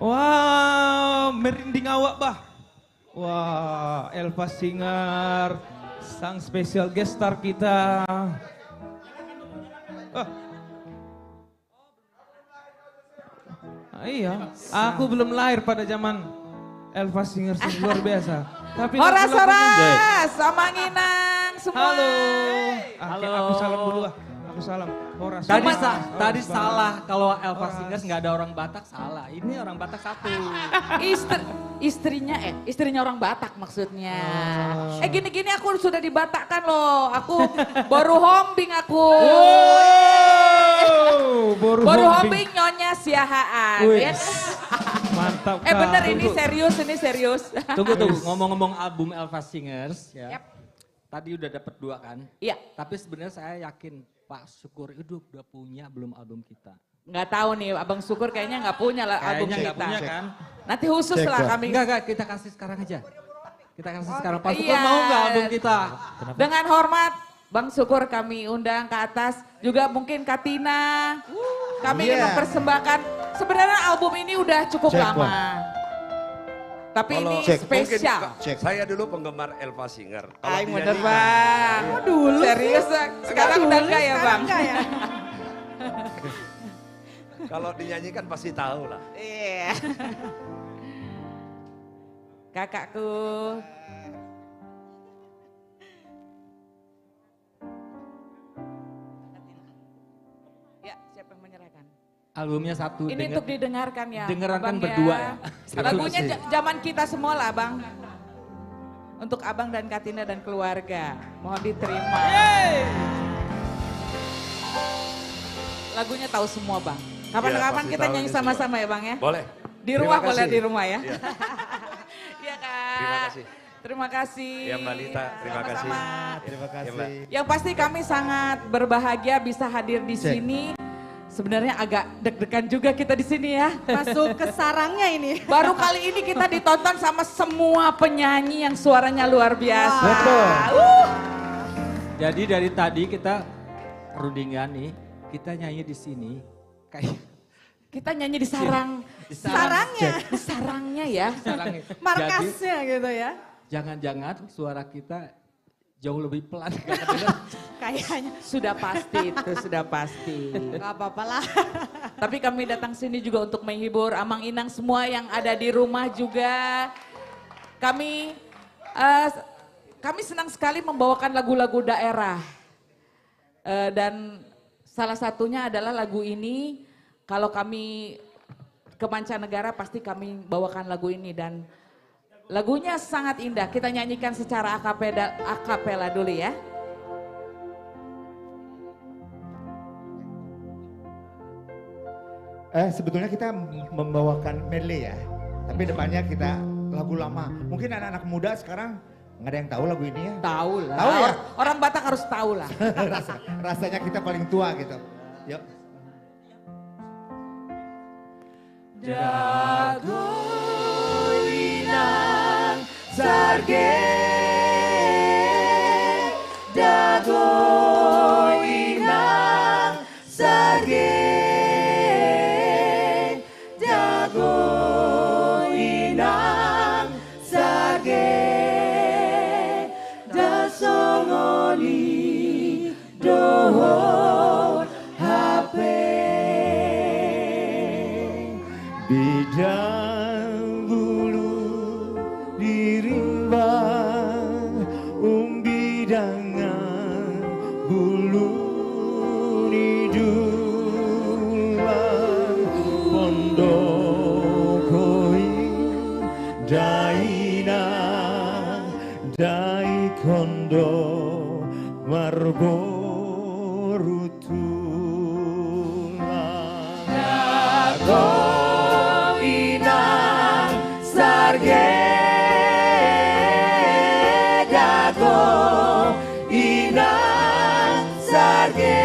Wah, merinding awak bah. Wah, Elva Singer, sang special guest star kita. Iya, aku belum lahir pada zaman Elva Singer luar biasa. Tapi Horas, Samanginang semua. Halo. Halo. Aku salam dulu ah. Aku salam. Horas. Tadi salah kalau Elva Singer nggak ada orang Batak, salah. Ini orang Batak satu. Istrinya orang Batak maksudnya. Gini-gini aku sudah di Batak kan loh. Aku baru hombing aku. Baru hombing Nyonya Siahaan. Ya. Mantap. Bener ini serius. Tunggu. Ngomong-ngomong album Elva Singers ya. Yep. Tadi udah dapat 2 kan? Iya. Tapi sebenarnya saya yakin Pak Syukur itu udah punya belum album kita. Nggak tahu nih, Abang Syukur kayaknya nggak punya lah album Kayaknya kita. nggak punya kan? Nanti khusus lah kami. Enggak, kita kasih sekarang aja. Kita kasih sekarang. Pak Syukur mau nggak album kita? Dengan hormat, Bang Syukur kami undang ke atas. Juga mungkin Katina. Kami ingin mempersembahkan. Sebenarnya album ini udah cukup lama. Tapi ini spesial. Saya dulu penggemar Elva Singer. Ay, bener Bang. Dulu serius, sekarang udah enggak ya Bang? Kalau dinyanyikan pasti tahu lah. Iya. Kakakku. Ya, siapa yang menyerahkan? Albumnya satu. Ini untuk didengarkan ya. Dengarkan Abang berdua ya. Lagunya zaman kita semua lah Bang. Untuk Abang dan Katina dan keluarga. Mohon diterima. Lagunya tahu semua Bang. Kapan-kapan kita nyanyi sama-sama ya Bang ya. Boleh. Di rumah boleh di rumah ya. Iya. Iya Kak. Terima kasih. Terima kasih. Ya Mbak Lita, terima kasih. Terima kasih. Yang pasti kami sangat berbahagia bisa hadir di sini. Sebenarnya agak deg-degan juga kita di sini ya. Masuk ke sarangnya ini. Baru kali ini kita ditonton sama semua penyanyi yang suaranya luar biasa. Betul. Jadi dari tadi kita rundingan nih, kita nyanyi di sini kayak kita nyanyi di sarang. Sarangnya. Di sarangnya ya. sarangnya. Markasnya gitu ya. Jangan-jangan suara kita jauh lebih pelan. Kayaknya. Sudah pasti itu, sudah pasti. Gak apa-apa lah. Tapi kami datang sini juga untuk menghibur Amang Inang semua yang ada di rumah juga. Kami senang sekali membawakan lagu-lagu daerah. Dan salah satunya adalah lagu ini. Kalau kami ke mancanegara pasti kami bawakan lagu ini. Dan lagunya sangat indah. Kita nyanyikan secara akapela dulu ya. Sebetulnya kita membawakan medley ya, tapi depannya kita lagu lama. Mungkin anak-anak muda sekarang nggak ada yang tahu lagu ini ya? Tahu lah. Tahu ya? Orang Batak harus tahu lah. Rasanya kita paling tua gitu. Yuk. Dago inang sarge, dago inang sarge. Bidang bulu dirimbang umbidangan bulu nidulang pondokoi daina dai kondo marborutulang dago sarge dago inang sarge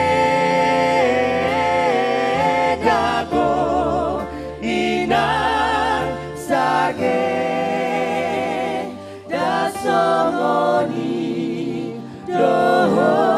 dago inang sarge songoni doho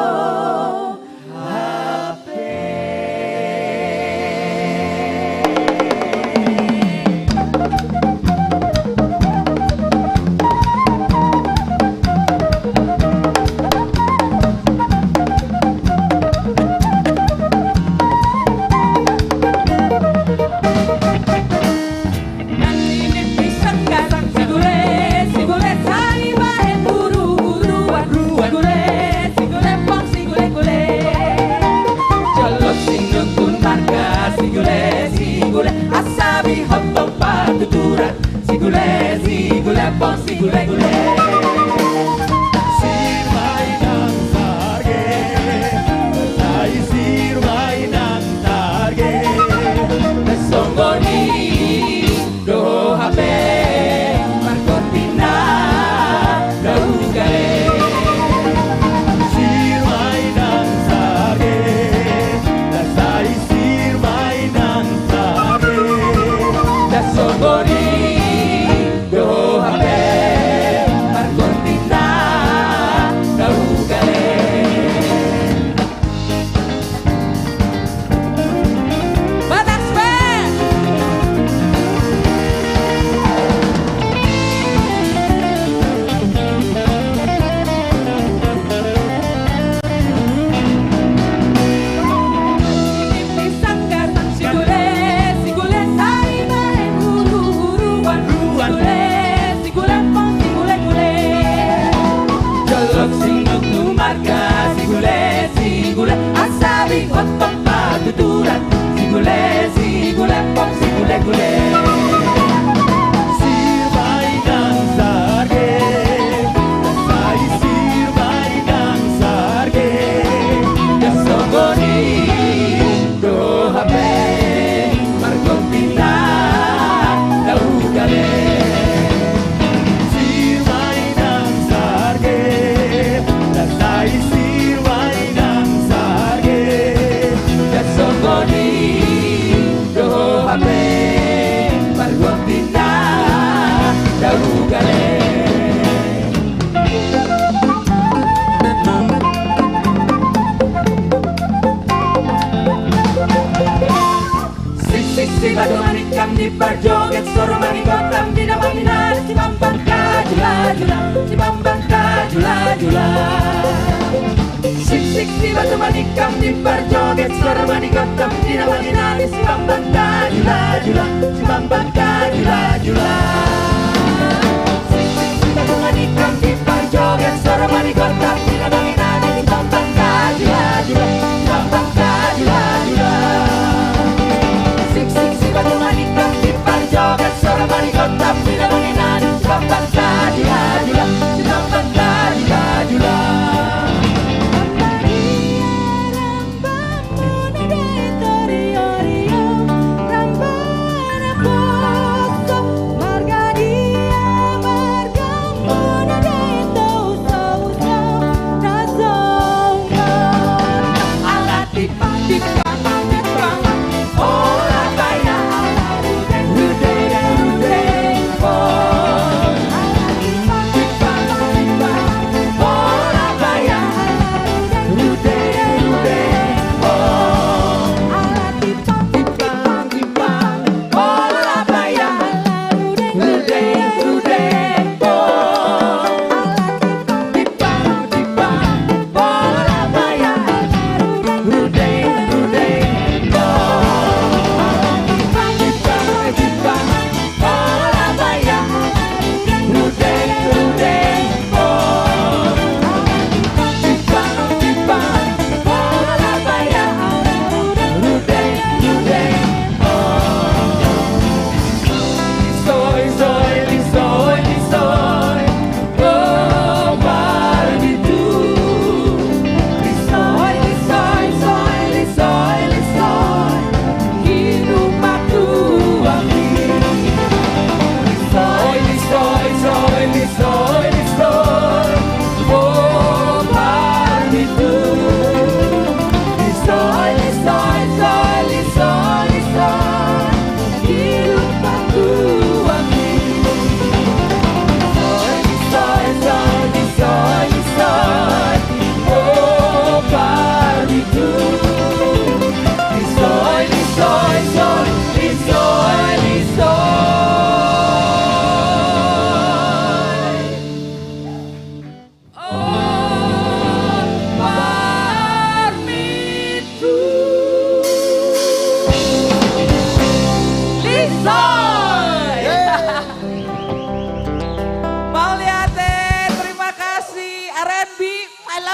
Margadi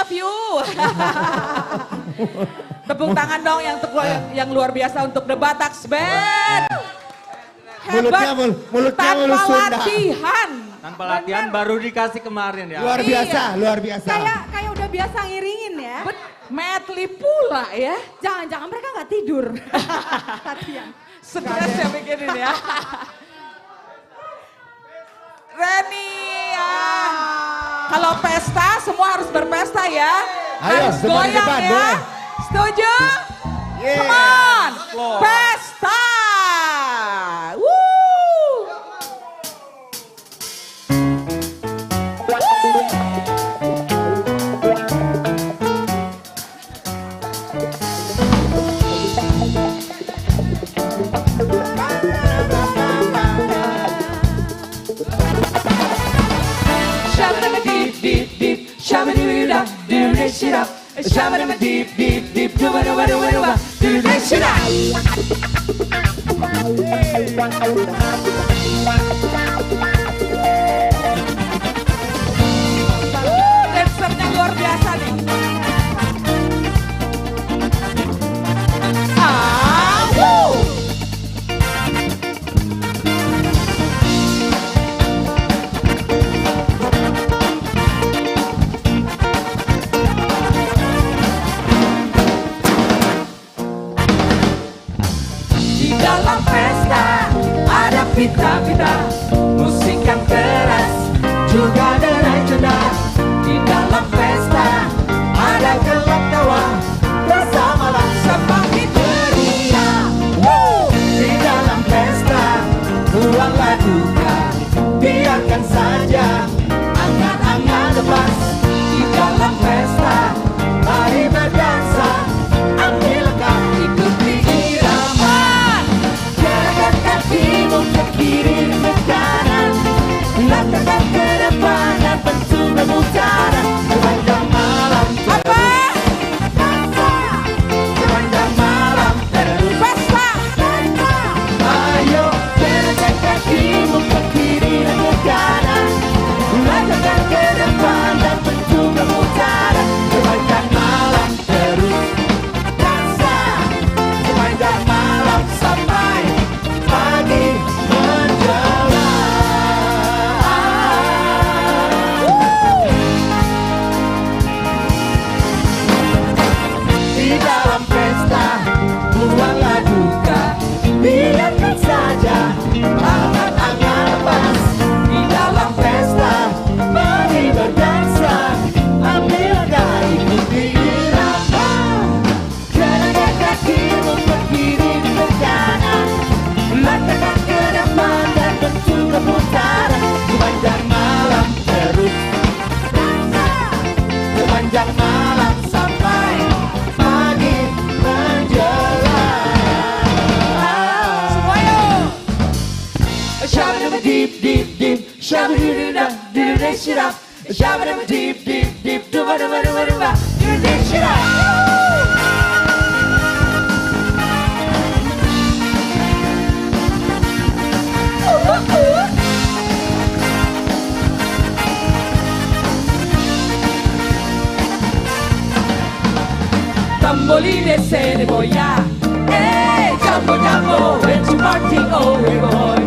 love you. Tepuk tangan dong yang luar biasa untuk The Bataks Band. Hebat, mulutnya mulut tanpa Sunda. latihan. Tanpa latihan baru dikasih kemarin ya. Luar biasa, luar biasa. Kayak udah biasa ngiringin ya. Medley pula ya. Jangan-jangan mereka nggak tidur. Latihan. Stres ya bikinin ya. Reni ya. Kalau pesta semua harus berpesta ya. Ayo, harus semua di goyang depan, ya. boleh. Setuju? Yeah. Come on. Pesta. Woo. Dancernya luar biasa nih. Di dalam pesta ada pita-pita, musik yang keras, juga derai cenda. Di dalam pesta ada gelak tawa, bersamalah semakin ceria. Di dalam pesta buanglah duka, biarkan saja angan-angan lepas. Di dalam pesta mari berdansa, ambil lekap ikuti irama. Gerakkan kakimu ke kiri dan ke kanan, langkahkan ke depan dan bentuk pemutaran sepanjang malam terus. Sepanjang malam terus. Pesta. Ayo gerakkan kakimu ke kiri dan ke kanan, langkahkan ke depan dan bentuk pemutaran sepanjang malam terus. Dansa sepanjang malam sampai pagi menjelang. Di dalam pesta buanglah duka, biarkan saja angan-angan lepas. Di dalam pesta mari berdansa, ambil gaya ikuti irama. Gerakkan kakimu ke kiri ke kanan, langkahkan ke depan dan bentuk pemutaran sepanjang malam terus. Dansa sepanjang malam sampai pagi menjelang. Semua yuk. Shabba deep deep deep, shabba doo da doo da shira, shabba deep deep deep, do ba do ba do ba do ba, do da shira. Tamboline se ne voya, jambo jambo, when you parting over boy.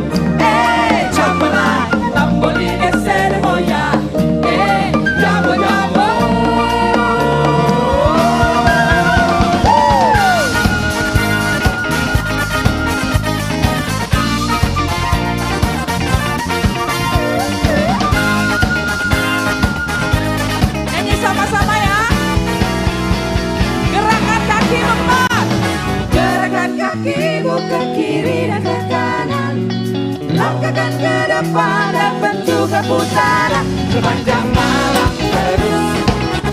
Jambola, tamboline se ne voya, jambo jambo. Nyanyi sama-sama ya. Gerakan kaki empat. Gerakan kakimu ke kiri dan ke kanan, langkahkan ke depan dan bentuk keputaran sepanjang malam terus.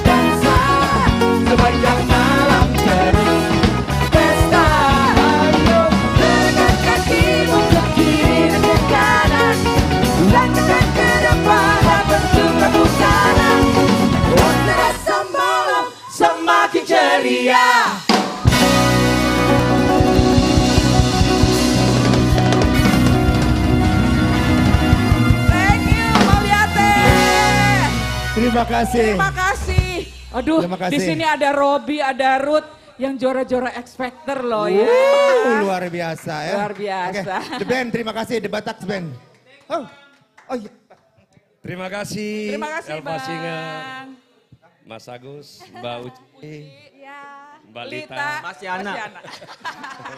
Dansa sepanjang malam terus. Pesta. Ayo gerakan kakimu ke kiri dan ke kanan, langkahkan ke depan dan bentuk keputaran. Dan terasa malam semakin ceria. Terima kasih. Terima kasih. Aduh, Terima kasih. di sini ada Robi, ada Ruth yang juara-juara X Factor loh ya. Luar biasa ya. Luar biasa. Oke, The Band, terima kasih, The Batak Band. Oh iya. Terima kasih. Terima kasih Elva Singer, Bang. Mas Agus, Mbak Uci, Mbak Lita, Lita, Mas Yana.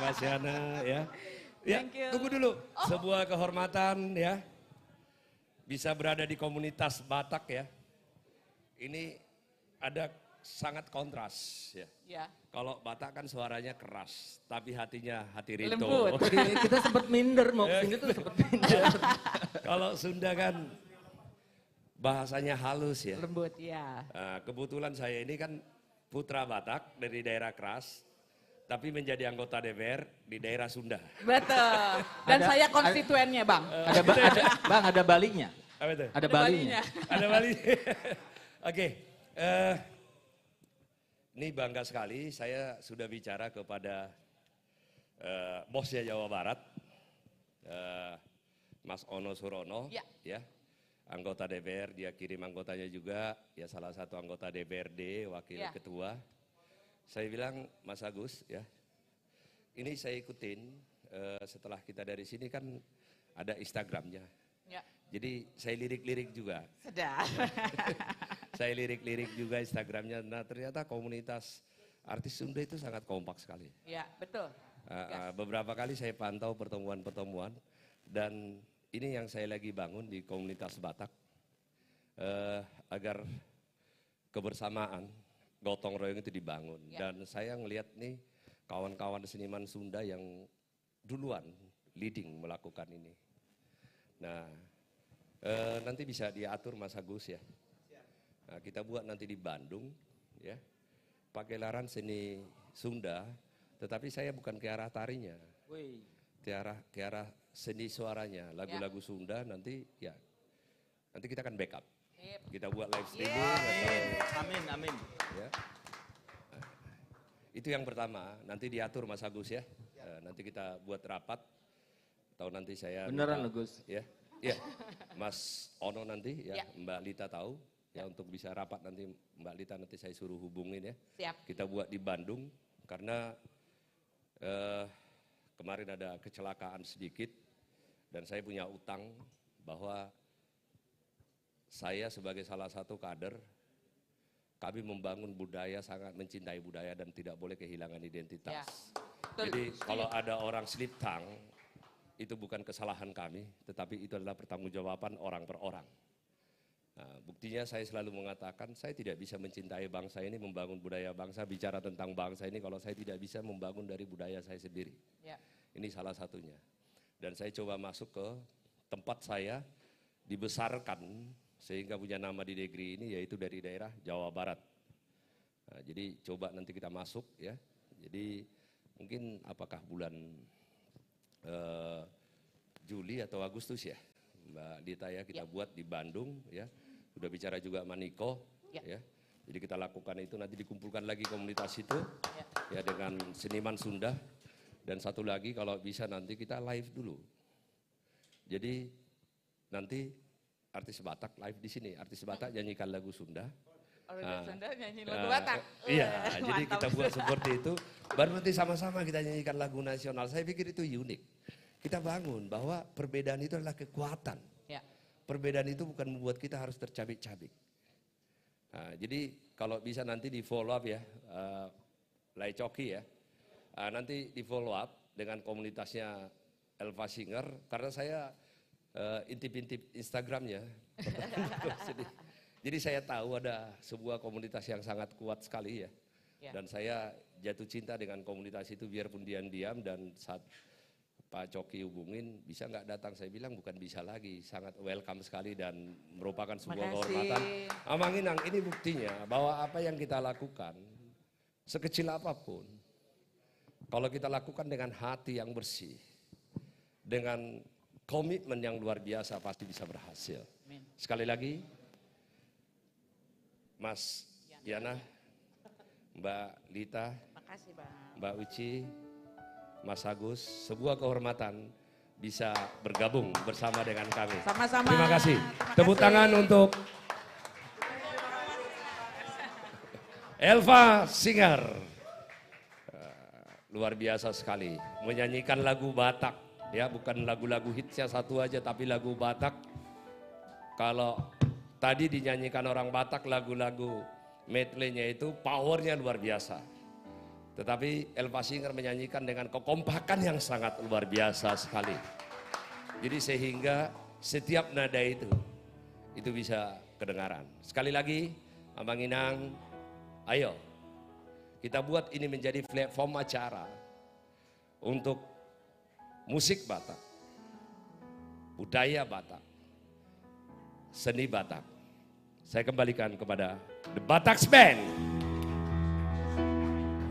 Mas Yana ya. Ya, Thank you. tunggu dulu. Sebuah kehormatan ya. Bisa berada di komunitas Batak ya. Ini ada sangat kontras ya. Ya. Kalau Batak kan suaranya keras, tapi hatinya hati Rito. Lembut. Kita sempat minder mau kesini tuh sempat minder. Kalau Sunda kan bahasanya halus ya. Lembut ya. Nah, kebetulan saya ini kan putra Batak dari daerah keras, tapi menjadi anggota DPR di daerah Sunda. Betul. Dan saya konstituennya Bang. Bang, ada balinya. Apa itu? Ada balinya. Ada Bali. Oke, ini bangga sekali saya sudah bicara kepada bosnya Jawa Barat, Mas Ono Surono, ya, anggota DPR, dia kirim anggotanya juga, ya salah satu anggota DPRD, wakil ketua. Saya bilang, Mas Agus, ya, ini saya ikutin setelah kita dari sini kan ada Instagramnya. Ya. Jadi saya lirik-lirik juga. Sedap. Saya lirik-lirik juga Instagramnya. Nah ternyata komunitas artis Sunda itu sangat kompak sekali. Ya, betul. Beberapa kali saya pantau pertemuan-pertemuan. Dan ini yang saya lagi bangun di komunitas Batak. Agar kebersamaan, gotong royong itu dibangun. Dan saya ngelihat nih kawan-kawan seniman Sunda yang duluan leading melakukan ini. Nah, nanti bisa diatur Mas Agus ya. Nah, kita buat nanti di Bandung ya. Pagelaran seni Sunda, tetapi saya bukan ke arah tarinya. Ke arah seni suaranya, lagu-lagu Sunda nanti ya. Nanti kita akan backup. Kita buat live streaming atau Amin. ya. Nah, itu yang pertama, nanti diatur Mas Agus ya. Nanti kita buat rapat. Tahu nanti saya beneran loh Gus. Ya, Mas Ono nanti ya, Mbak Lita tahu ya untuk bisa rapat nanti Mbak Lita nanti saya suruh hubungin ya. Siap. Kita buat di Bandung karena kemarin ada kecelakaan sedikit dan saya punya utang bahwa saya sebagai salah satu kader kami membangun budaya, sangat mencintai budaya dan tidak boleh kehilangan identitas. Ya. Jadi kalau ada orang slip tongue itu bukan kesalahan kami, tetapi itu adalah pertanggungjawaban orang per orang. Nah, buktinya saya selalu mengatakan saya tidak bisa mencintai bangsa ini, membangun budaya bangsa, bicara tentang bangsa ini kalau saya tidak bisa membangun dari budaya saya sendiri. Ya. Ini salah satunya. Dan saya coba masuk ke tempat saya dibesarkan sehingga punya nama di negeri ini yaitu dari daerah Jawa Barat. Nah, jadi coba nanti kita masuk ya. Jadi mungkin apakah bulan Juli atau Agustus ya Mbak Dita ya kita buat di Bandung ya. Udah bicara juga Maniko ya. Jadi kita lakukan itu nanti dikumpulkan lagi komunitas itu ya dengan seniman Sunda. Dan satu lagi kalau bisa nanti kita live dulu. Jadi nanti artis Batak live di sini. Artis Batak nyanyikan lagu Sunda. Sunda nyanyi lagu Batak. Iya, jadi kita buat seperti itu. Baru nanti sama-sama kita nyanyikan lagu nasional. Saya pikir itu unik. Kita bangun bahwa perbedaan itu adalah kekuatan. Ya. Perbedaan itu bukan membuat kita harus tercabik-cabik. Nah, jadi kalau bisa nanti di follow up ya, Lai Coki ya. Nanti di follow up dengan komunitasnya Elva Singer. Karena saya intip-intip Instagramnya. Jadi saya tahu ada sebuah komunitas yang sangat kuat sekali ya. Dan saya jatuh cinta dengan komunitas itu biarpun diam-diam dan saat Pak Coki hubungin bisa nggak datang, saya bilang bukan bisa lagi, sangat welcome sekali dan merupakan sebuah kehormatan. Amanginang ini buktinya bahwa apa yang kita lakukan sekecil apapun, kalau kita lakukan dengan hati yang bersih, dengan komitmen yang luar biasa pasti bisa berhasil. Sekali lagi, Mas Yana, Mbak Lita, makasih, Bang. Mbak Uci, Mas Agus, sebuah kehormatan bisa bergabung bersama dengan kami. Sama-sama. Terima kasih. Tepuk tangan untuk Elva Singer. Luar biasa sekali. Menyanyikan lagu Batak. Ya, bukan lagu-lagu hitsnya satu aja, tapi lagu Batak. Kalau tadi dinyanyikan orang Batak, lagu-lagu medley-nya itu powernya luar biasa. Tetapi Elva Singer menyanyikan dengan kekompakan yang sangat luar biasa sekali. Jadi sehingga setiap nada itu bisa kedengaran. Sekali lagi, Abang Inang, ayo kita buat ini menjadi platform acara untuk musik Batak, budaya Batak, seni Batak. Saya kembalikan kepada The Batak Band.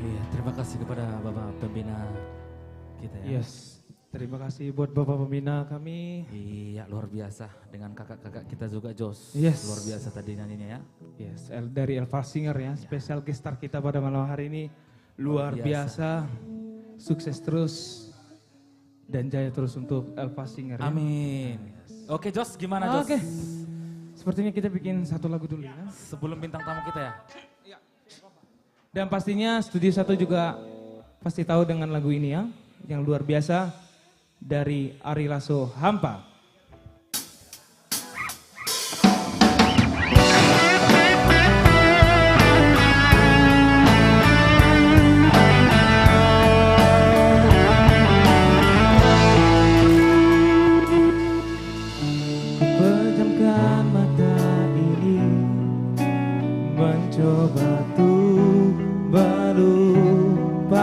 Iya, terima kasih kepada Bapak Pembina kita ya. Yes, terima kasih buat Bapak Pembina kami. Iya, luar biasa dengan kakak-kakak kita juga Jos. Yes. Luar biasa tadi nyanyinya ya. Yes, dari Elva Singer ya, spesial guest star kita pada malam hari ini. Luar biasa, sukses terus dan jaya terus untuk Elva Singer ya. Amin. Oke Jos, gimana Jos? Oke, sepertinya kita bikin satu lagu dulu ya. Sebelum bintang tamu kita ya. Dan pastinya Studio 1 juga pasti tahu dengan lagu ini ya, yang luar biasa dari Ari Lasso, Hampa. Pejamkan mata ini, mencoba tuh melupakan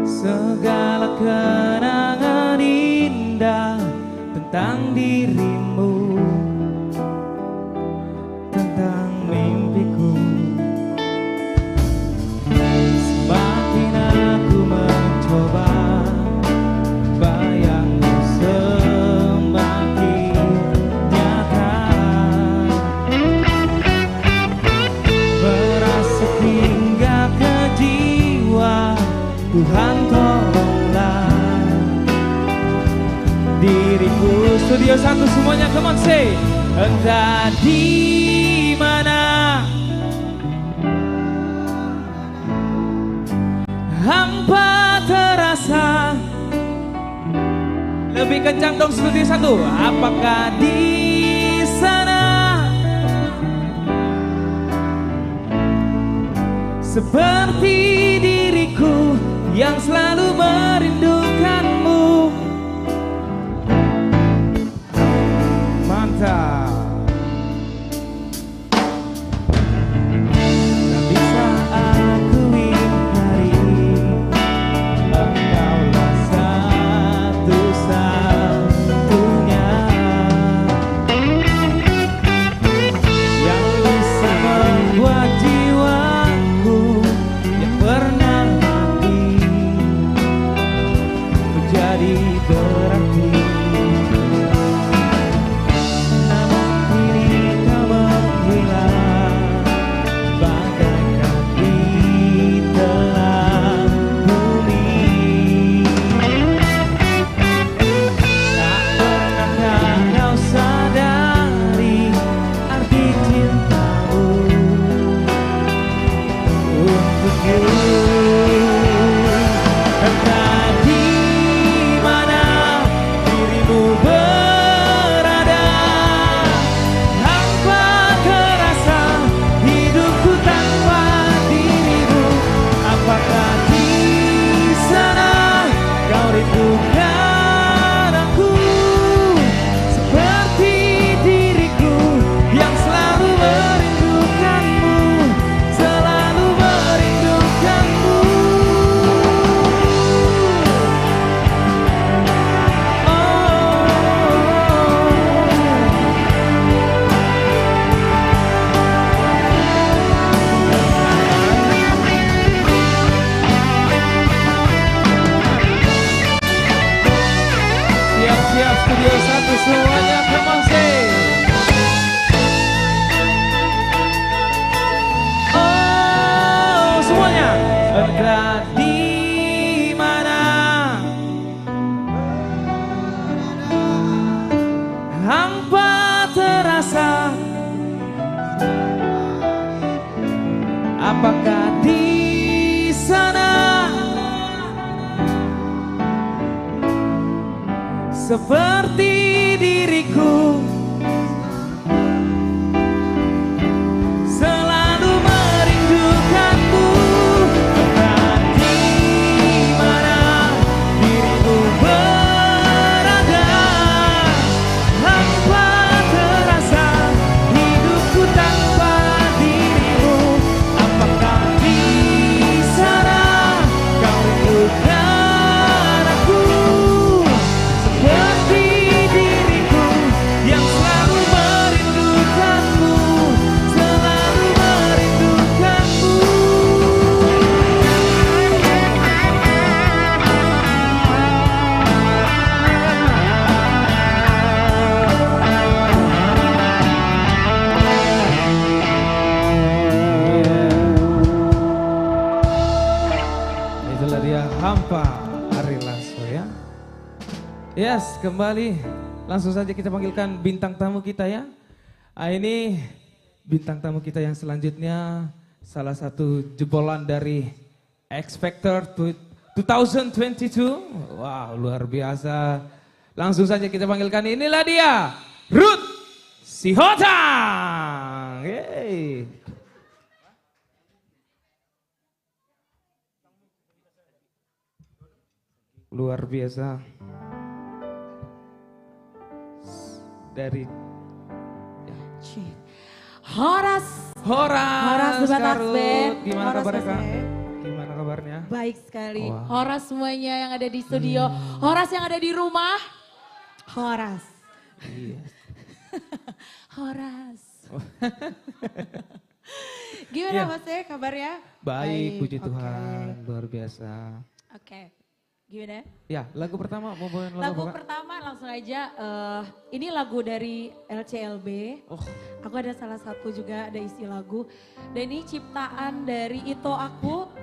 segala kenangan indah tentang dirimu, tentang mimpiku. Semakin aku mencoba, bayangmu semakin nyata, merasuk hingga ke jiwa. Tuhan tolonglah diriku. Studio 1 semuanya, come on say. Entah di mana hampa terasa. Lebih kencang dong Studio 1. Apakah di sana seperti diriku yang selalu merindukanmu? Mantap. Tak bisa aku ingkari, engkaulah satu-satunya yang bisa membuat jiwaku yang pernah mati menjadi berarti. Namun kini kau menghilang bagaikan di telan bumi. Tak pernahkah kau sadari arti cintamu untukku? Entah di mana dirimu berada, hampa terasa hidupku tanpa dirimu. Apakah di sana kau rindukan aku seperti diriku yang selalu merindukanmu, selalu merindukanmu. Siap-siap Studio 1 semuanya, come on say. Oh, semuanya. Entah di mana hampa terasa apakah di sana seperti diriku selalu merindukanmu? Entah di mana dirimu berada, hampa terasa hidupku tanpa dirimu. Apakah di sana kau rindukan aku seperti diriku yang selalu merindukanmu, selalu merindukanmu. Itulah dia Hampa Ari Lasso ya. Yes, kembali langsung saja kita panggilkan bintang tamu kita ya. Ini bintang tamu kita yang selanjutnya salah satu jebolan dari X Factor 2022. Wow, luar biasa. Langsung saja kita panggilkan, inilah dia Ruth Sihotang. Yeay. Luar biasa. Dari Horas. Horas The Batak Karut. Band. Gimana Horas kabarnya Kak? Band. Gimana kabarnya? Baik sekali. Wah. Horas semuanya yang ada di studio. Horas yang ada di rumah. Horas. Iya. Horas. Gimana Iya. Mas ya kabarnya? Baik, puji oke. Tuhan, luar biasa. Oke. Gimana? Ya, lagu pertama mau bawain Lagu lagu apa, Kak? pertama langsung aja, ini lagu dari LCLB. Oh. Aku ada salah satu juga ada isi lagu. Dan ini ciptaan dari Ito aku,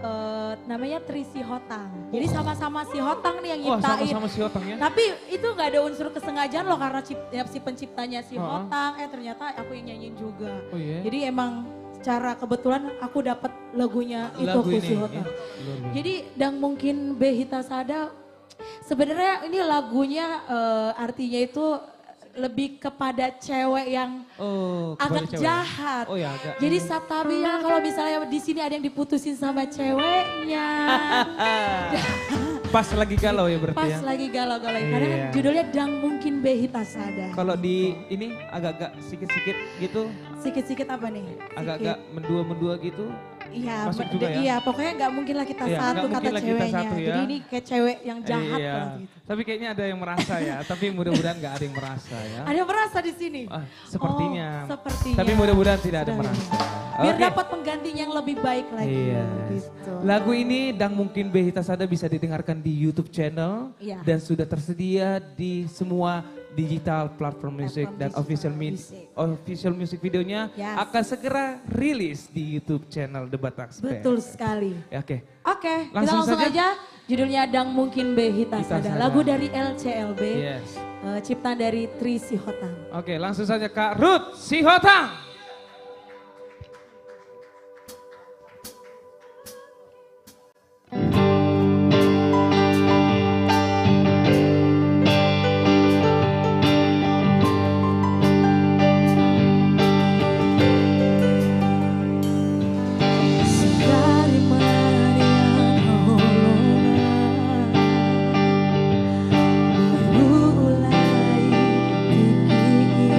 namanya Tri Sihotang. Jadi sama-sama Sihotang nih yang Wah, nyiptain. sama-sama Sihotang ya? Tapi itu gak ada unsur kesengajaan loh karena si penciptanya Sihotang, ternyata aku yang nyanyiin juga. Oh iya? Jadi emang secara kebetulan aku dapat lagunya Ito Lagu aku ini, Sihotang. ya. Luar biasa. Jadi dan mungkin Behita Sada sebenarnya ini lagunya artinya itu lebih kepada cewek yang kepada agak cewek. jahat. Oh ya, agak. Jadi Sabtabia kalau misalnya di sini ada yang diputusin sama ceweknya. Pas lagi galau ya berarti Pas ya? lagi galau-galau. Karena kan Iya. judulnya Dang Mungkin Behita Sada. Kalau di ini agak-agak sikit-sikit gitu, Sikit-sikit apa nih? agak-agak mendua-mendua gitu. Iya, Masuk juga ya? iya pokoknya nggak mungkin lah kita Iya, satu nggak kata mungkin lah kita ceweknya. satu ya. Jadi ini kayak cewek yang jahat Iya. lah gitu. Tapi kayaknya ada yang merasa ya, tapi mudah-mudahan nggak ada yang merasa ya. Ada yang merasa di sini? Sepertinya. Oh, sepertinya. Tapi mudah-mudahan tidak ada Sudah merasa. Biar Oke. dapat penggantinya yang lebih baik lagi. Iya. Gitu. Lagu ini Dang Mungkin Behita Sada bisa didengarkan di YouTube channel Iya. dan sudah tersedia di semua digital platform musik dan official music videonya Yes. akan segera rilis di YouTube channel The Batak Band. Betul sekali. Ya, oke. Oke, kita Langsung langsung saja. aja. Judulnya Dang Mungkin Behita Hita Sada. Sada. Lagu dari LCLB. Yes. Ciptaan dari Tri Sihotang. Oke, langsung saja Kak Ruth Sihotang. Sekali marian mulai tinggi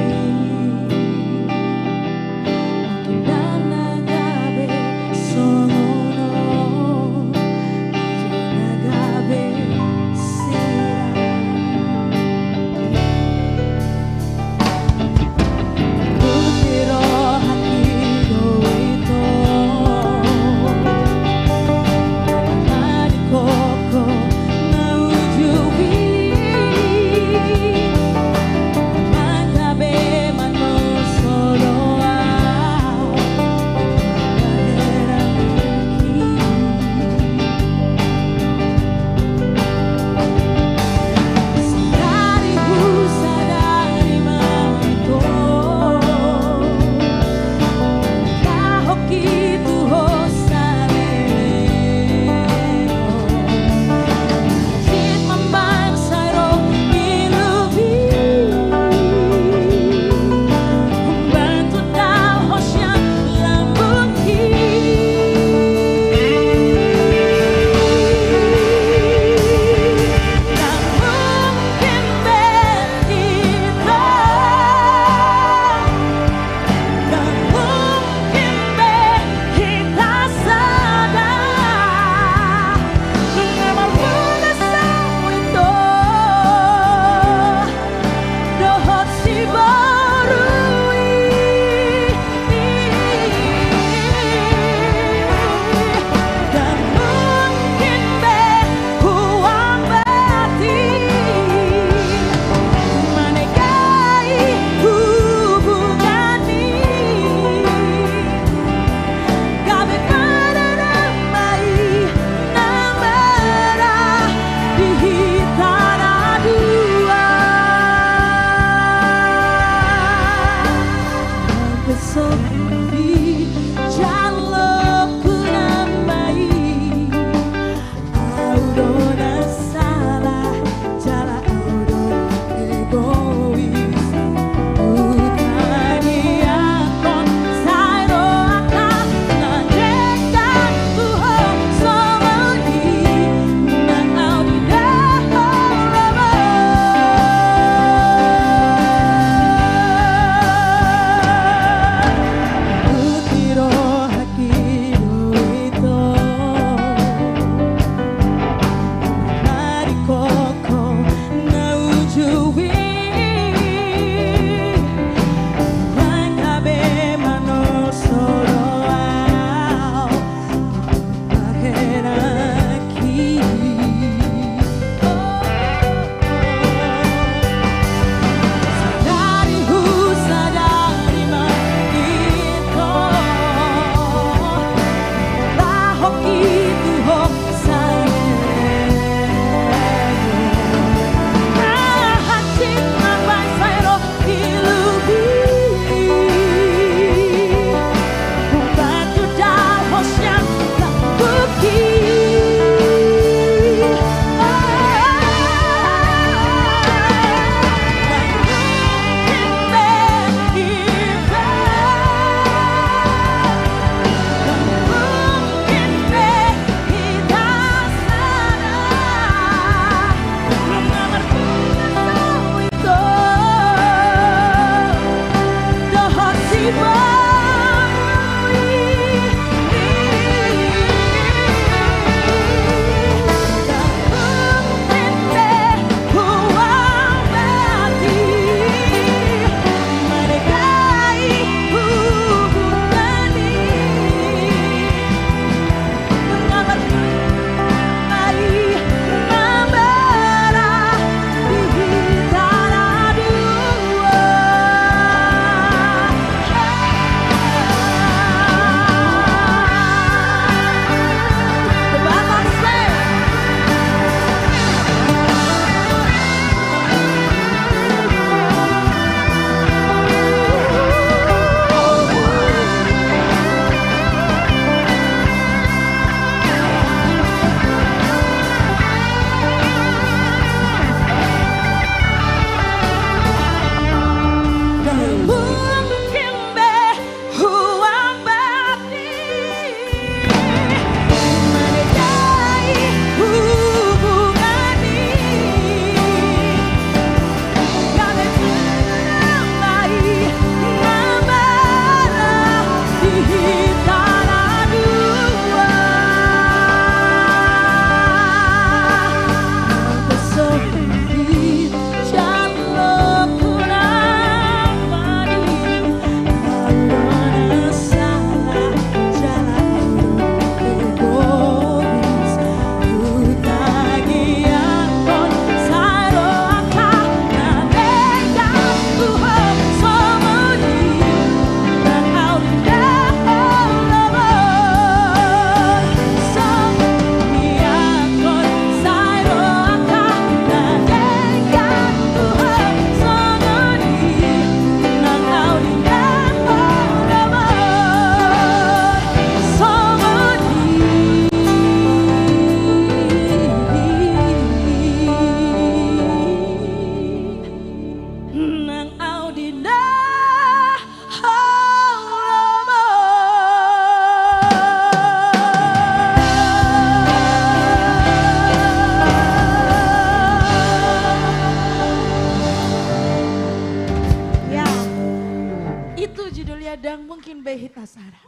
Hitasara.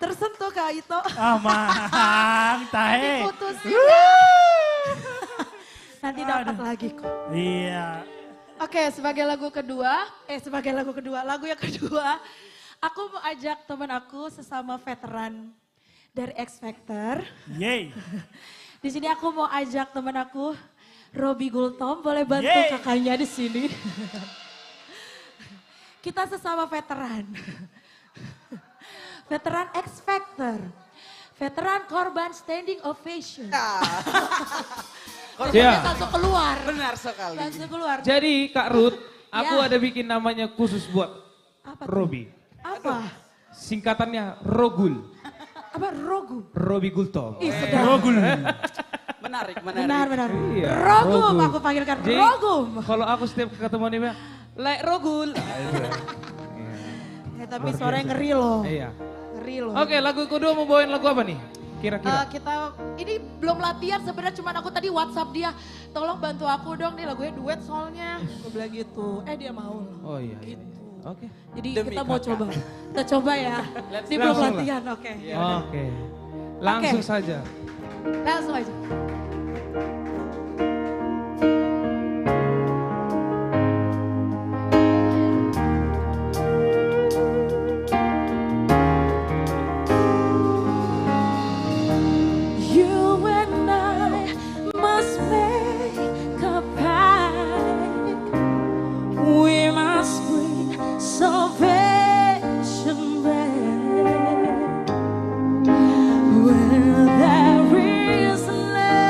Tersentuh Kak Ito. Amang, tahe. Diputusin ya. Nanti dapat lagi kok. Iya. Oke, sebagai lagu kedua, lagu yang kedua, aku mau ajak teman aku sesama veteran dari X Factor. Yeay. Di sini aku mau ajak teman aku, Robi Gultom, boleh bantu kakaknya di sini. Kita sesama veteran. Veteran X Factor. Veteran korban standing ovation. Korbannya langsung keluar. Benar sekali. Langsung keluar. Jadi Kak Ruth, aku ada bikin namanya khusus buat Robi. Apa? Singkatannya Rogul. Apa Rogu? Robi Gultom. Ih, sedap. Rogul. Menarik. Benar. Iya, Rogum, aku panggilkan Jadi, Rogum. kalau aku setiap ketemu dia, like Rogul. Tapi suaranya ngeri loh. Iya. Ngeri loh. Oke, lagu kedua mau bawain lagu apa nih? Kira-kira. Ini belum latihan sebenarnya, cuman aku tadi WhatsApp dia, tolong bantu aku dong nih lagunya duet soalnya. Aku bilang gitu, dia mau. Oh iya. Oke. Jadi Demi kita mau kakak. coba. Kita coba ya. Ini belum Langsung lah. latihan, oke. Oke. Langsung saja. Langsung aja. You and I must make a pact. We must bring salvation back. Where there is love.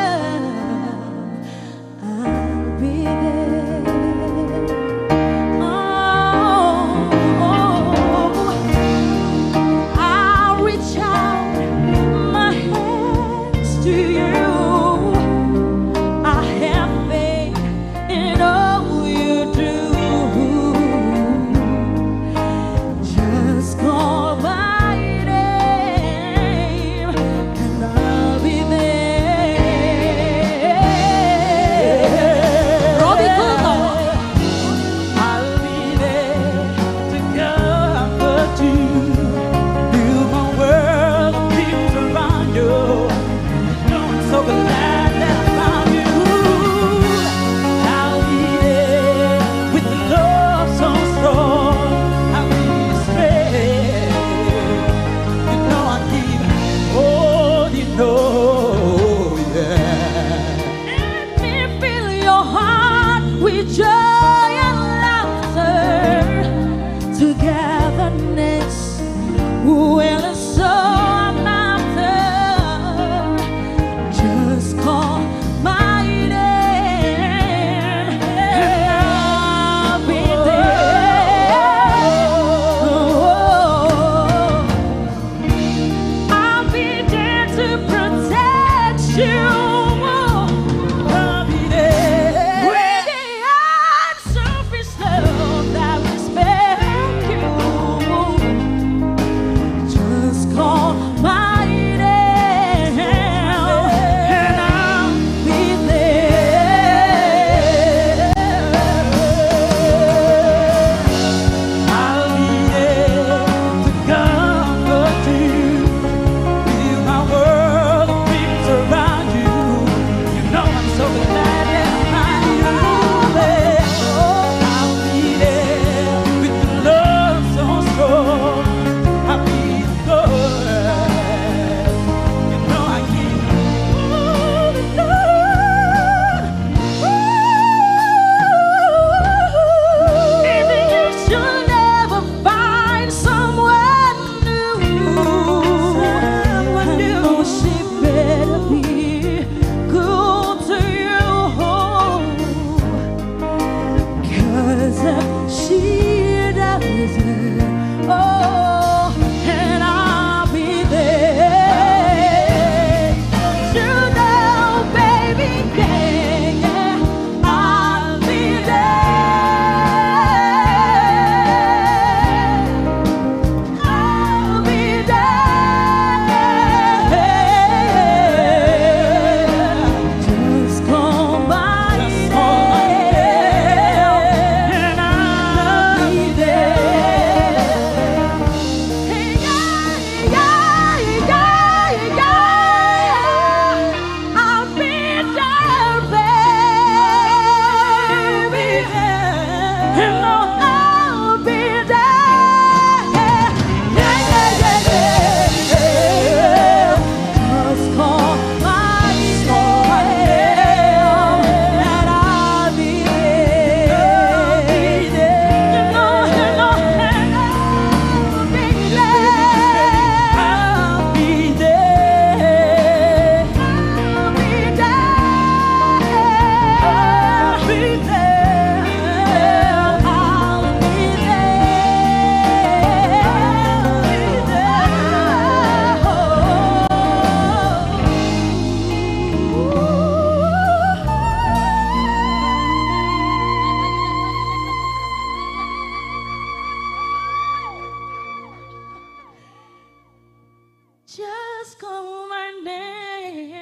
just call my name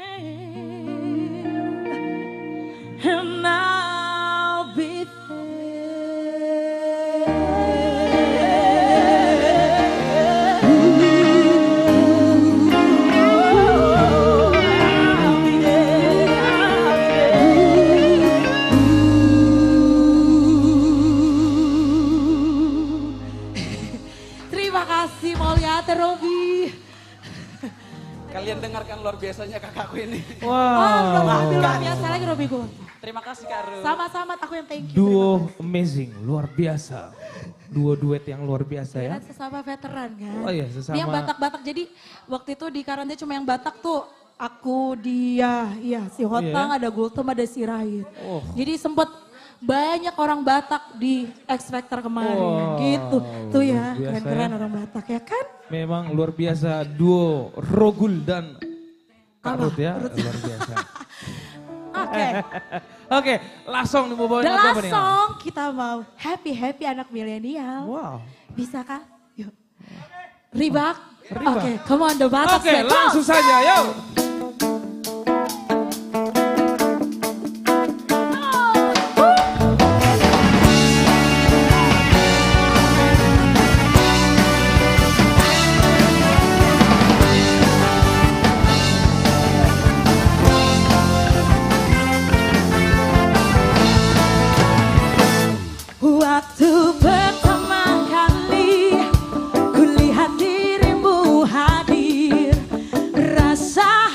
and I'll be Robi. Kalian dengarkan luar biasanya kakakku ini. Wow. Luar biasa lagi Robi gue. Terima kasih Kak Ru. Sama-sama, aku yang thank you. Duo amazing, luar biasa. Duo duet yang luar biasa ya. Kan sesama veteran kan. Oh iya, sesama. Dia yang Batak-Batak, jadi waktu itu di karantina cuma yang Batak tuh aku, dia, iya si Hotang, ada Gultom, ada si Rahid. Oh. Jadi sempet banyak orang Batak di X Factor kemarin Wow, gitu. Tuh ya, luar biasa keren-keren ya. orang Batak ya kan. Memang luar biasa duo Rogul dan Kak Ruth ya. Luar biasa. Oke. Oke, langsung nih mau bawain The lagu apa last nih? song kita mau happy anak milenial. Wow. Bisa kah? Yuk. Ribak. Ribak. Oke, come on the Batak. Oke, langsung saja, yuk. Waktu pertama kali kulihat dirimu hadir, rasa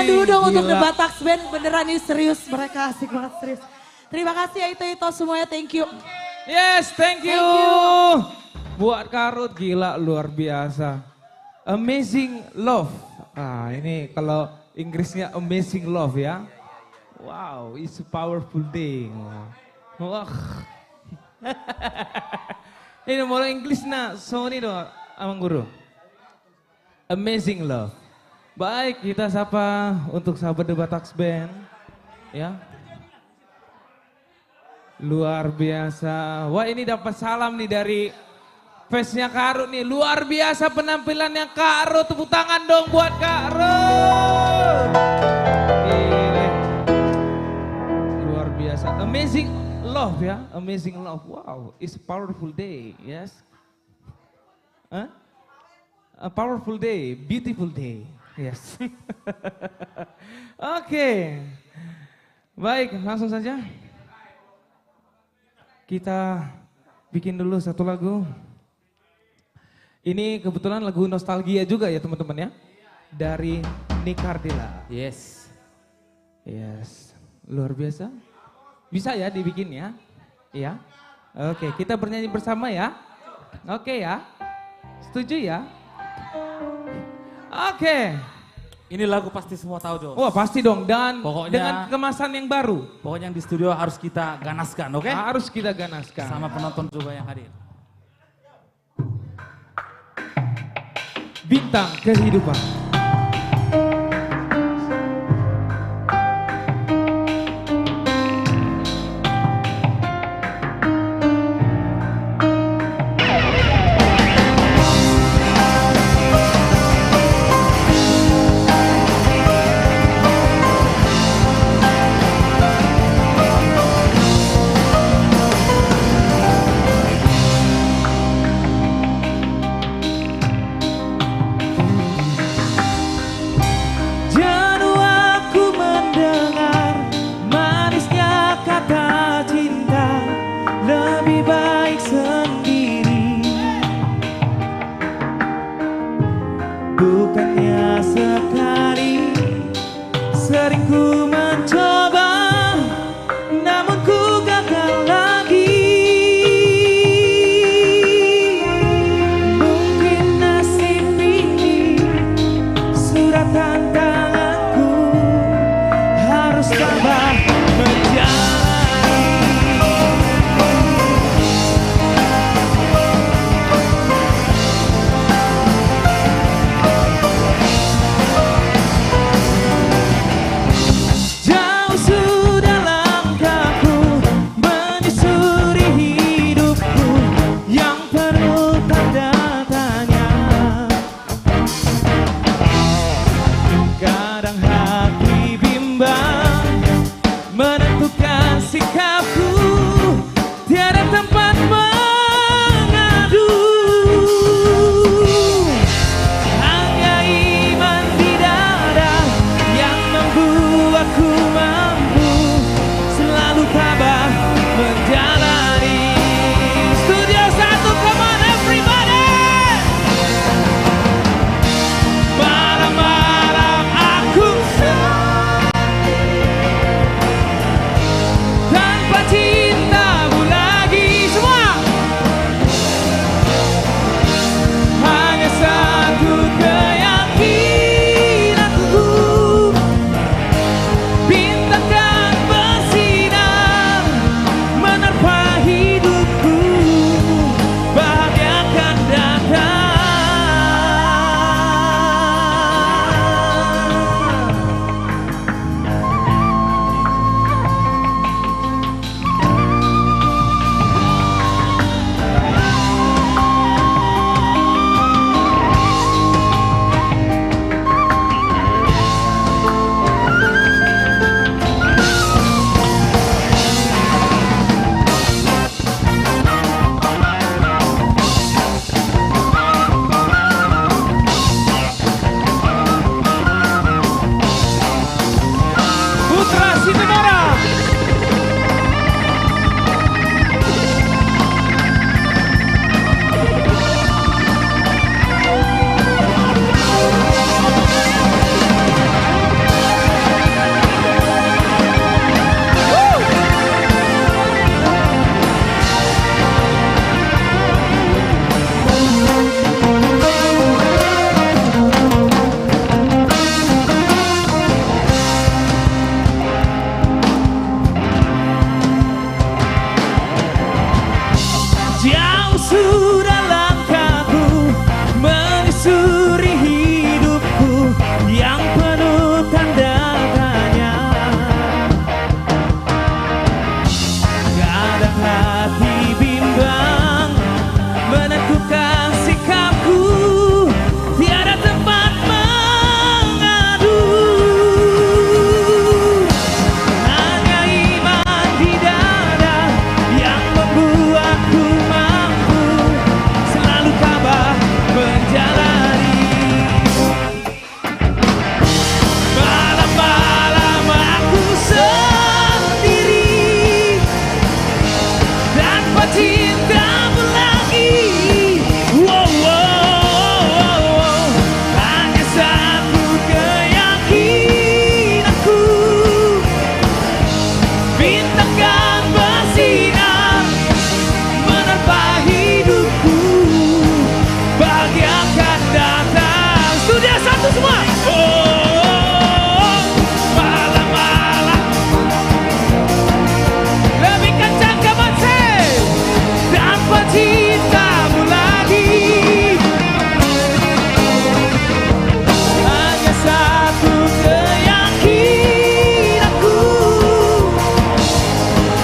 dulu dong untuk gila. The Bataks Band, beneran ini serius, mereka asik banget serius. Terima kasih ya Ito semuanya, thank you. Yes, thank you. Buat Karut gila luar biasa. Amazing Love. Ah, ini kalau Inggrisnya Amazing Love ya. Wow, it's a powerful day. Wah. Ini mulai Inggris na, Sony do, amang guru. Amazing Love. Baik, kita sapa untuk sahabat The Bataks Band. Ya. Luar biasa. Wah, ini dapat salam nih dari fansnya Karut nih. Luar biasa penampilannya Karut. Tepuk tangan dong buat Karut. Gile. Luar biasa. Amazing Love ya. Amazing Love. Wow, it's a powerful day. Yes. Huh? A powerful day, beautiful day. Yes. Oke. Baik, langsung saja. Kita bikin dulu satu lagu. Ini kebetulan lagu nostalgia juga ya teman-teman ya. Dari Nikardila. Yes. Yes. Luar biasa. Bisa ya dibikin ya. Iya. Oke, kita bernyanyi bersama ya. Oke ya. Setuju ya? Oke. Ini lagu pasti semua tahu, Jos. Wah pasti dong, dan Pokoknya- dengan kemasan yang baru. Pokoknya yang di studio harus kita ganaskan, oke? Harus kita ganaskan. Sama penonton juga yang hadir. Bintang Kehidupan. Janu aku mendengar manisnya kata cinta, lebih baik sendiri. Bukannya sekali, sering ku mencoba, namun ku gagal lagi. Mungkin nasib ini surat tantanganku, harus tambah menjalani. lakukan sikapku, tiada tempat mengadu. Hanya iman di dada yang membuatku mampu selalu tabah menjalani. Malam-malam aku sendiri tanpa cintamu lagi. Wow, wow, wow. Hanya satu keyakinanku, bintang kan bersinar menerpa hidupku, bahagia akan datang. Studio satu semua. Malam-malam lebih kencang kawan saya, tanpa cintamu lagi. Hanya satu keyakinanku,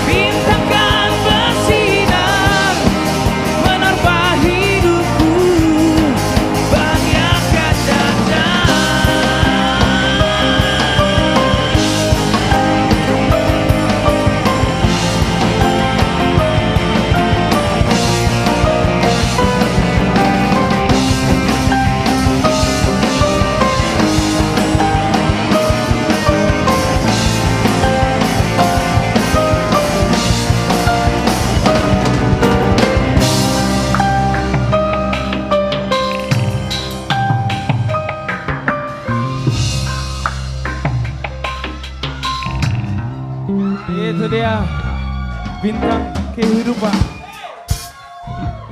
bintang kan bersinar menerpa hidupku, bahagia akan datang. Itu dia bintang kehidupan.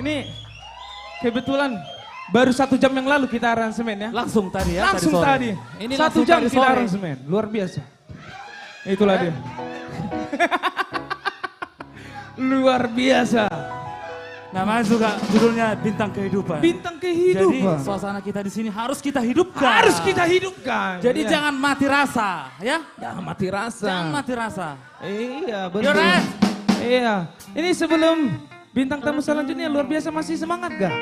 Ini kebetulan baru 1 jam yang lalu kita aransemen ya. Langsung tadi ya. Langsung tadi. Ini 1 langsung jam tadi kita sore. aransemen. Luar biasa. Itulah dia. Luar biasa. Namanya juga judulnya Bintang Kehidupan. Bintang Kehidupan. Jadi suasana kita di sini harus kita hidupkan. Harus kita hidupkan. Jadi Iya. jangan mati rasa, ya. Jangan mati rasa. Jangan mati rasa. Iya, betul. Yoran. Iya. Ini sebelum bintang tamu selanjutnya luar biasa, masih semangat gak?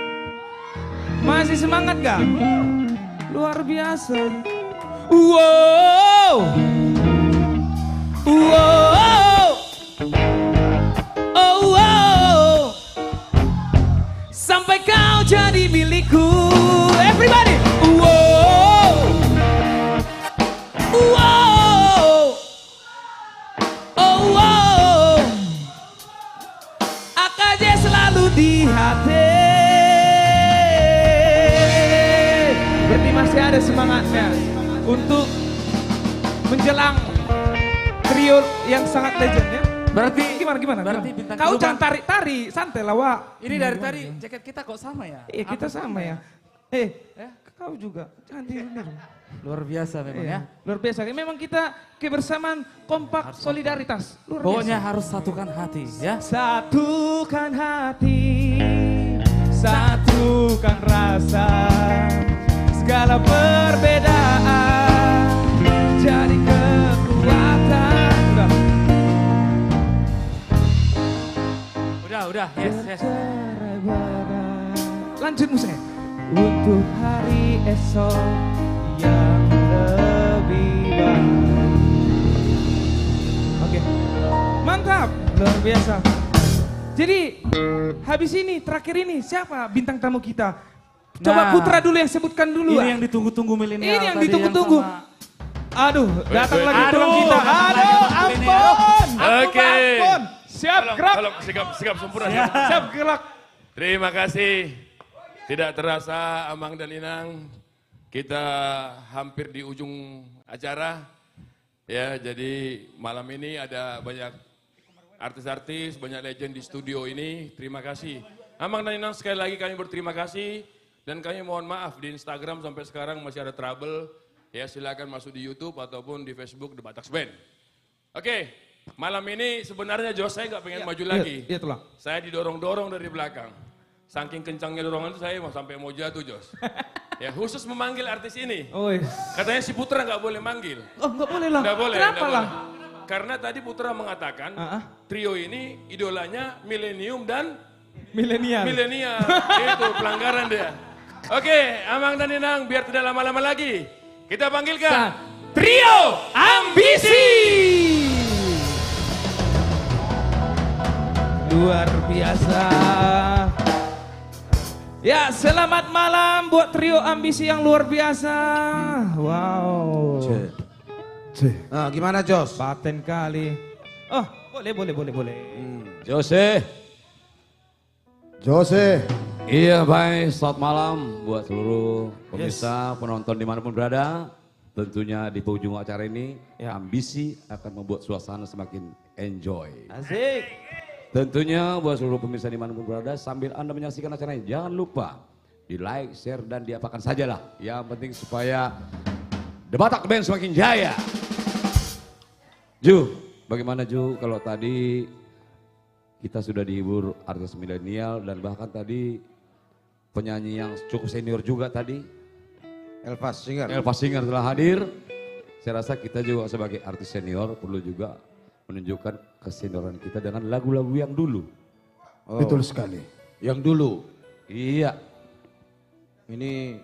Masih semangat gak? Luar biasa. Wow. Wow. Oh wow. Sampai kau jadi milikku. Everybody. Wow. Wow. Oh wow. AKJ selalu di hati. Berarti masih ada semangatnya untuk menjelang trio yang sangat legend ya. Berarti gimana? Berarti bintang Kau kehidupan- jangan tarik-tarik, santai lah Wak. Ini dari tadi jaket kita kok sama ya? Iya kita sama ya. Kau juga jangan tiru-tiru. Luar biasa memang ya. Luar biasa. Memang kita kebersamaan, kompak, solidaritas. Luar Pokoknya biasa. harus satukan hati ya. Satukan hati, satukan rasa, segala perbedaan jadi kekuatan. Udah, yes. Lanjut Musa. Untuk hari esok yang lebih baik. Oke, mantap, luar biasa. Jadi habis ini, terakhir ini siapa bintang tamu kita? Coba Nah, Putra dulu yang sebutkan dulu. Ini yang ditunggu-tunggu milenial. Ini yang tadi ditunggu-tunggu. sama- Aduh, datang lagi Aduh, tulang kita. datang lagi Aduh, milenial. ampun. Oke. Ampun. Siap, gerak. Sikap sempurna. Siap, gerak. Terima kasih. Tidak terasa Amang dan Inang, kita hampir di ujung acara. Ya, jadi malam ini ada banyak artis-artis, banyak legend di studio ini. Terima kasih. Amang dan Inang, sekali lagi kami berterima kasih. Dan kami mohon maaf di Instagram sampai sekarang masih ada trouble. Ya, silakan masuk di YouTube ataupun di Facebook The Batax Band. Oke, malam ini sebenarnya Jos saya nggak pengen maju lagi. Iya, telah. Saya didorong-dorong dari belakang. Saking kencangnya dorongan itu saya sampai mau jatuh, Jos. Ya, khusus memanggil artis ini. Oh, iya. Katanya si Putra nggak boleh manggil. Oh, nggak boleh lah. Nggak boleh. Kenapa nggak lah? boleh. Karena tadi Putra mengatakan trio ini idolanya milenium dan Milenial. Milenial, itu pelanggaran dia. Oke, Amang dan Inang, biar tidak lama-lama lagi, kita panggilkan Trio Ambisi. Luar biasa. Ya, selamat malam buat Trio Ambisi yang luar biasa. Wow. Nah, gimana Jos? Paten kali. Oh, boleh. Jose. Iya baik, selamat malam buat seluruh pemirsa, penonton dimanapun berada. Tentunya di penghujung acara ini, Ambisi akan membuat suasana semakin enjoy. Asik. Tentunya buat seluruh pemirsa dimanapun berada, sambil Anda menyaksikan acara ini, jangan lupa di like, share, dan diapakan sajalah. Yang penting supaya The Batak Band semakin jaya. Ju, bagaimana Ju kalau tadi kita sudah dihibur artis milenial dan bahkan tadi penyanyi yang cukup senior juga tadi. Elvas Singer telah hadir. Saya rasa kita juga sebagai artis senior perlu juga menunjukkan kesenioran kita dengan lagu-lagu yang dulu. Betul sekali. Yang dulu. Iya. Ini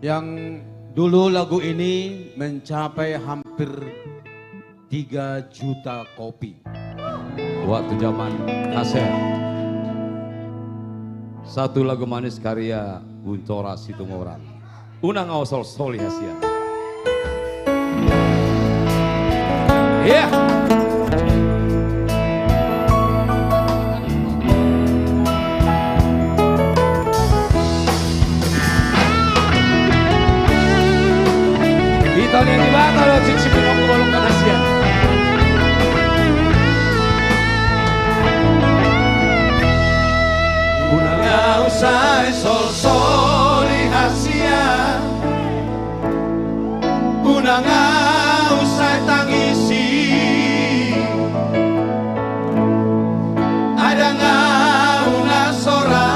yang dulu lagu ini mencapai hampir 3 juta kopi. Waktu zaman kaset. Satu lagu manis karya Buntora Situmorang. Unang Awasol Soli Hasia. Iya. Di tahun yang dibakar lo cicipin aku bolongkan Asia. Unang usai sol-soli hasia, unang usai tangisi, ada una sora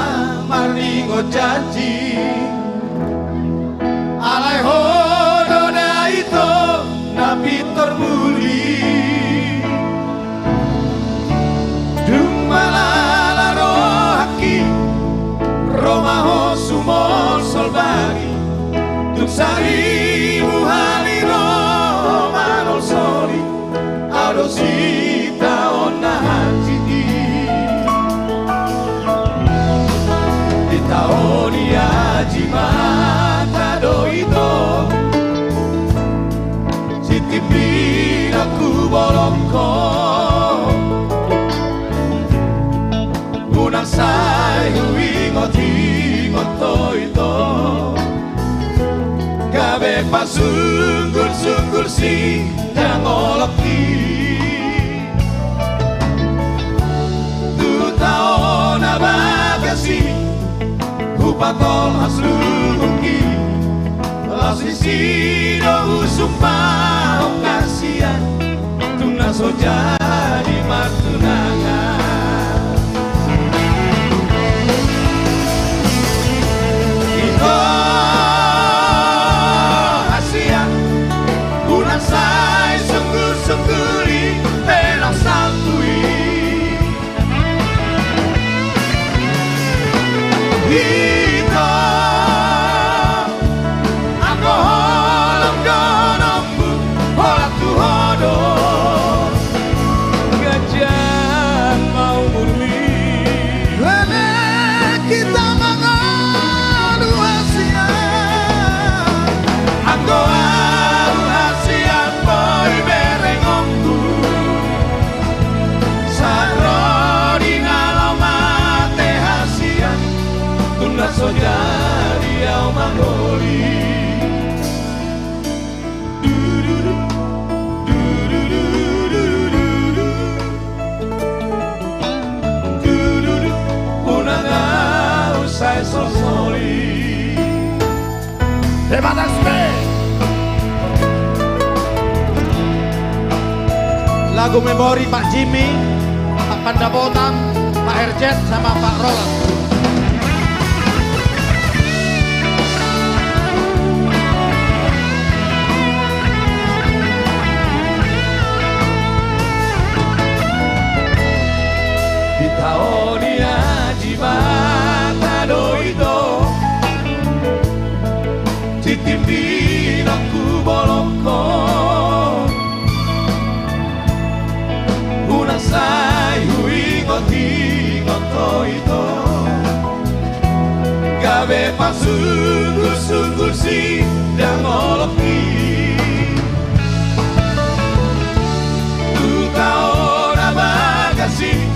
maringo janji, alai hodo da itu nabi terbuli, dumalala rohaki, romaho sumol solbagi, tuksari buhali romanol soli, audosita onna hajidi, di tahun aji mata doito, sitipin aku bolongko, unang say huingoti ngotoito, gabe pasunggur-sunggur si jangoloki, tu tahun abagasi, hupatol haslungi, lasisi dohu sumpah kasihan, tuna soja di martunangan. Sai sungguh-sungguhi telah santui, kita aku holam donombu holam tuhodo, gajah mau murni, lele kita mengadu Asia, aku soja dia mangoli, unang usai sosoli, The Batak Band. Lagu memori Pak Jimmy, Pak Pandapotan, Pak Erjet sama Pak Roland. Dunia jibata doito Titimbin aku bolongko Unasai huingot-ingot toito Gabe pasungguh-sungguh sidang oloki Tukau na bagasi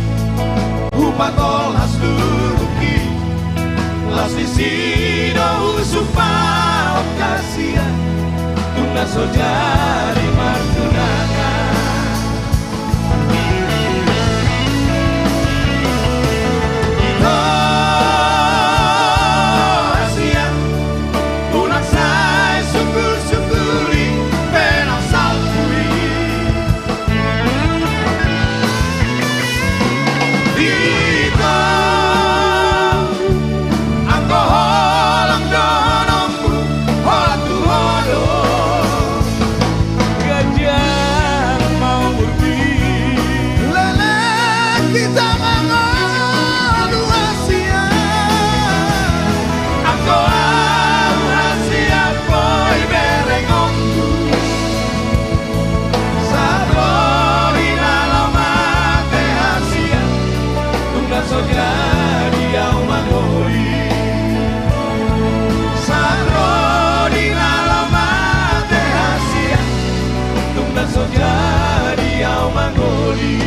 Upatol has luruki Las disino usupao kasihan Tunda sojari martunaka Ito Asia Unaksai syukur-syukuri Penang salkuri Ito Angko holang donomku Holang tuhodo Gajah mau murti Lelek kita mengadu Asia Angko Asia boy berengongku Sabori dalam mate Asia Tunggal soja diau mangoli Sabori dalam mate Asia Tunggal soja diau mangoli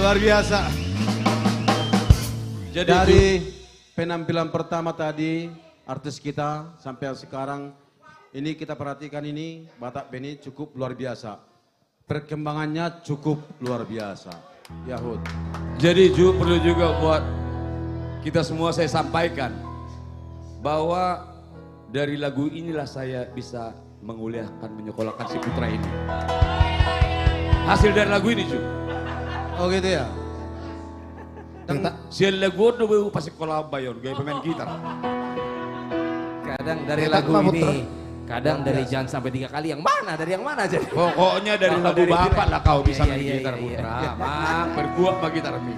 Luar biasa. Jadi dari penampilan pertama tadi artis kita sampai sekarang ini kita perhatikan ini Batak Band cukup luar biasa. Perkembangannya cukup luar biasa. Yahud. Jadi Ju perlu juga buat kita semua saya sampaikan bahwa dari lagu inilah saya bisa menguliakan, menyekolahkan si putra ini. Hasil dari lagu ini Ju. Oh gitu ya? Si lagu itu pasti sekolah bayon, gaya pemain gitar. Kadang dari lagu ini, kadang dari jangan sampai 3 kali yang mana, dari yang mana aja. Pokoknya dari lagu bapak lah kau bisa main gitar iya. putra. Mak, berbuat sama gitar mi.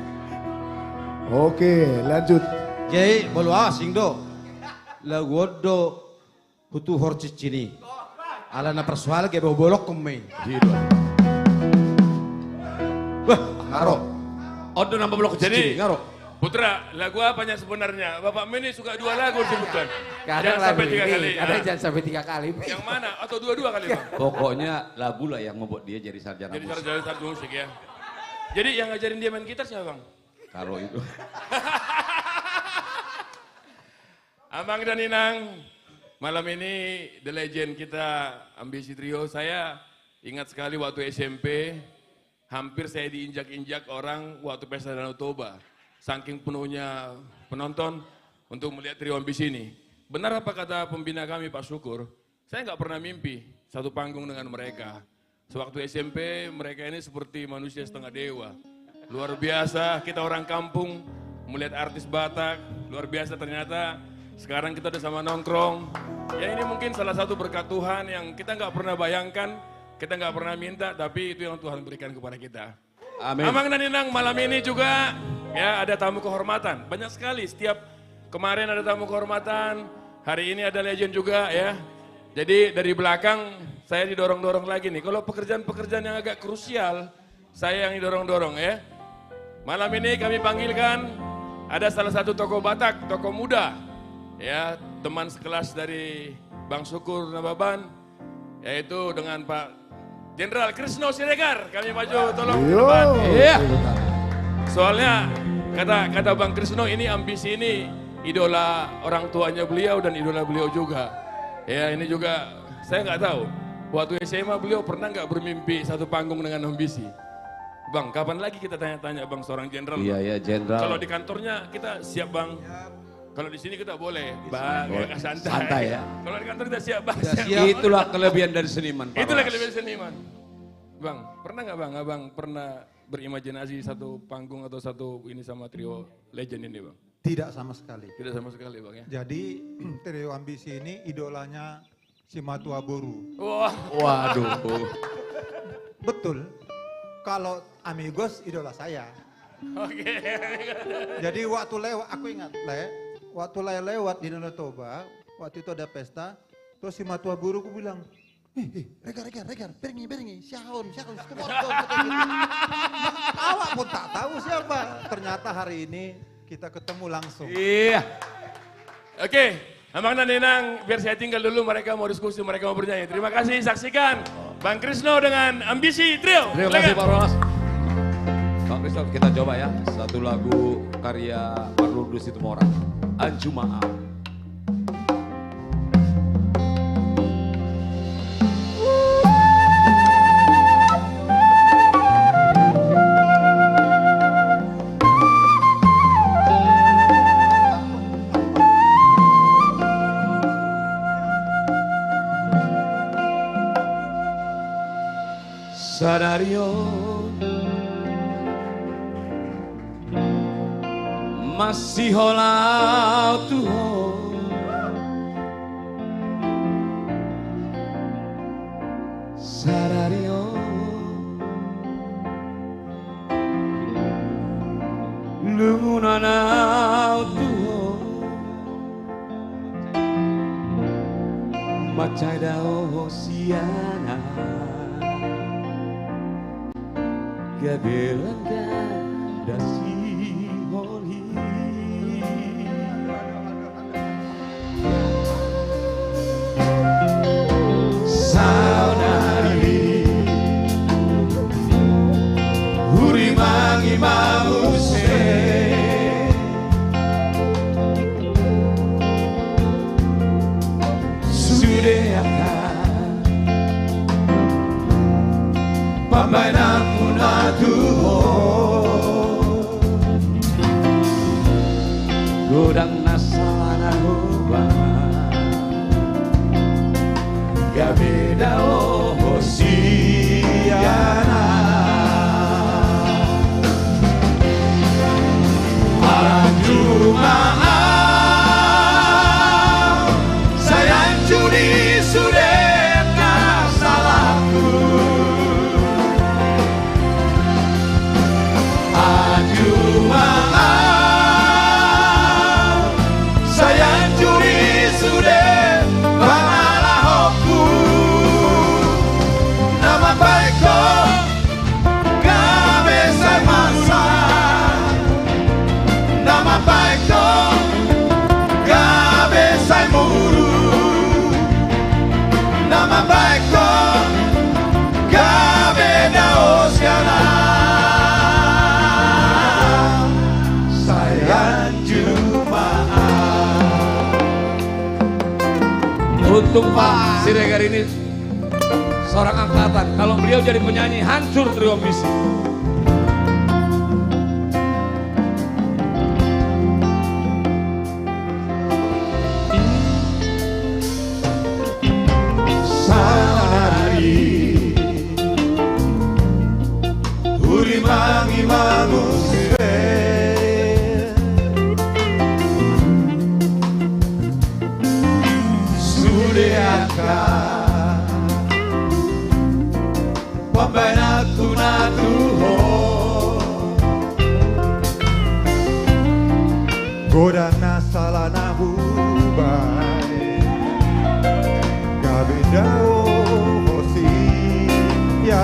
Oke, lanjut. Jadi bolu asing do. Lagu do hutu horcicini. Ala na persoal ke bolok kemai. Gitu. Wah, ngaro. Odo nambah blok Jadi, ngaro. Putra, lagu apanya sebenarnya? Bapak Mini suka 2 lagu disebutkan. Kadang Jangan lagu sampai 3 ini, kali. kadang Ya. jangan sampai 3 kali. Yang mana? Atau 2-2 kali Bang? Pokoknya lagu lah yang membuat dia jadi sarjana Jadi musik. sarjana musik ya. Jadi yang ngajarin dia main gitar siapa Bang? Kalau itu. Abang dan Inang, malam ini The Legend kita Ambisi Trio. Saya ingat sekali waktu SMP, hampir saya diinjak-injak orang waktu Pesta Danau Toba. Saking penuhnya penonton untuk melihat trio Ambisi ini. Benar apa kata pembina kami Pak Syukur, saya nggak pernah mimpi satu panggung dengan mereka. Sewaktu SMP mereka ini seperti manusia setengah dewa. Luar biasa, kita orang kampung melihat artis Batak, luar biasa ternyata. Sekarang kita udah sama nongkrong. Ya ini mungkin salah satu berkat Tuhan yang kita nggak pernah bayangkan, kita nggak pernah minta, tapi itu yang Tuhan berikan kepada kita. Amin. Amang dan Inang, malam ini juga ya ada tamu kehormatan. Banyak sekali, setiap kemarin ada tamu kehormatan, hari ini ada legend juga ya. Jadi dari belakang saya didorong-dorong lagi nih. Kalau pekerjaan-pekerjaan yang agak krusial, saya yang didorong-dorong ya. Malam ini kami panggilkan ada salah satu tokoh Batak, tokoh muda. Ya, teman sekelas dari Bang Syukur Nababan, yaitu dengan Pak Jenderal Krisno Siregar. Kami maju, tolong ke depan. Iya. Soalnya kata Bang Krisno ini Ambisi ini idola orang tuanya beliau dan idola beliau juga. Ya ini juga saya nggak tahu. Waktu SMA beliau pernah nggak bermimpi satu panggung dengan Ambisi. Bang, kapan lagi kita tanya-tanya Bang seorang jenderal? Iya, iya, jenderal. Kalau di kantornya kita siap Bang. Kalau di sini kita boleh, Bang, ya, santai. Santai ya. Kalau di kantor kita siap Bang. Itulah kelebihan dari seniman. Itulah kelebihan seniman. Bang, pernah nggak Bang, Abang pernah berimajinasi satu panggung atau satu ini sama trio legend ini Bang? Tidak sama sekali. Tidak sama sekali Bang ya? Jadi trio Ambisi ini idolanya si Matua Boru. Wah. Waduh. Betul. Kalau Amigos idola saya. Oke. Jadi waktu lewat, aku ingat waktu lewat di Danau Toba, waktu itu ada pesta, terus si Matua Boru aku bilang, regar, beringi, siahon, awak pun tak tahu siapa. Ternyata hari ini kita ketemu langsung. Iya. Oke, Abang dan Nenang, biar saya tinggal dulu, mereka mau diskusi, mereka mau bernyanyi. Terima kasih, saksikan Bang Krisno dengan Ambisi Trio. Terima kasih Pak Rolas. Bang Krisno, kita coba ya, satu lagu karya Pak Rudus Situmorang, Anju Maaf. Sadario masih holau Tuhan Sadario lungunanau Tuhan macai dao siana Gabelanga dasi holi Saudari Huri mangi mause Sudeakan Pambainaku na Tuhan Godang nasana hubang Gabeda o hosiana Anju maaf Sayang judi sudah salahku Anju maaf Sayang judi sudah pangalah hoku Nama baikku Gabe saya masa Nama baikku Gabe saya muru Nama baikku Gabe daosiana Untung Pak Siregar ini seorang angkatan. Kalau beliau jadi penyanyi hancur trio Ambisi. Sadari Huri mangi manguse Pambainaku na Tuhan Godang nasala na hubay Gabedao hosiana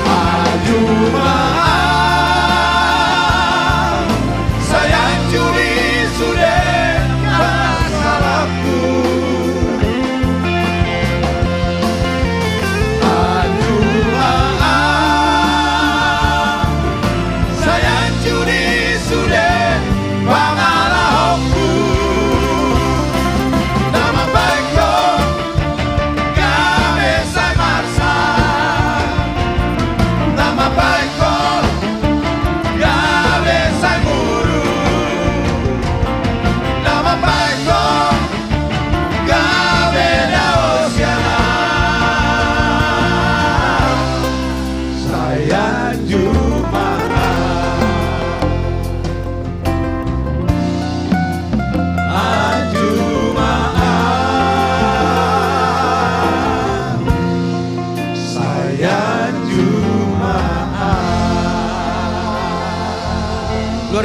Anju maaf Sayang judi sudah salahku Anju maaf Sayang judi sudah pangalah hoku Nama baikku Gabe saya marsa Nama baikku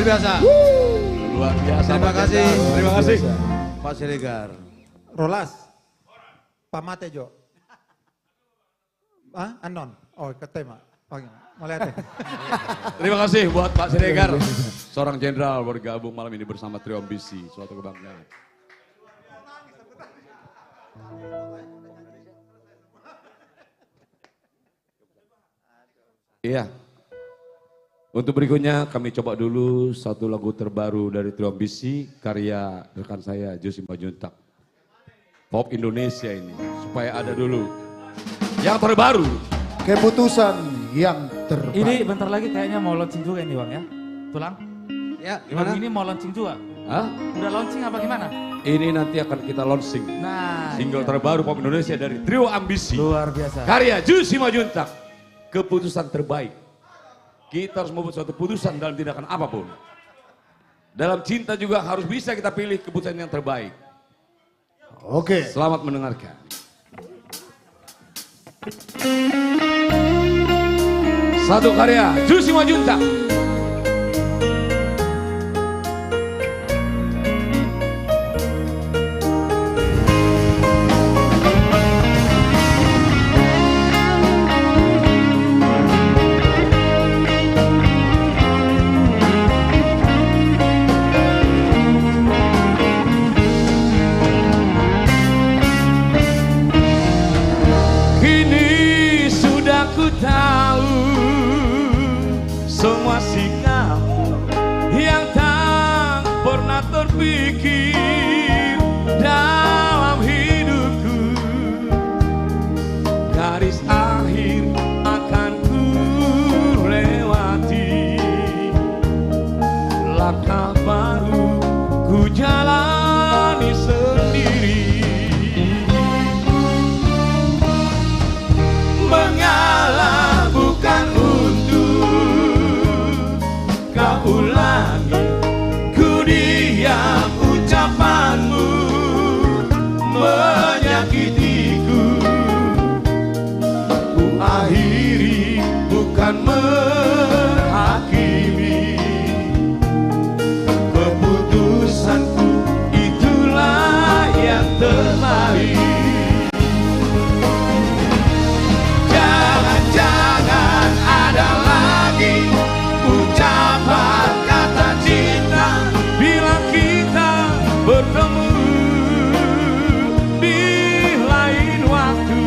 biasa. Luar biasa. Terima Pak kasih. Jenderal. Terima kasih. Luar biasa. Pak Siregar. Rolas. Pamate Jo. Ah, anon. Oh, ketema. Oke, mulai deh. Terima kasih buat Pak Siregar. Seorang jenderal bergabung malam ini bersama Trio Ambisi. Suatu kebanggaan. Iya. Untuk berikutnya kami coba dulu satu lagu terbaru dari Trio Ambisi, karya rekan saya Josie Majuntak. Pop Indonesia ini, supaya ada dulu yang terbaru. Keputusan yang terbaik. Ini bentar lagi kayaknya mau launching juga ini Bang ya. Tulang? Ya, gimana? Ini mau launching juga. Hah? Udah launching apa gimana? Ini nanti akan kita launching. Nah, single iya. terbaru Pop Indonesia dari Trio Ambisi. Luar biasa. Karya Josie Majuntak. Keputusan terbaik. Kita harus membuat suatu keputusan dalam tindakan apapun. Dalam cinta juga harus bisa kita pilih keputusan yang terbaik. Oke. Selamat mendengarkan. Satu karya Josie Majuntak. Kini sudah ku tahu semua sikap yang tak pernah terpikir dalam hidupku. Garis akhir akan ku lewati, langkah baru ku jalani sendiri. Mengalah bukan untuk kau ulangi, ku diam ucapanmu menyakitiku. Ku akhiri bukan menghakimi, keputusanku itulah yang terbaik. Jangan ada lagi ucapan kata cinta bila kita bertemu di lain waktu.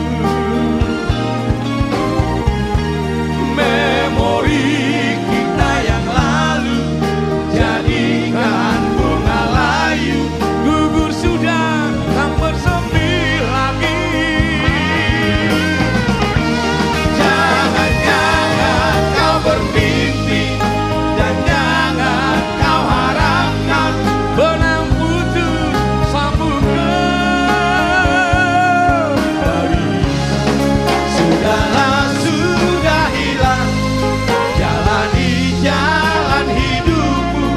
Memori kita yang lalu jadikan bunga layu, gugur sudah tak bersemi lagi. Jangan kau bermimpi dan jangan kau harapkan benang putus sambung kembali. Sudahlah, sudah hilang, jalani jalan hidupmu,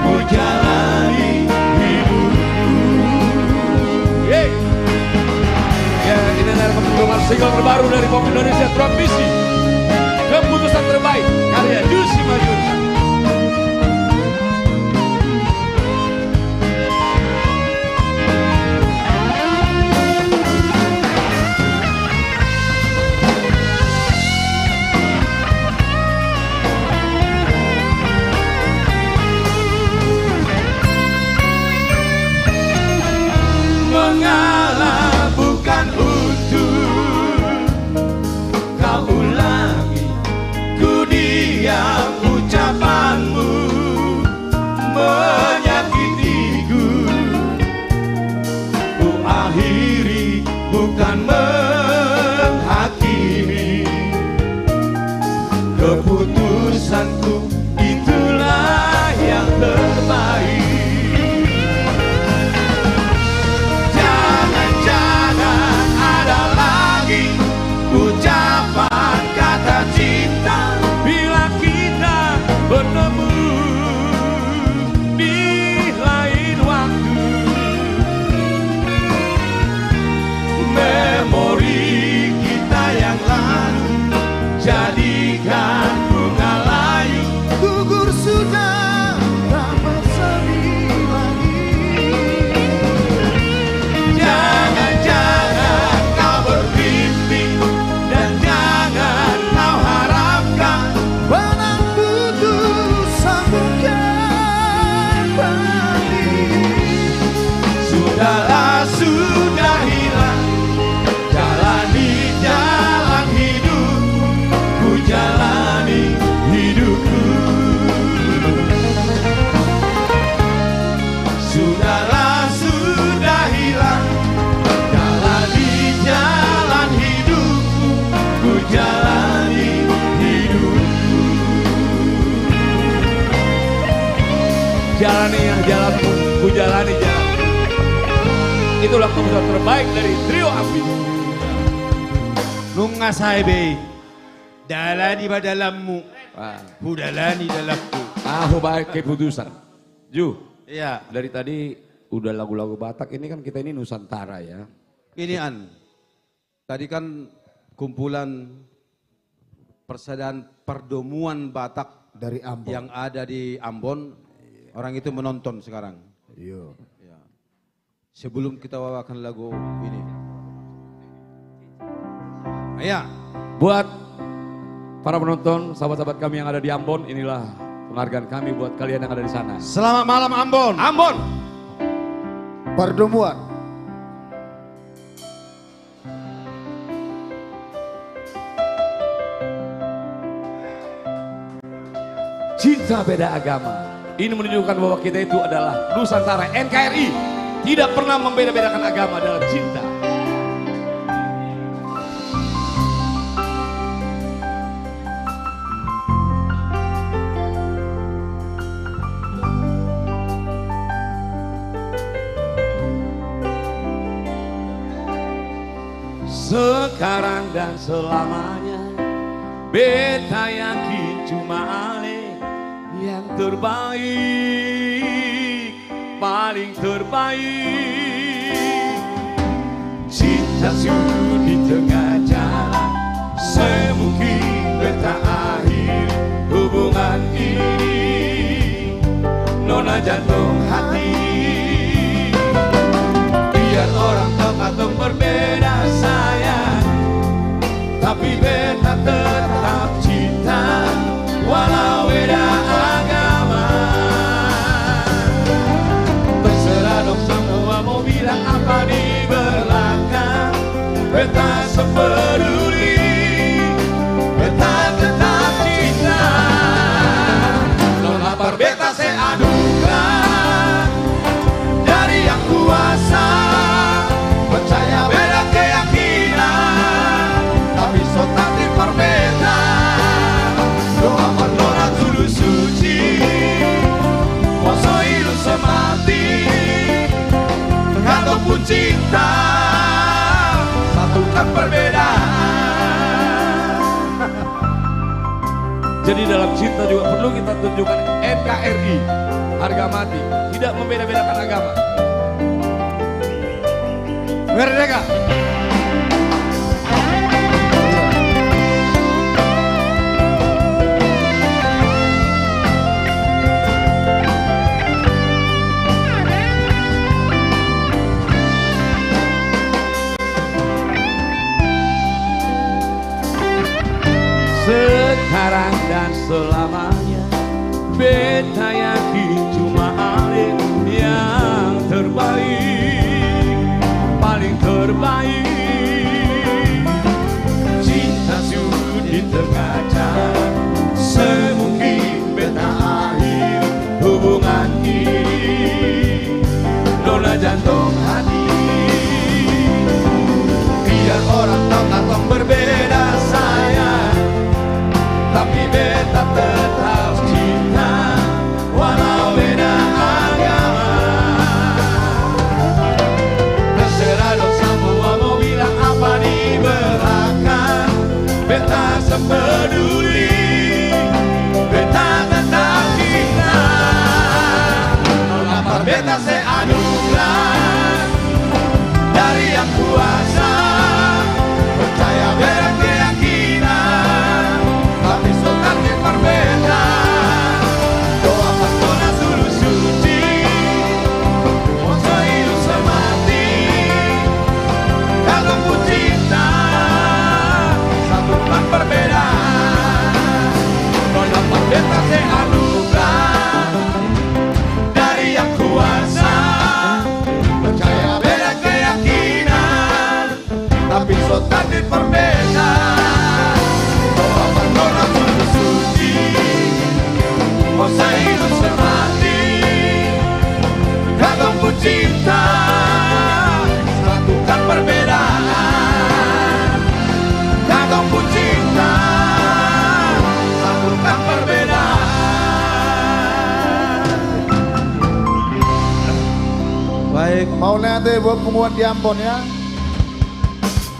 ku jalani hidupku. Hey. Ya, ini adalah perkembangan single terbaru dari Pop Indonesia Trio Ambisi. Keputusan terbaik karya Josie Majuntak. Mengalah bukan untuk kau ulangi, ku diam ucap jalani hidupku. Jalani yang jalanmu, ku jalani jalanmu. Itulah keputusan terbaik dari trio Api. Nunga saibe, dalani dalammu, ku dalani dalamku. Baik keputusan. Ju, iya. Dari tadi udah lagu-lagu Batak, ini kan kita ini Nusantara ya. Ini tadi kan kumpulan persaudaraan perdomuan Batak dari Ambon yang ada di Ambon, orang itu menonton sekarang. Iya. Ya. Sebelum kita bawakan lagu ini, ya. Buat para penonton, sahabat-sahabat kami yang ada di Ambon, inilah penghargaan kami buat kalian yang ada di sana. Selamat malam Ambon. Ambon. Perdomuan. Cinta beda agama. Ini menunjukkan bahwa kita itu adalah Nusantara. NKRI tidak pernah membeda-bedakan agama dalam cinta. Sekarang dan selamanya, beta yakin cuma Ale yang terbaik, paling terbaik. Cinta sudah di tengah jalan, semungkin beta akhir hubungan ini. Nona jantung hati, biar orang tahu katong berbeda sayang, tapi beta tetap cinta walau beda agama. Terserah dong semua mau bilang apa di belakang, beta sepeduli, beta tetap cinta. Non lapar beta se anugerah dari yang kuasa, percaya beda keyakinan, tapi so takdir berbeda. Doa berdoa tulus suci, poso hidup semati, kata pun cinta, satukan perbedaan. Jadi dalam cinta juga perlu kita tunjukkan NKRI, harga mati, tidak membeda-bedakan agama. Merdeka. Sekarang dan selamanya, beta yakin cuma Ale yang terbaik, paling terbaik. Cinta sudah di tengah jalan, semungkin beta akhir hubungan ini. Nona jantung hati, biar orang tahu katong berbeda sayang, tapi beta tetap cinta walau beda agama. Terserah dong semua mau bilang apa di belakang, beta sepeduli, beta tetap cinta. Lapar beta se anugerah dari yang kuasa, percaya beda keyakinan, tapi so takdir berbeda. Doa persona suruh suci, poso hidup semati, kalau pun cinta, satukan perbedaan. Mau nanti buat pengumuman di Ambon ya.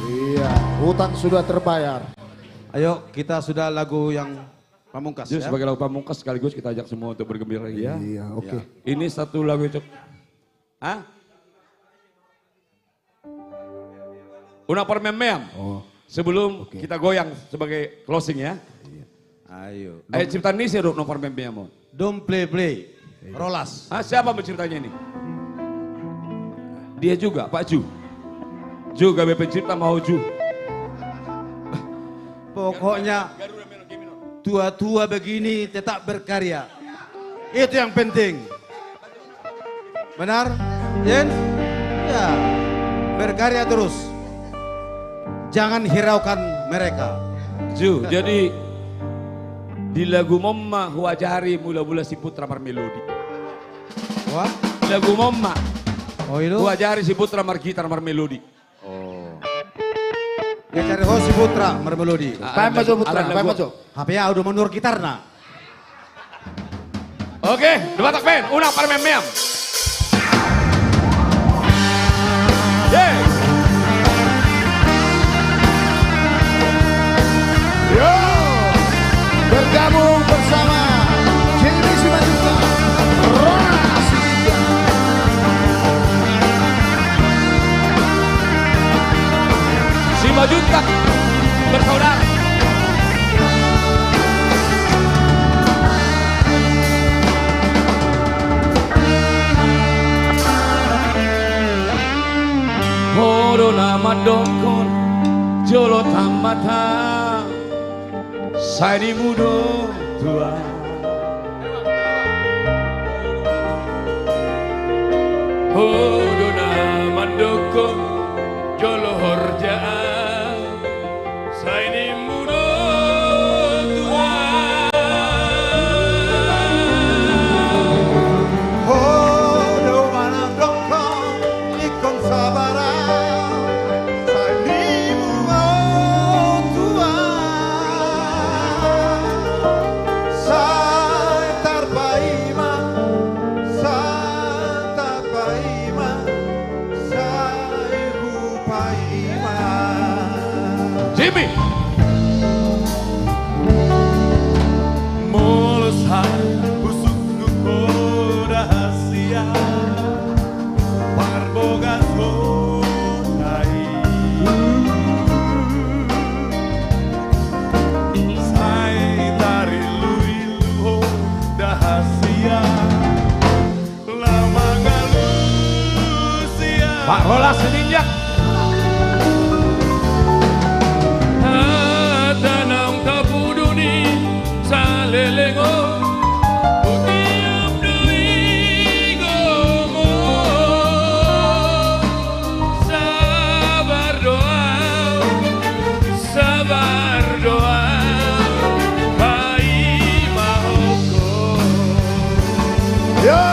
Iya, hutang sudah terbayar. Ayo kita sudah lagu yang pamungkas Jadi ya. sebagai lagu pamungkas sekaligus kita ajak semua untuk bergembira ya. Iya, oke. Ini satu lagu cok. Hah? Una per mem. Oh. Sebelum kita goyang sebagai closing ya. Ayo. Ayo ciptaan ini sih no per mem. Don't play. Rolas. Ah, siapa penciptanya ini? Dia juga, Pak Ju. Ju, gawe pencipta mau Ju. Pokoknya tua-tua begini tetap berkarya. Itu yang penting. Benar? Jen? Ya. Berkarya terus. Jangan hiraukan mereka. Ju, jadi di lagu Momma Huajari mula-mula si Putra Marmelodi. Wah? Lagu Momma. Oh itu? Huajari si Putra Margitar Marmelodi. Ya cari si Putra Marmelodi. Apa masuk Putra? Apa masuk? HP ya udah menurut gitarna. Oke, The Batak Band, Una per mem. Yo, bergabung bersama Jimmy Simanjuntak, Rahasia. Simanjuntak bersaudara. Corona madokon jolo tamata saya di mudo tua Corona madokon jolo horjaan saya di mudo tua Corona madokon ikon sabara Jimmy. Mulus busuk rahasia parboga sotai sai dari luilu dahasia lama galusia Pak Rolas seninjak. tanang tapuduni salelengo utiam deui gomo sabar doa pai mahoko Yo.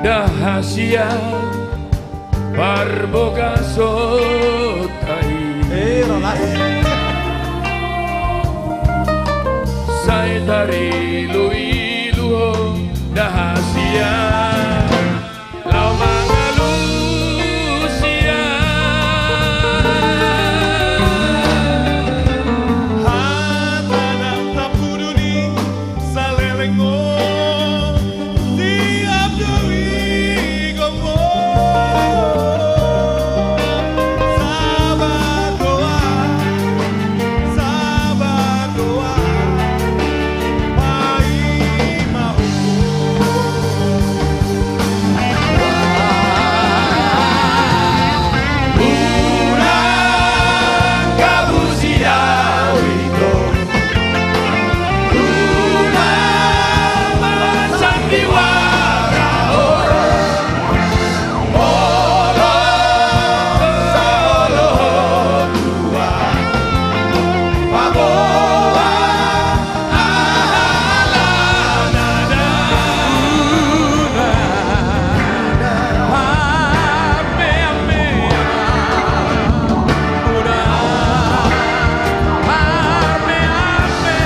Dahasia parboga sotai sai dari luiluho Lucia, la manga Lucia. Hatanang tapuduni salelengo tiap dewi gomo. Sabar doa, pai mau. Urang kabusia wito, urang sandiwara olo solo dua paboa ala nada ame ame una ame ame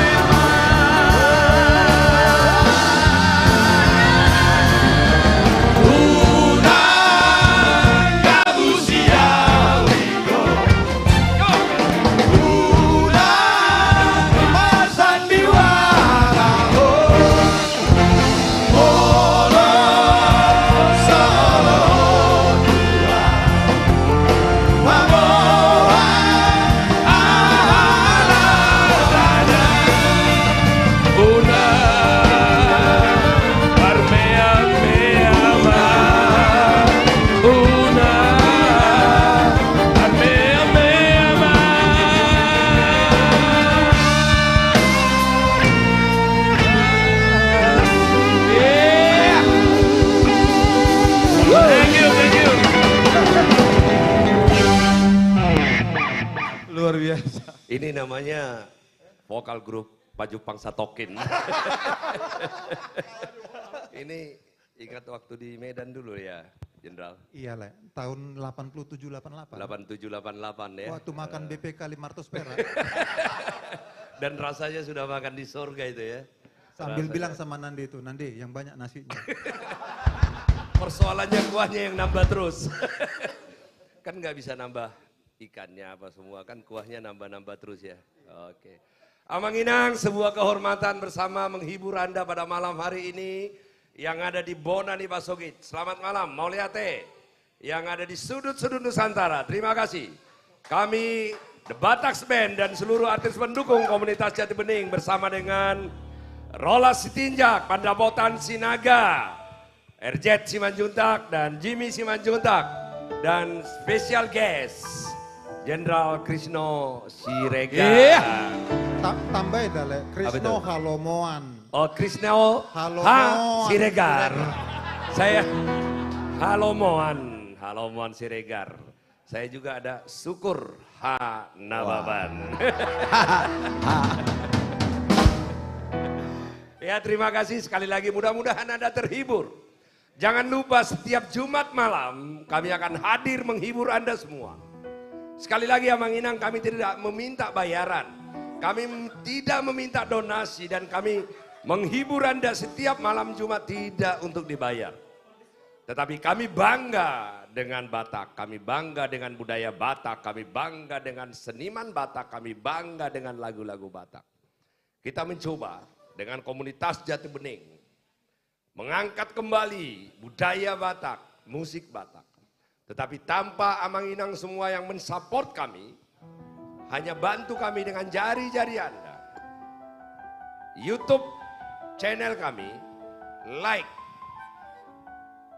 una kabusia wito una sandiwara olo solo dua paboa ala dada una armea mea ma una armea mea ma. Yeah. Thank you, thank you. Luar biasa. Ini namanya vokal grup Pajupang Satokin. Ini ingat waktu di Medan dulu ya, Jenderal? Iya Le, tahun 87-88. 8788 ya. Waktu makan BPK 500 perak. Dan rasanya sudah makan di surga itu ya. Sambil Rasanya. bilang sama Nandi itu, Nandi yang banyak nasinya. Persoalannya kuahnya yang nambah terus. Kan nggak bisa nambah ikannya apa semua, kan kuahnya nambah-nambah terus ya. Oke. Amanginang, sebuah kehormatan bersama menghibur Anda pada malam hari ini yang ada di Bonani Pasogit. Selamat malam, Mauliate. Yang ada di sudut-sudut Nusantara. Terima kasih. Kami The Bataks Band dan seluruh artis pendukung komunitas Jati Bening bersama dengan Rola Sitinjak, Pandapotan Sinaga, RZ Simanjuntak dan Jimmy Simanjuntak, dan special guest Jenderal Krisno Siregar. Tambah itu Le, Krisno Halomoan. Oh, Krisno Halomoan Siregar. Saya Halomoan Siregar. Saya juga ada Syukur Nababan. Ya, terima kasih sekali lagi, mudah-mudahan Anda terhibur. Jangan lupa setiap Jumat malam kami akan hadir menghibur Anda semua. Sekali lagi Amanginang, kami tidak meminta bayaran. Kami tidak meminta donasi dan kami menghibur Anda setiap malam Jumat tidak untuk dibayar. Tetapi kami bangga dengan Batak, kami bangga dengan budaya Batak, kami bangga dengan seniman Batak, kami bangga dengan lagu-lagu Batak. Kita mencoba dengan komunitas Jati Bening mengangkat kembali budaya Batak, musik Batak. Tetapi tanpa Amanginang semua yang mensupport kami, hanya bantu kami dengan jari-jari Anda. YouTube channel kami, like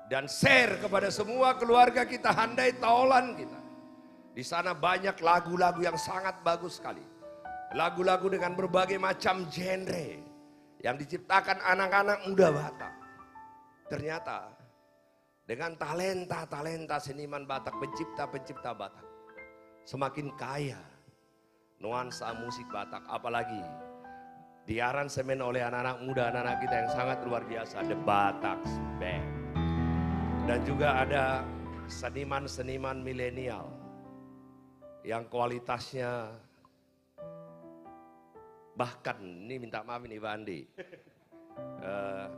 dan share kepada semua keluarga kita, handai taulan kita. Di sana banyak lagu-lagu yang sangat bagus sekali. Lagu-lagu dengan berbagai macam genre yang diciptakan anak-anak muda Batak. Ternyata dengan talenta-talenta seniman Batak, pencipta-pencipta Batak, semakin kaya nuansa musik Batak, apalagi diaransemen oleh anak-anak muda, anak-anak kita yang sangat luar biasa, The Bataks Band. Dan juga ada seniman-seniman milenial yang kualitasnya, bahkan ini minta maaf ini Pak Andi,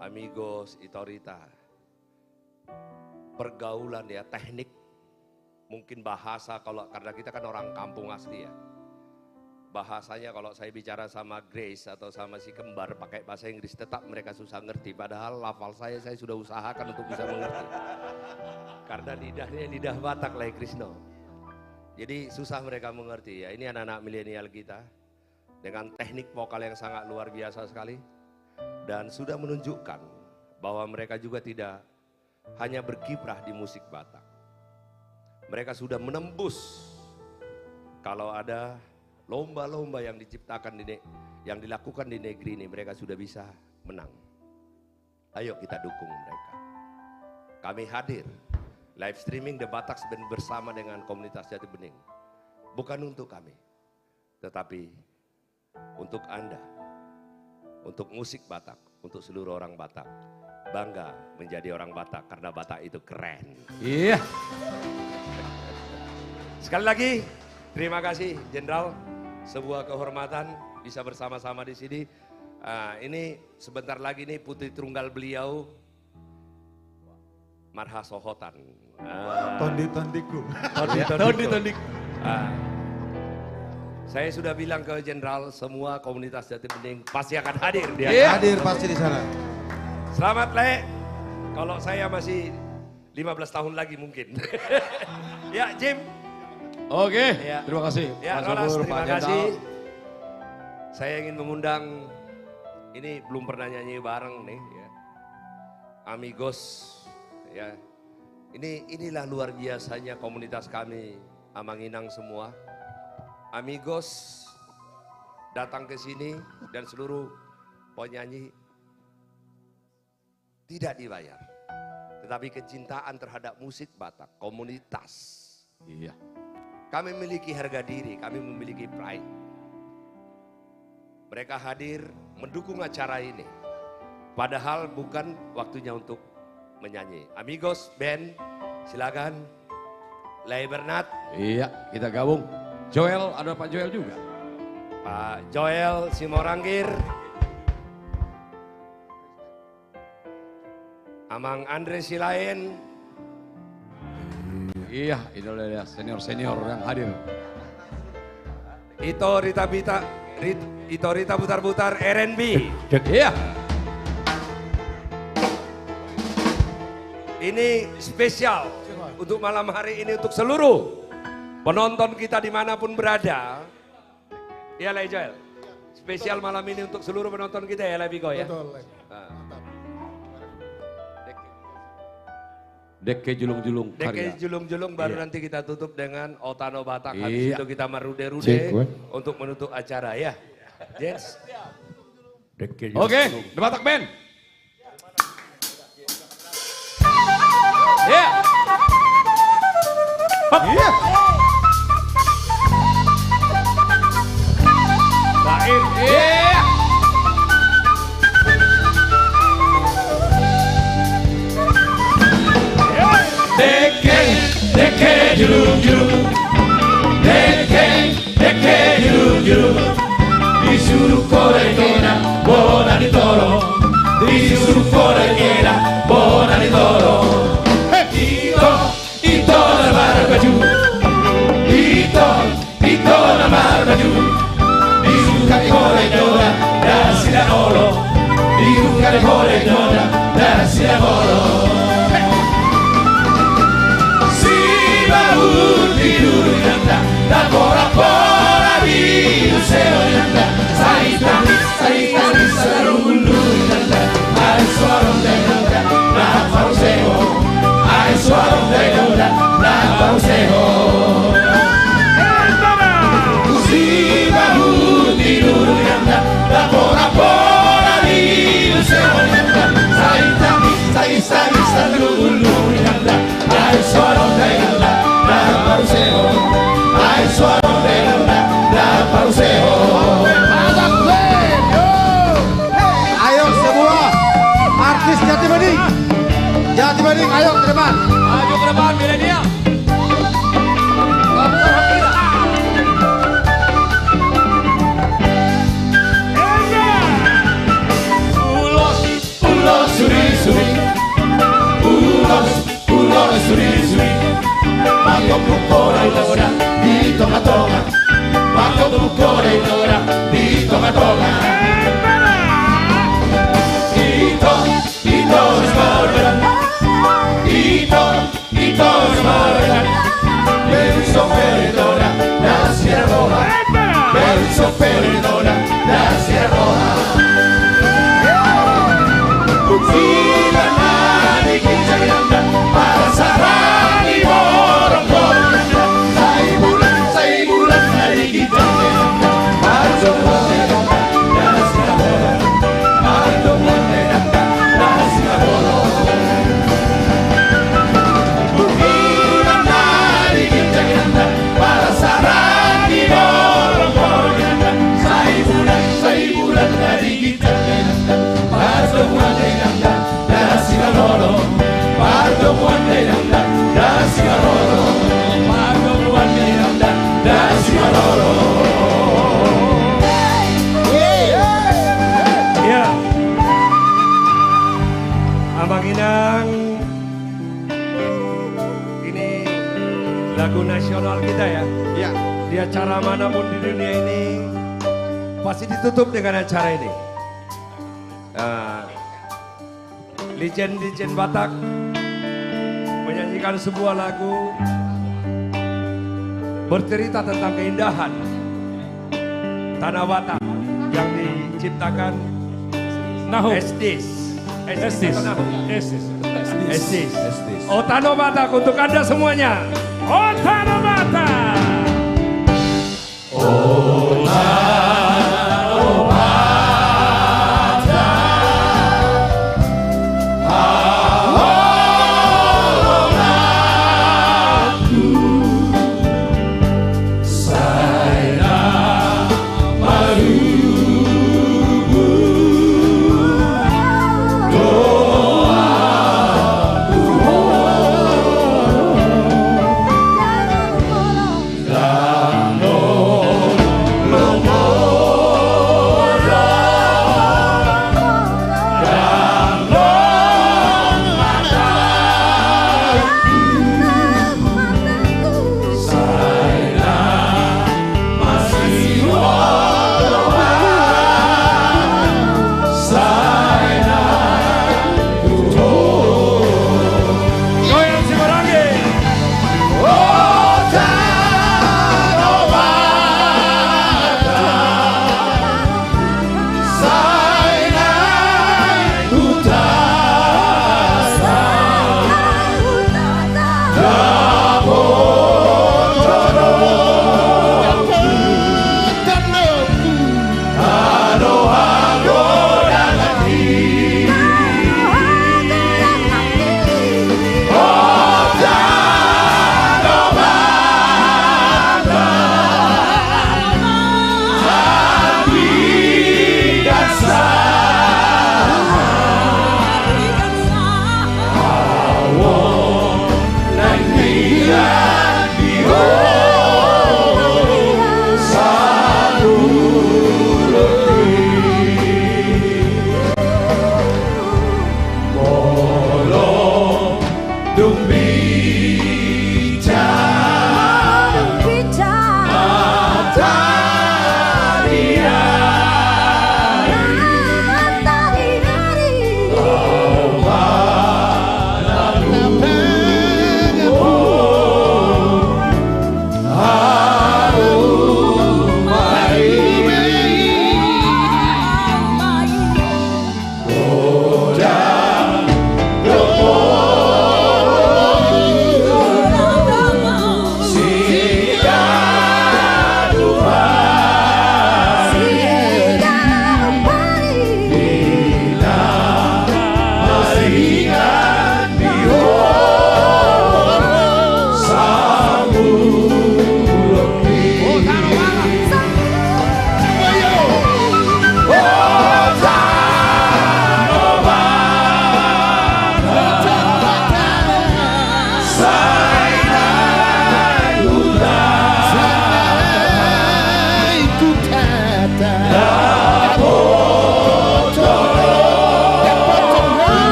amigos, Itorita. Pergaulan ya, teknik, mungkin bahasa karena kita kan orang kampung asli ya. Bahasanya kalau saya bicara sama Grace atau sama si kembar pakai bahasa Inggris tetap mereka susah ngerti. Padahal lafal saya sudah usahakan untuk bisa mengerti. Karena lidahnya lidah Batak lah Krisno. Jadi susah mereka mengerti ya. Ini anak-anak milenial kita dengan teknik vokal yang sangat luar biasa sekali. Dan sudah menunjukkan bahwa mereka juga tidak hanya berkiprah di musik Batak. Mereka sudah menembus kalau ada lomba-lomba yang diciptakan yang dilakukan di negeri ini, mereka sudah bisa menang. Ayo kita dukung mereka. Kami hadir live streaming The Batak Band bersama dengan komunitas Jati Bening. Bukan untuk kami, tetapi untuk Anda, untuk musik Batak, untuk seluruh orang Batak. Bangga menjadi orang Batak karena Batak itu keren. Iya. Sekali lagi, terima kasih Jenderal. Sebuah kehormatan bisa bersama-sama di sini. Ini sebentar lagi nih putri tunggal beliau, Marha Sohotan. Tondi-tondiku. Tondi-tondiku. Saya sudah bilang ke Jenderal, semua komunitas Jati Bening pasti akan hadir. Dia hadir pasti di sana. Selamat Le. Kalau saya masih 15 tahun lagi mungkin. Ya Jim. Oke, ya. Terima kasih. Ya, Rolas, terima kasih. Saya ingin mengundang, ini belum pernah nyanyi bareng nih, ya. Amigos, ya. Inilah luar biasanya komunitas kami, Amanginang semua. Amigos datang ke sini dan seluruh penyanyi tidak dibayar, tetapi kecintaan terhadap musik Batak, komunitas. Iya. Kami memiliki harga diri, kami memiliki pride. Mereka hadir mendukung acara ini. Padahal bukan waktunya untuk menyanyi. Amigos band, silakan. Lay Bernat. Iya, kita gabung. Joel, ada Pak Joel juga. Pak Joel Simorangkir. Amang Andre Silain. Iya, itu adalah senior-senior yang hadir. Ito Rita Butar-Butar RNB. Iya. Ini spesial untuk malam hari ini untuk seluruh penonton kita dimanapun berada. Ya Lai Joel. Spesial malam ini untuk seluruh penonton kita ya Lai Bigo ya. Betul. Deke julung-julung karya. Deke julung-julung baru Iya. nanti kita tutup dengan Otano Batak. Iya. Habis itu kita marude-rude Cek, gue. untuk menutup acara ya. Jens. Oke, The Batak Band. Ya. Iya. Baik. Iya. Deke julung-julung, deke julung-julung, disuruh korekena bona ditoro, disuruh korekena bona ditoro. Ito namar baju, ito namar baju, disuruh korekena dan sila olo, disuruh korekena dan sila olo. Tidur yanda, tak pora-pora di museo yanda. Saita, sarundu yanda. Ai suarong yanda, na paruseo. Ai suarong yanda, na paruseo. Musiba tidur yanda, tak pora-pora di museo yanda. Saita, sarundu yanda. Ai suarong yanda. Ai suara benda da paruseo. Ayo semua artis Jati Bening. Jati Bening ayo ke depan. Maju ke depan milenial. Ulos tocco un cuore allora, mi tocca tocca, ma tocco un cuore allora, mi tocca tocca. Ito smarran, ito smarran, beruso perdona, la sierra roja, beruso perdona, la sierra roja. Sila nani kita ganda, para sarani borong borong, say bulan nani kita ganda, para sarani la sierra roja, para Ya, Abang Inang, ini lagu nasional kita ya. Ya. Di acara manapun di dunia ini pasti ditutup dengan acara ini. Legend-legend Batak menyanyikan sebuah lagu bercerita tentang keindahan tanah Batak yang diciptakan Estis. Otano Batak untuk Anda semuanya. Otano Batak. Otano Batak. Awalku saya maluku doaku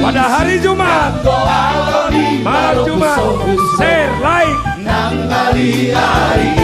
pada hari Jumat, malam Jumat, share, like. Nang ali-ali